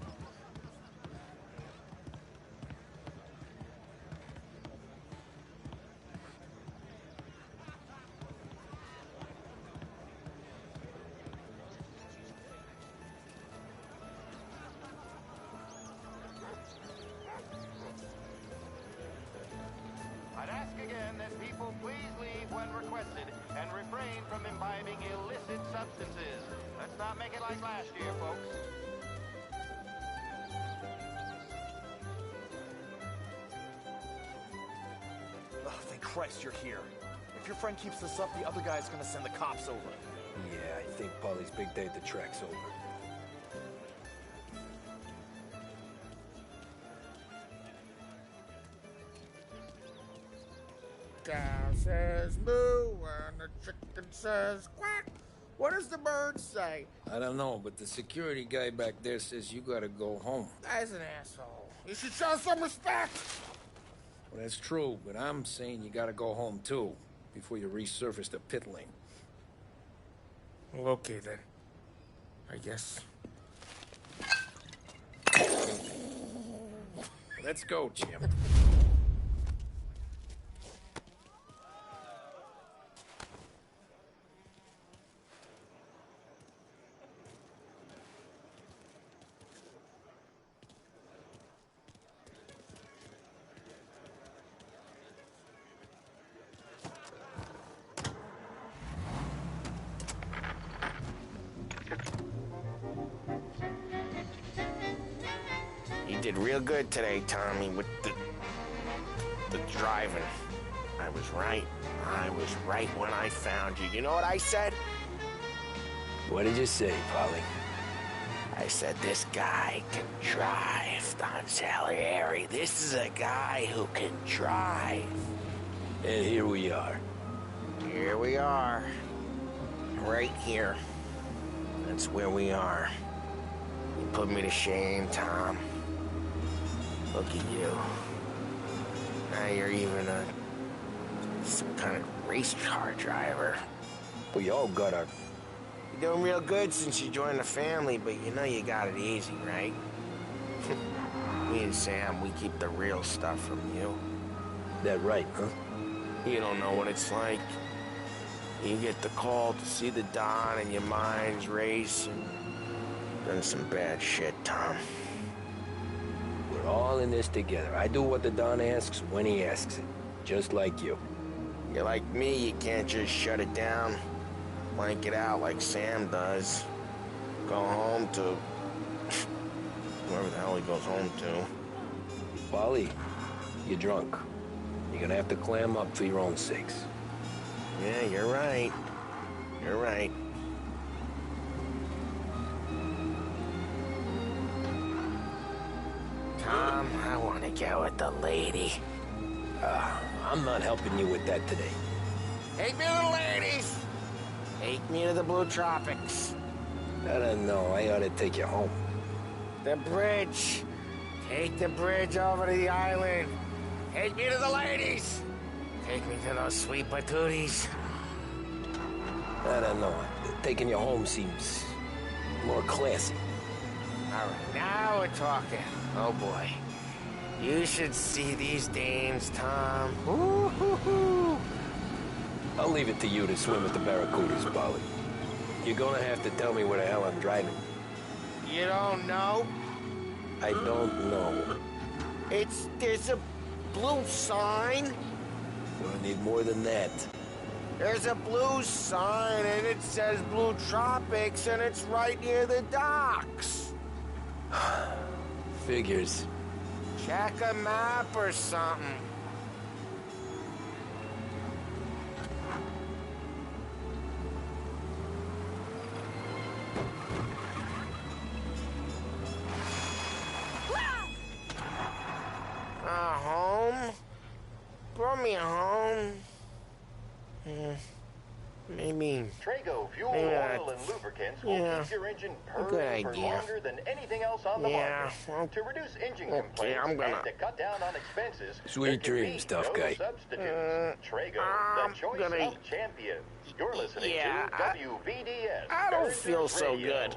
I'd ask again that people please leave when requested and refrain from imbibing illicit substances. Let's not make it like last year, folks. Oh, thank Christ you're here. If your friend keeps this up, the other guy's gonna send the cops over. Yeah, I think Paulie's big day at the track's over. Cow says moo and the chicken says quack. What does the bird say? I don't know, but the security guy back there says you gotta go home. Guy's an asshole. You should show some respect. Well, that's true, but I'm saying you gotta go home too, before you resurface the pit lane. Well, okay then. I guess. Let's go, champ. You did real good today, Tommy, with the driving. I was right. I was right when I found you. You know what I said? What did you say, Paulie? I said, this guy can drive, Don Salieri. This is a guy who can drive. And here we are. Here we are. Right here. That's where we are. You put me to shame, Tom. Look at you. Now you're even a Some kind of race car driver. We all got our... You're doing real good since you joined the family, but you know you got it easy, right? Me and Sam, we keep the real stuff from you. That right, huh? You don't know what it's like. You get the call to see the Don and your mind's racing. Done some bad shit, Tom. We're all in this together. I do what the Don asks when he asks it. Just like you. You're like me, you can't just shut it down. Blank it out like Sam does. Go home to... wherever the hell he goes home to. Polly, you're drunk. You're gonna have to clam up for your own sakes. Yeah, you're right. You're right. Tom, I want to go with the lady. I'm not helping you with that today. Take me to the ladies! Take me to the Blue Tropics. I don't know. I ought to take you home. The bridge. Take the bridge over to the island. Take me to the ladies. Take me to those sweet patooties. I don't know. Taking you home seems more classy. All right, now we're talking. Oh, boy. You should see these dames, Tom. Ooh-hoo-hoo. I'll leave it to you to swim with the barracudas, Polly. You're gonna have to tell me where the hell I'm driving. You don't know? I don't know. There's a blue sign. Gonna need more than that. There's a blue sign, and it says Blue Tropics, and it's right near the docks. Figures. Check a map or something. Home? Brought me home. Maybe... Trago fuel, maybe oil, and lubricants will keep your engine purring for longer than anything else on the market. To reduce engine complaints and to cut down on expenses, Sweet dreams, tough guy. Substitutes. Trago, the choice of champions. You're listening to WVDS. I don't feel so Radio. good.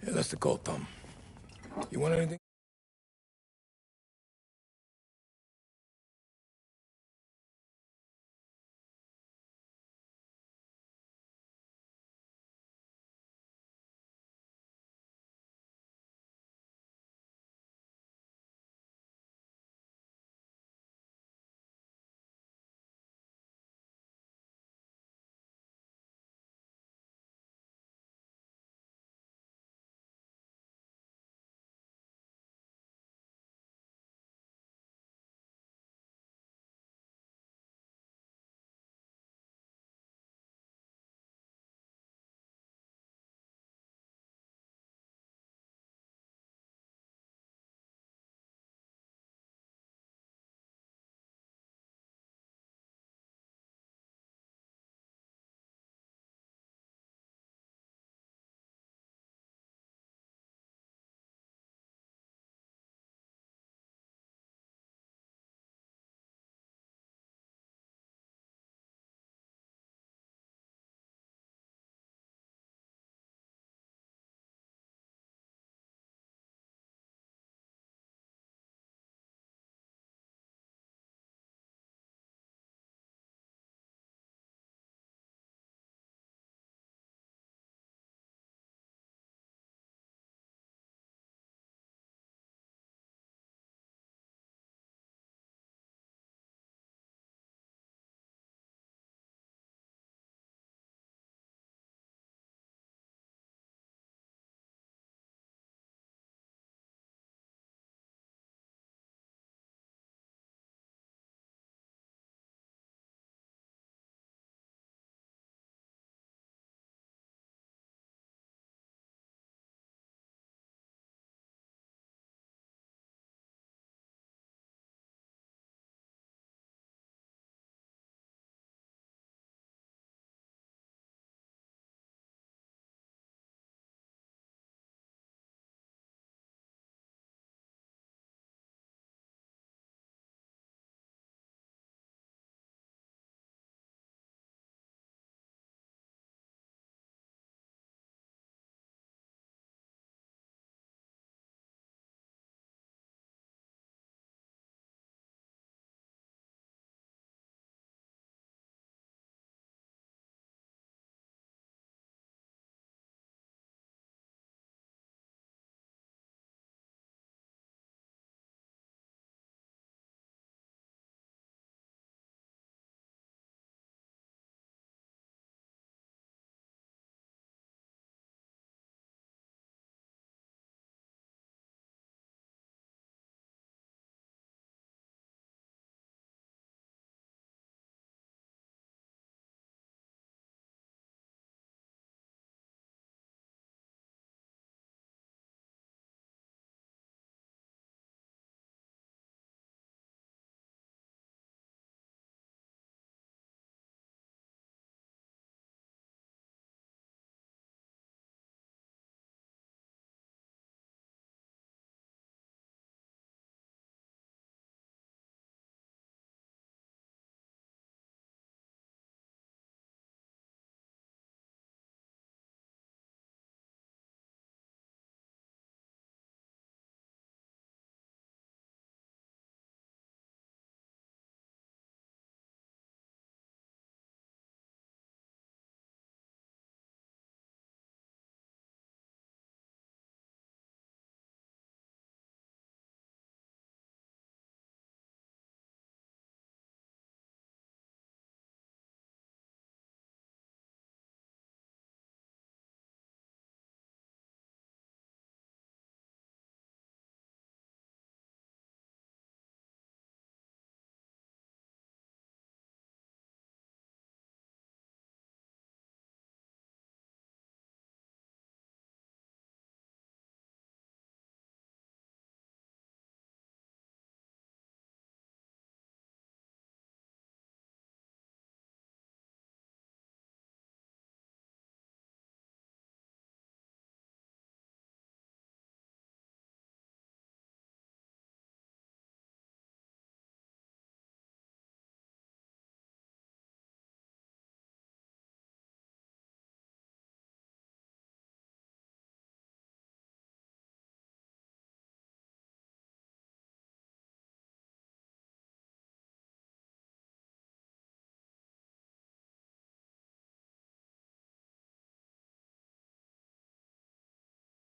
Yeah, that's the call, Tom. You want anything?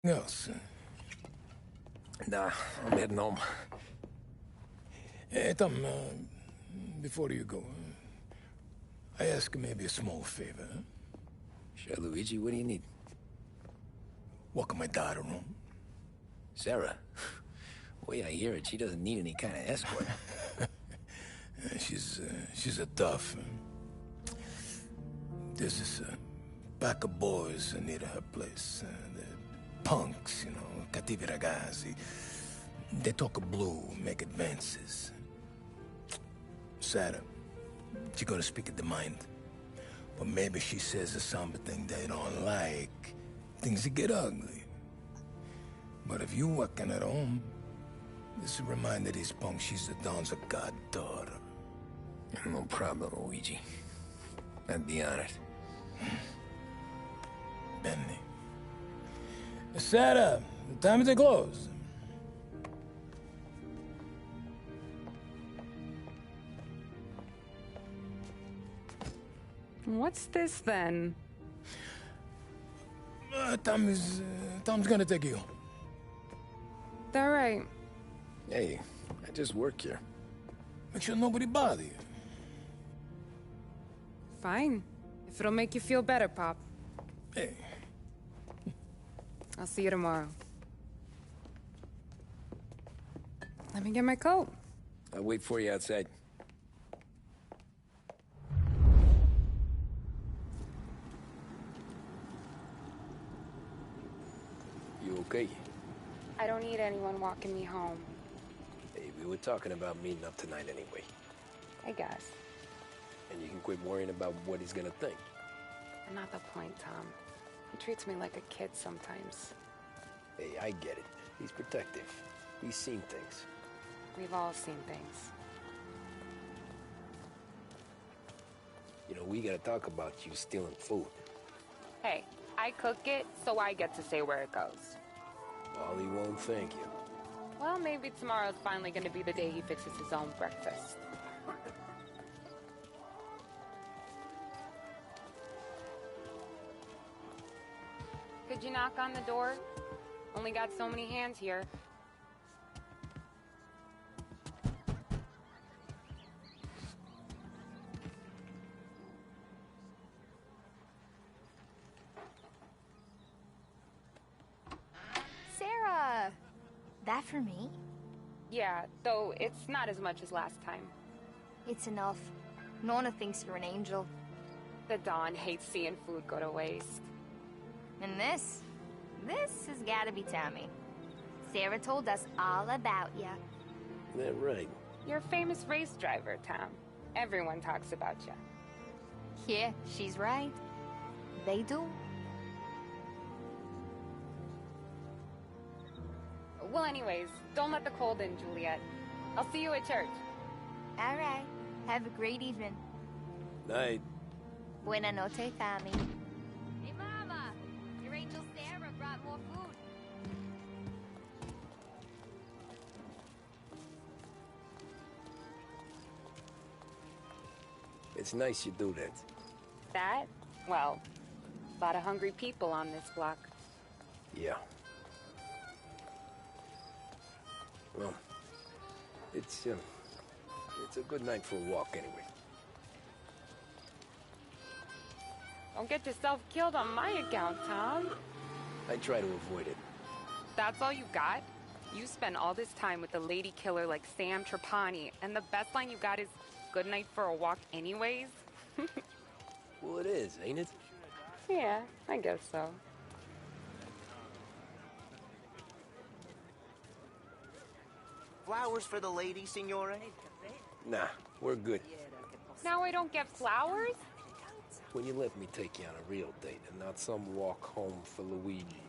else? Nah, I'm heading home. Hey, Tom, before you go, I ask maybe a small favor. Sure, Luigi, what do you need? Walk my daughter home. Sarah? Way I hear it, she doesn't need any kind of escort. She's a tough. There's this pack of boys near her place. They're punks, you know, cattivi ragazzi. They talk blue, make advances. Sarah, she gonna speak at the mind. But maybe she says something they don't like. Things get ugly. But if you working at home, just remind these punks she's the Don's goddaughter. No problem, Luigi. I'd be honored. Benny. Sarah, the time to close. What's this then? Tom's gonna take you. All right. Hey, I just work here. Make sure nobody bother you. Fine. If it'll make you feel better, Pop. Hey. I'll see you tomorrow. Let me get my coat. I'll wait for you outside. You okay? I don't need anyone walking me home. Hey, we were talking about meeting up tonight anyway. I guess. And you can quit worrying about what he's gonna think. Not the point, Tom. He treats me like a kid sometimes. Hey, I get it. He's protective. He's seen things. We've all seen things. You know, we gotta talk about you stealing food. Hey, I cook it, so I get to say where it goes. Ollie won't thank you. Well, maybe tomorrow's finally gonna be the day he fixes his own breakfast. Could you knock on the door? Only got so many hands here. Sarah! That for me? Yeah, though it's not as much as last time. It's enough. Nona thinks you're an angel. The Don hates seeing food go to waste. And this has gotta be Tommy. Sarah told us all about ya. That right. You're a famous race driver, Tom. Everyone talks about you. Yeah, she's right. They do. Well, anyways, don't let the cold in, Juliet. I'll see you at church. All right. Have a great evening. Night. Buena noche, Tommy. Hey, Mama! Your angel Sarah brought more food. It's nice you do that. That? Well, a lot of hungry people on this block. Yeah. Well, it's a good night for a walk anyway. Don't get yourself killed on my account, Tom. I try to avoid it. That's all you got? You spend all this time with a lady killer like Sam Trapani, and the best line you got is, "Good night for a walk anyways"? Well, it is, ain't it? Yeah, I guess so. Flowers for the lady, signore? Nah, we're good. Now I don't get flowers? When you let me take you on a real date and not some walk home for Luigi,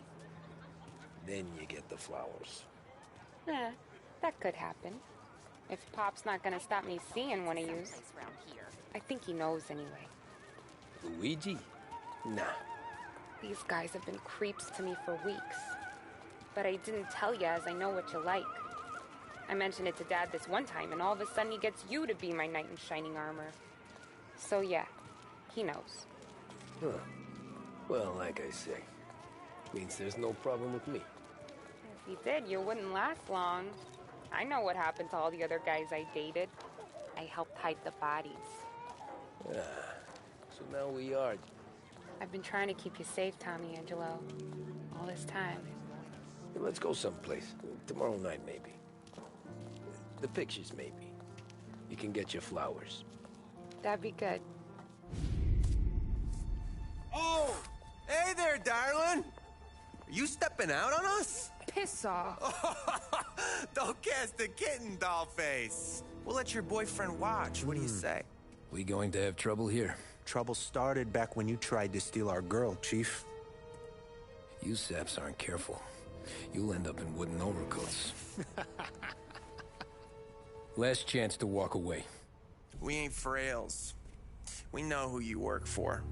then you get the flowers. That could happen. If Pop's not gonna stop me seeing one of yous. I think he knows anyway. Luigi? Nah. These guys have been creeps to me for weeks. But I didn't tell you as I know what you like. I mentioned it to Dad this one time, and all of a sudden he gets you to be my knight in shining armor. So yeah, he knows. Huh. Well, like I say, Means there's no problem with me. If you did, you wouldn't last long. I know what happened to all the other guys I dated. I helped hide the bodies. Ah, so now we are. I've been trying to keep you safe, Tommy Angelo, all this time. Hey, let's go someplace. Tomorrow night, maybe. The pictures, maybe. You can get your flowers. That'd be good. Oh! Hey there, darling! Are you stepping out on us? Piss off. Don't cast a kitten, dollface. We'll let your boyfriend watch. What do you say? We going to have trouble here? Trouble started back when you tried to steal our girl, Chief. You saps aren't careful. You'll end up in wooden overcoats. Last chance to walk away. We ain't frails. We know who you work for.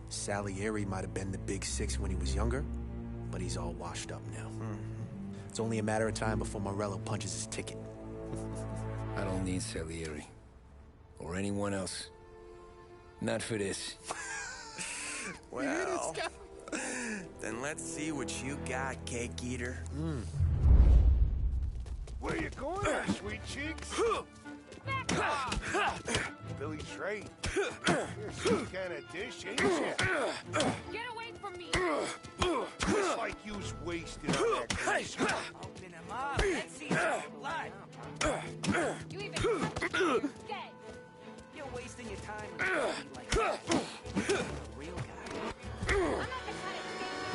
Salieri might have been the big six when he was younger, but he's all washed up now. It's only a matter of time before Morello punches his ticket. I don't need Salieri. Or anyone else. Not for this. Well, then let's see what you got, cake eater. Where you going, sweet cheeks? Billy Trade. You're some kind of dish, ain't you? Get away from me! Just like you was wasted on that grease. Open him up. Let's see some blood. You even touched me, dead. You're wasting your time with me like that. Real guy. I'm not the kind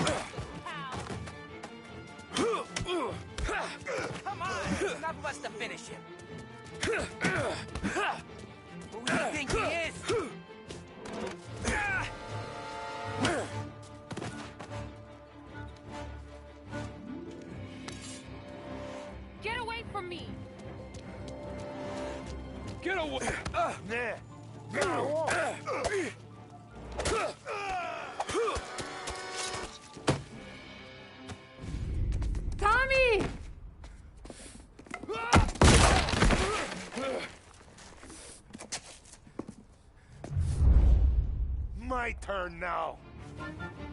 of pal. Come on, enough of us to finish him. Who do you think he is? Get away from me! Get away! Nah. Get away! Tommy! My turn now.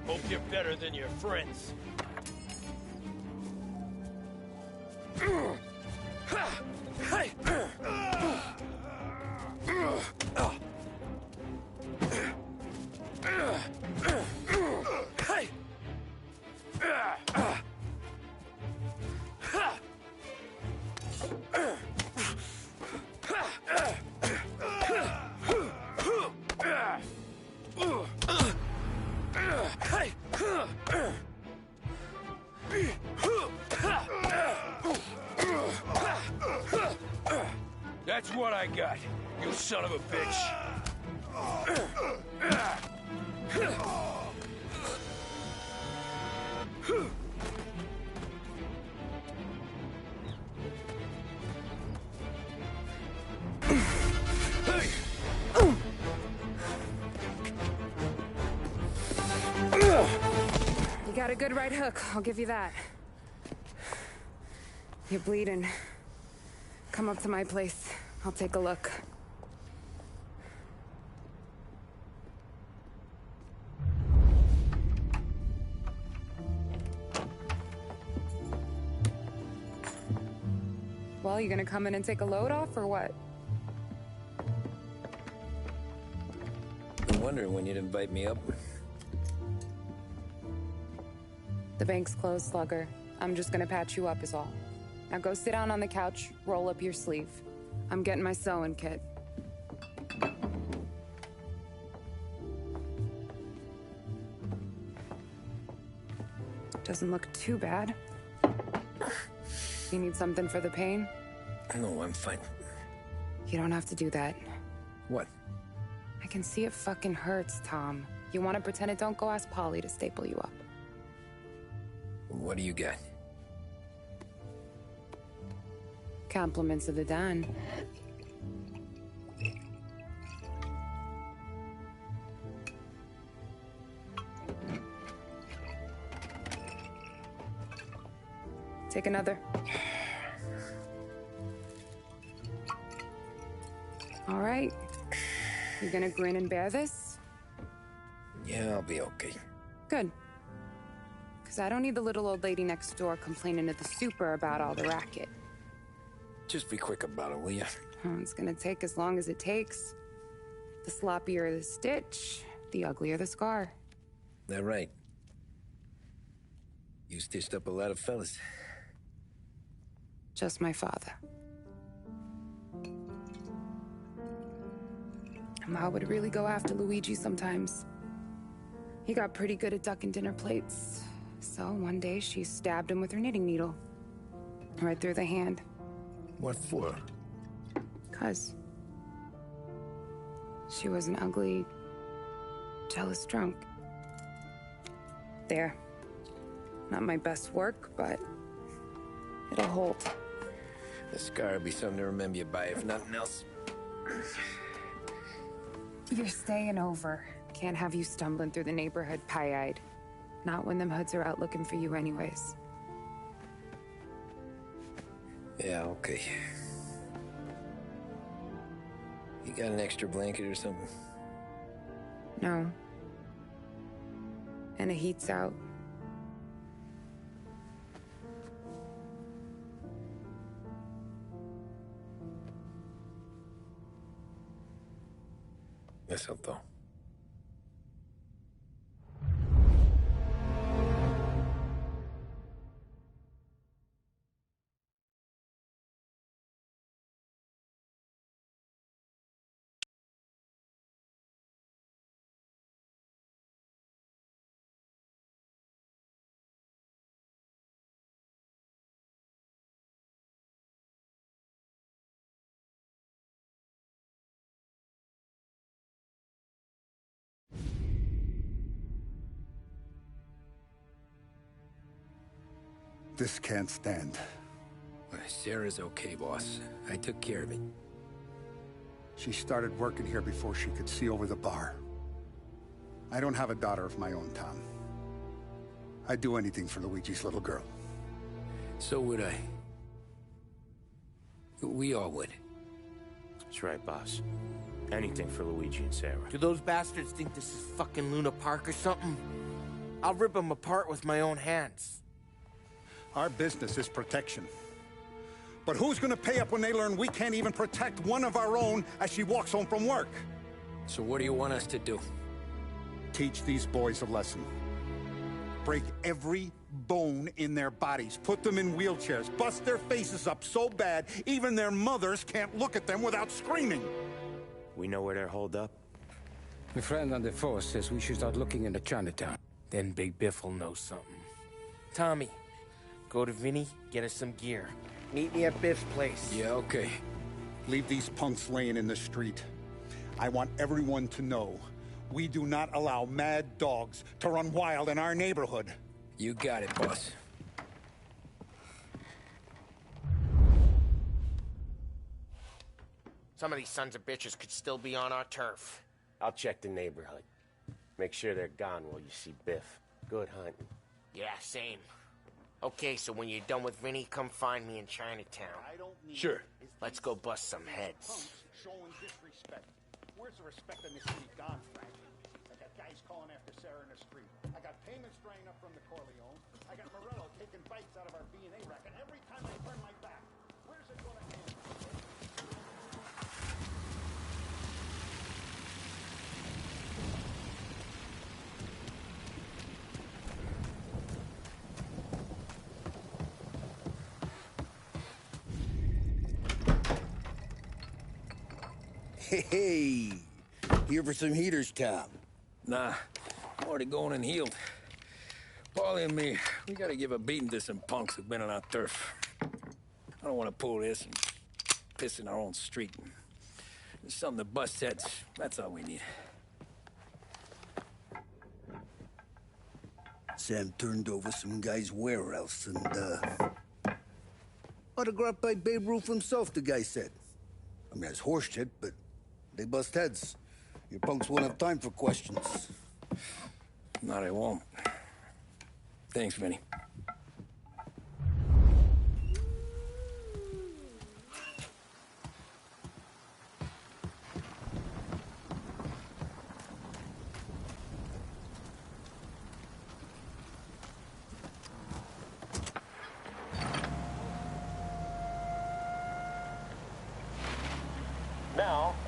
Hope you're better than your friends. Hey! That's what I got, you son of a bitch. You got a good right hook, I'll give you that. You're bleeding. Come up to my place. I'll take a look. Well, you gonna come in and take a load off, or what? Been wondering when you'd invite me up. The bank's closed, Slugger. I'm just gonna patch you up is all. Now go sit down on the couch, roll up your sleeve. I'm getting my sewing kit. Doesn't look too bad. You need something for the pain? No, I'm fine. You don't have to do that. What? I can see it fucking hurts, Tom. You want to pretend it don't? Go ask Polly to staple you up. What do you got? Compliments of the Don. Take another. All right. You gonna grin and bear this? Yeah, I'll be okay. Good. Because I don't need the little old lady next door complaining to the super about all the racket. Just be quick about it, will ya? It's gonna take as long as it takes. The sloppier the stitch, the uglier the scar. That right? You stitched up a lot of fellas. Just my father. Ma would really go after Luigi sometimes. He got pretty good at ducking dinner plates. So one day she stabbed him with her knitting needle. Right through the hand. What for? 'Cause she was an ugly, jealous drunk. There. Not my best work, but it'll hold. The scar will be something to remember you by, if nothing else. You're staying over. Can't have you stumbling through the neighborhood pie-eyed. Not when them hoods are out looking for you anyways. Yeah, okay. You got an extra blanket or something? No. And the heat's out. Eso todo. This can't stand. Sarah's okay, boss. I took care of it. She started working here before she could see over the bar. I don't have a daughter of my own, Tom. I'd do anything for Luigi's little girl. So would I. We all would. That's right, boss. Anything for Luigi and Sarah. Do those bastards think this is fucking Luna Park or something? I'll rip them apart with my own hands. Our business is protection. But who's gonna pay up when they learn we can't even protect one of our own as she walks home from work? So what do you want us to do? Teach these boys a lesson. Break every bone in their bodies, put them in wheelchairs, bust their faces up so bad even their mothers can't look at them without screaming. We know where they're holed up? My friend on the force says we should start looking into Chinatown. Then Big Biff will know something. Tommy, go to Vinny, get us some gear. Meet me at Biff's place. Yeah, okay. Leave these punks laying in the street. I want everyone to know we do not allow mad dogs to run wild in our neighborhood. You got it, boss. Some of these sons of bitches could still be on our turf. I'll check the neighborhood. Make sure they're gone while you see Biff. Good hunting. Yeah, same. Okay, so when you're done with Vinny, come find me in Chinatown. Sure. Let's go bust some heads. Showing disrespect. Where's the respect in this city gone, Frank? I got guys calling after Sarah in the street. I got payments drying up from the Corleone. I got Morello taking bites out of our B&A racket every time I turn my back. Where's it gonna end? Hey, here for some heaters, Tom? Nah, I'm already going and healed. Paulie and me, we gotta give a beating to some punks who've been on our turf. I don't want to pull this and piss in our own street. There's something to bust heads. That's all we need. Sam turned over some guy's warehouse and, autographed by Babe Ruth himself, the guy said. I mean, it's horse shit, but they bust heads. Your punks won't have time for questions. No, they won't. Thanks, Vinny.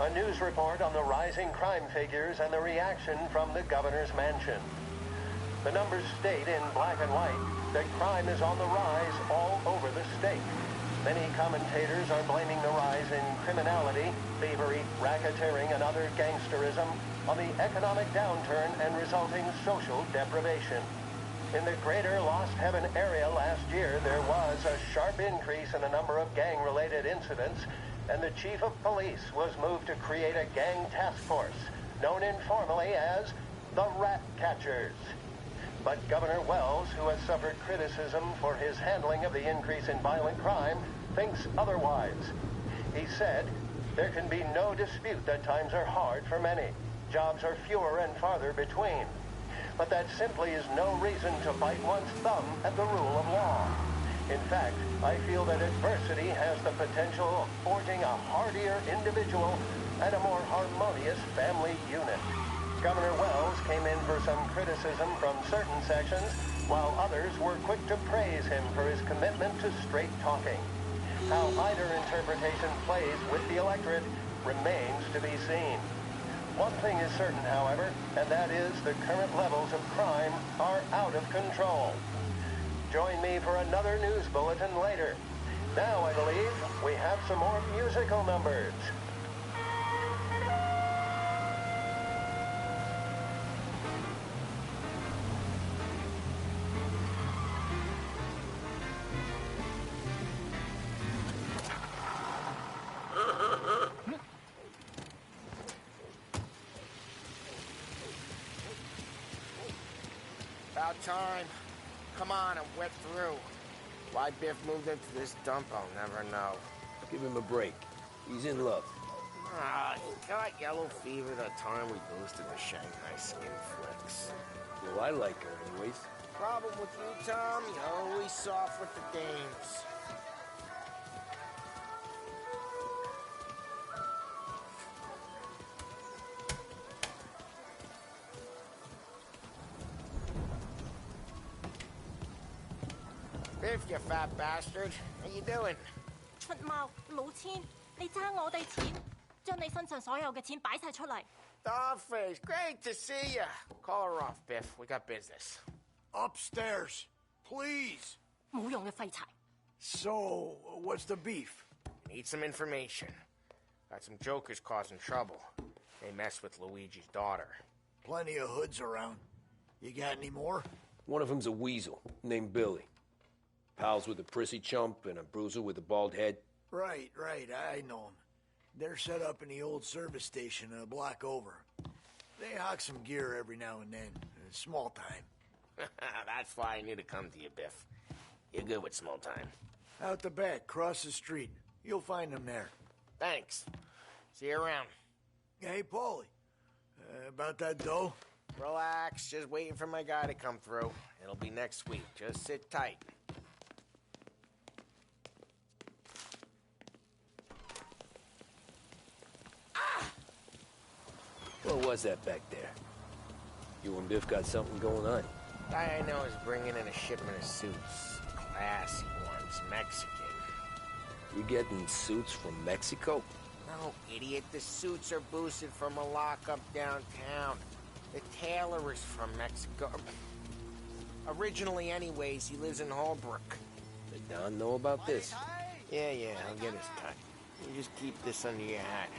a news report on the rising crime figures and the reaction from the governor's mansion. The numbers state in black and white that crime is on the rise all over the state. Many commentators are blaming the rise in criminality, thievery, racketeering, and other gangsterism on the economic downturn and resulting social deprivation. In the greater Lost Heaven area last year, there was a sharp increase in the number of gang-related incidents, and the chief of police was moved to create a gang task force, known informally as the Rat Catchers. But Governor Wells, who has suffered criticism for his handling of the increase in violent crime, thinks otherwise. He said, "There can be no dispute that times are hard for many. Jobs are fewer and farther between. But that simply is no reason to bite one's thumb at the rule of law. In fact, I feel that adversity has the potential of forging a hardier individual and a more harmonious family unit." Governor Wells came in for some criticism from certain sections, while others were quick to praise him for his commitment to straight talking. How either interpretation plays with the electorate remains to be seen. One thing is certain, however, and that is the current levels of crime are out of control. Join me for another news bulletin later. Now, I believe, we have some more musical numbers. About time. Come on, I'm wet through. Why Biff moved into this dump, I'll never know. Give him a break. He's in love. Ah, he got yellow fever the time we boosted the Shanghai skin flicks. Well, I like her anyways. Problem with you, Tom, you're always soft with the dames. Biff, you fat bastard. How you doing? 出貓老千，你爭我哋錢，將你身上所有嘅錢擺晒出嚟。Dollface, great to see you. Call her off, Biff. We got business. Upstairs, please. 冇用嘅廢柴。So, what's the beef? Need some information. Got some jokers causing trouble. They mess with Luigi's daughter. Plenty of hoods around. You got any more? One of them's a weasel named Billy. Pals with a prissy chump and a bruiser with a bald head. Right, I know them. They're set up in the old service station a block over. They hawk some gear every now and then. Small time. That's why I knew to come to you, Biff. You're good with small time. Out the back, cross the street. You'll find them there. Thanks. See you around. Hey, Paulie. About that dough? Relax. Just waiting for my guy to come through. It'll be next week. Just sit tight. What was that back there? You and Biff got something going on. Guy I know is bringing in a shipment of suits. Classy ones, Mexican. You getting suits from Mexico? No, idiot. The suits are boosted from a lockup downtown. The tailor is from Mexico. Originally, anyways, he lives in Holbrook. Did Don know about this? Yeah, I'll get his cut. You just keep this under your hat.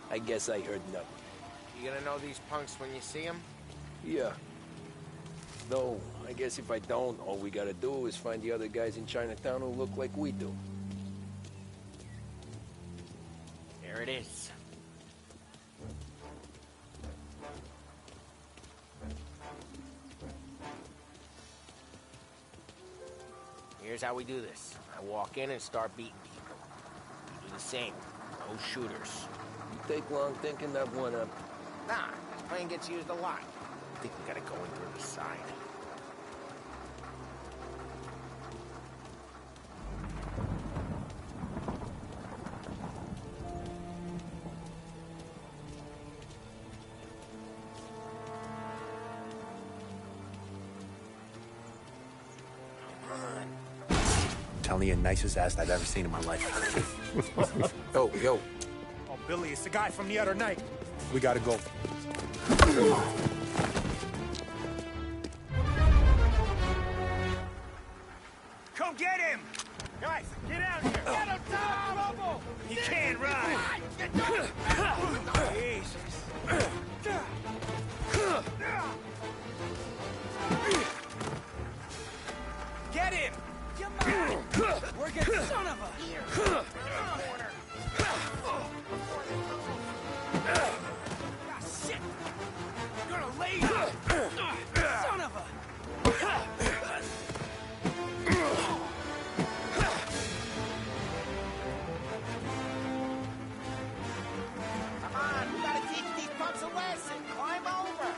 I guess I heard nothing. You gonna know these punks when you see them? Yeah. Though, I guess if I don't, all we gotta do is find the other guys in Chinatown who look like we do. There it is. Here's how we do this. I walk in and start beating people. You do the same. No shooters. You take long thinking that one up. Nah, this plane gets used a lot. I think we gotta go in through the side. Telling you, nicest ass I've ever seen in my life. Yo. Billy, it's the guy from the other night. We gotta go. Come get him! Guys, get out here! Get him, Tom! Trouble! He can't run! Jesus! Get him! We're getting son of a... Ah, shit! You're gonna lay down! Son of a... Come on, we gotta teach these punks a lesson. Climb over.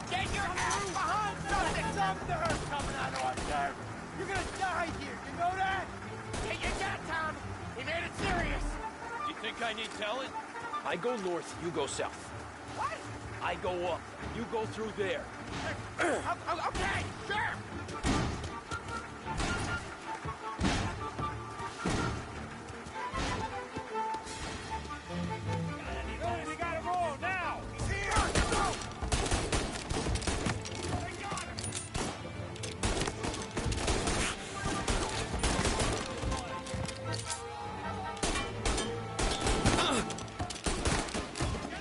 Get your ass behind something! Some nerve coming out of our nerve. You're gonna die here, you know that? Get your gun, Tom. He made it serious. You think I need telling? I go north, you go south. What? I go up, you go through there. Okay, sure. We gotta roll now! He's here! Go!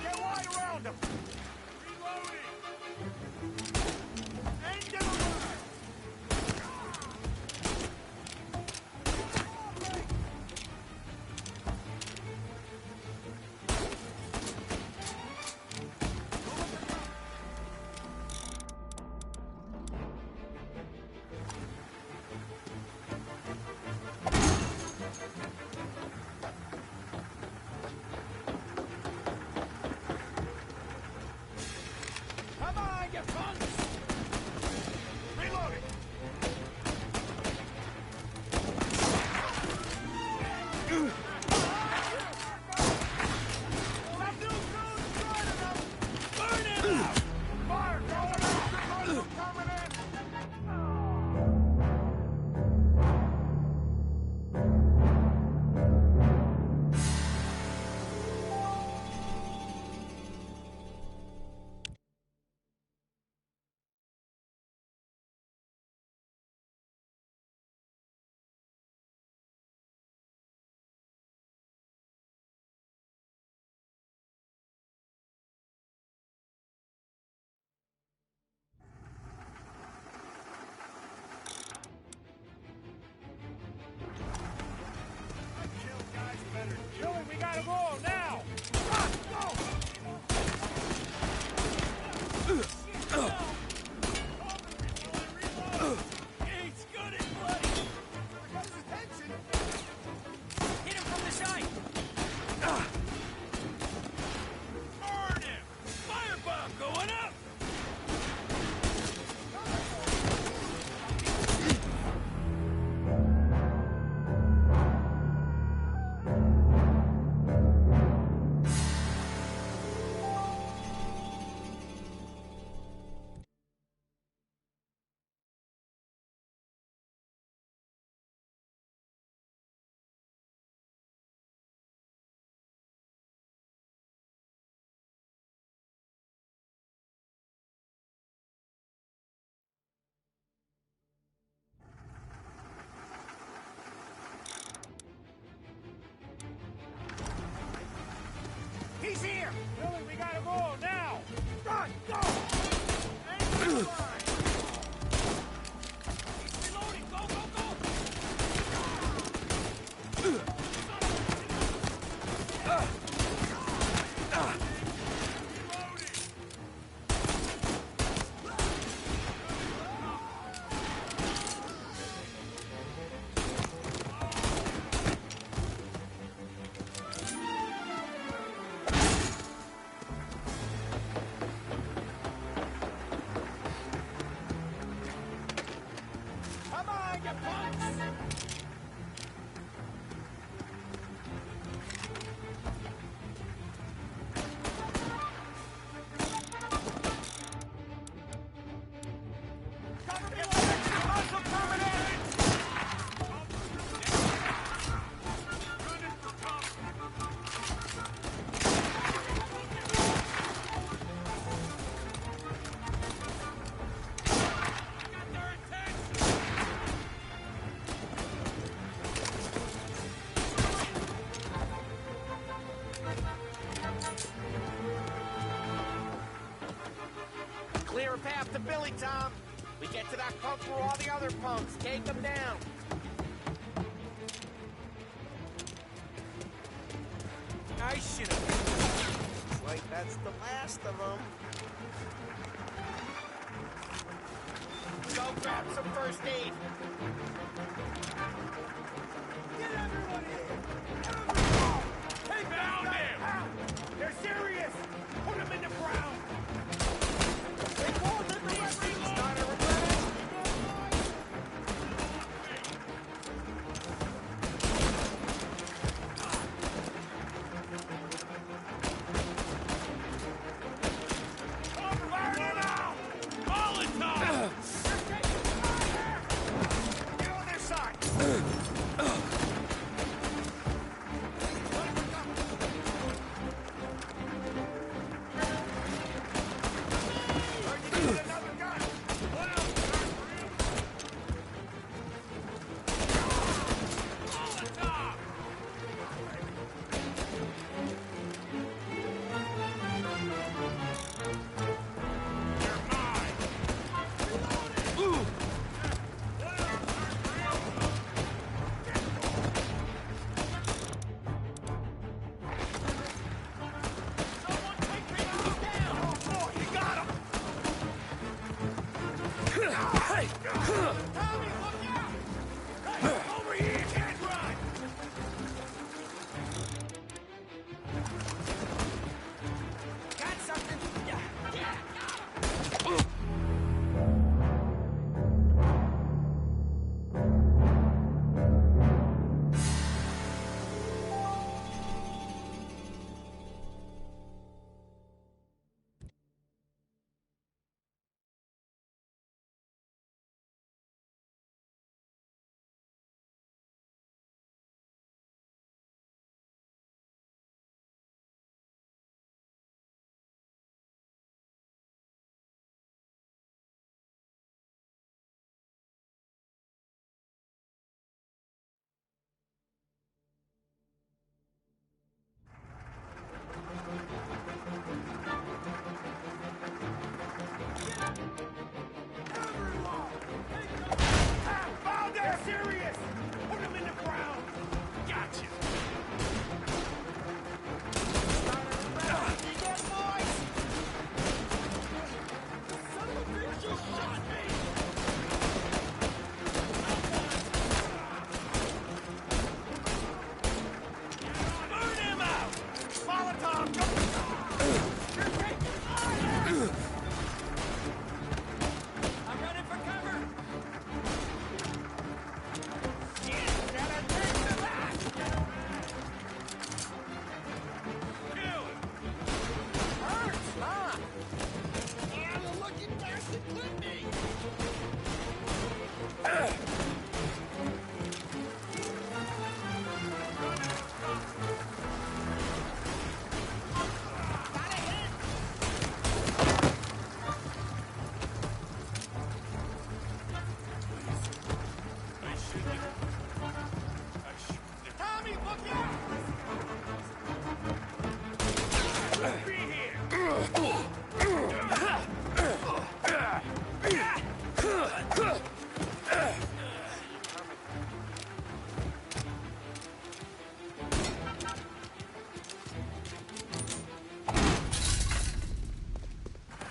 Get wide around him! Reloading! End him! Come on, you punks! Reloading! That new goon's driving them! Burn him out! Fire going out! The guns are coming in! Billy, we gotta roll now! He's good and bloody! Got his attention! Hit him from the side! Burn him! Firebomb going up! He's here! Billy, we gotta roll now! Run! Go! End the line! He's reloading! Go, go, Clear a path to Billy, Tom. We get to that punk through all the other punks. Take them down. I should have. Looks like that's the last of them. Go grab some first aid. Get everyone in! Everyone! Take down them! They're serious! Put them in the ground! They won't let me start a replenish! Burn it out! Molotov! Get on their side! Found they're serious! Put them in the ground! Gotcha! You dead boys? Son of a bitch just shot me! Burn him out! Molotov, go! You're taking fire! I'm running for cover! Tommy, look out! Be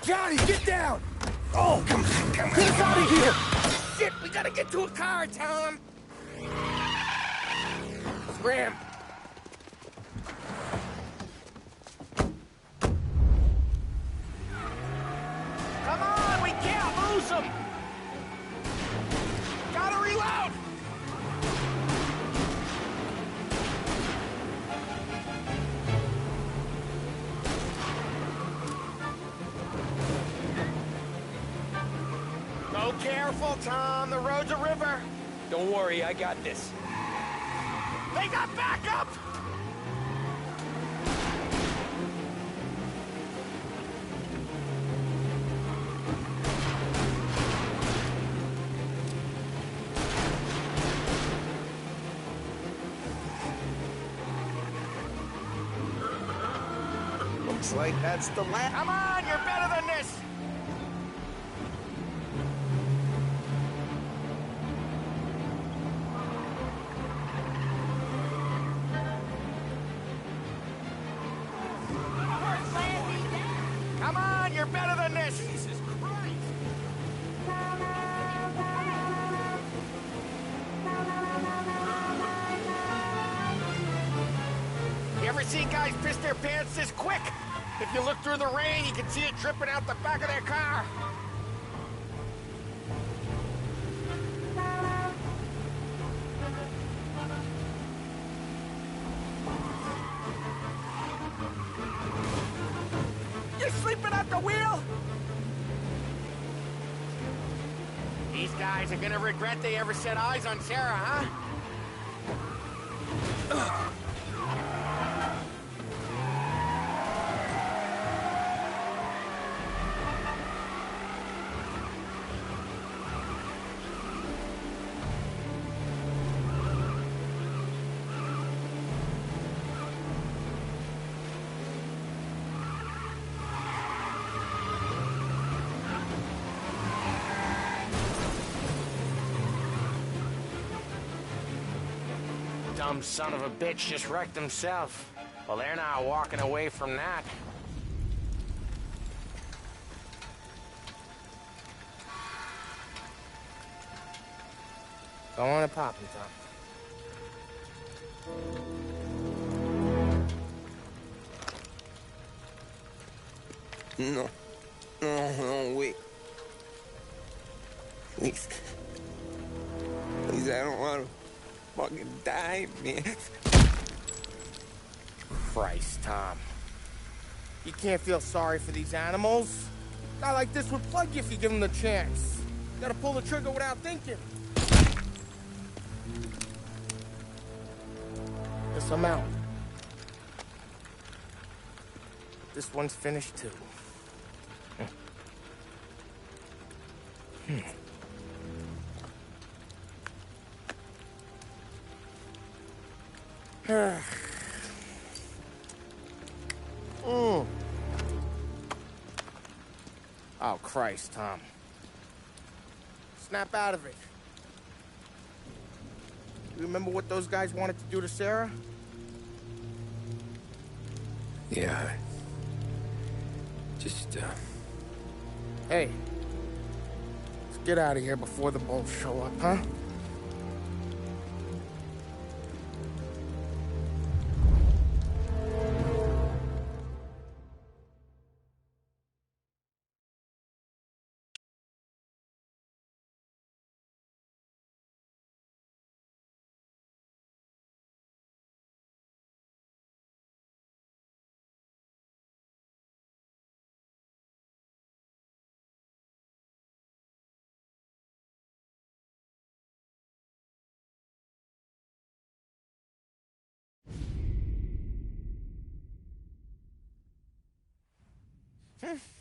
Johnny, get down! Oh, come on. Get us out of here! Shit, we gotta get to a car, Tom! Scram! Come on, we can't lose him! Gotta reload! Go careful, Tom. The road's a river. Don't worry, I got this. They got backup! Looks like that's the last. Come on, you're better than this! seen guys piss their pants this quick. If you look through the rain, you can see it dripping out the back of their car. You sleeping at the wheel? These guys are gonna regret they ever set eyes on Sarah, huh? Dumb son of a bitch just wrecked himself. Well, they're not walking away from that. Go on and pop him, Tom. No. No, wait. Please. Please, I don't want to fucking die, man. Christ, Tom. You can't feel sorry for these animals. A guy like this would plug you if you give him the chance. You gotta pull the trigger without thinking. Guess I'm out. This one's finished too. Oh, Christ, Tom. Snap out of it. You remember what those guys wanted to do to Sarah? Yeah. Just, Hey. Let's get out of here before the bulls show up, huh? Hmm.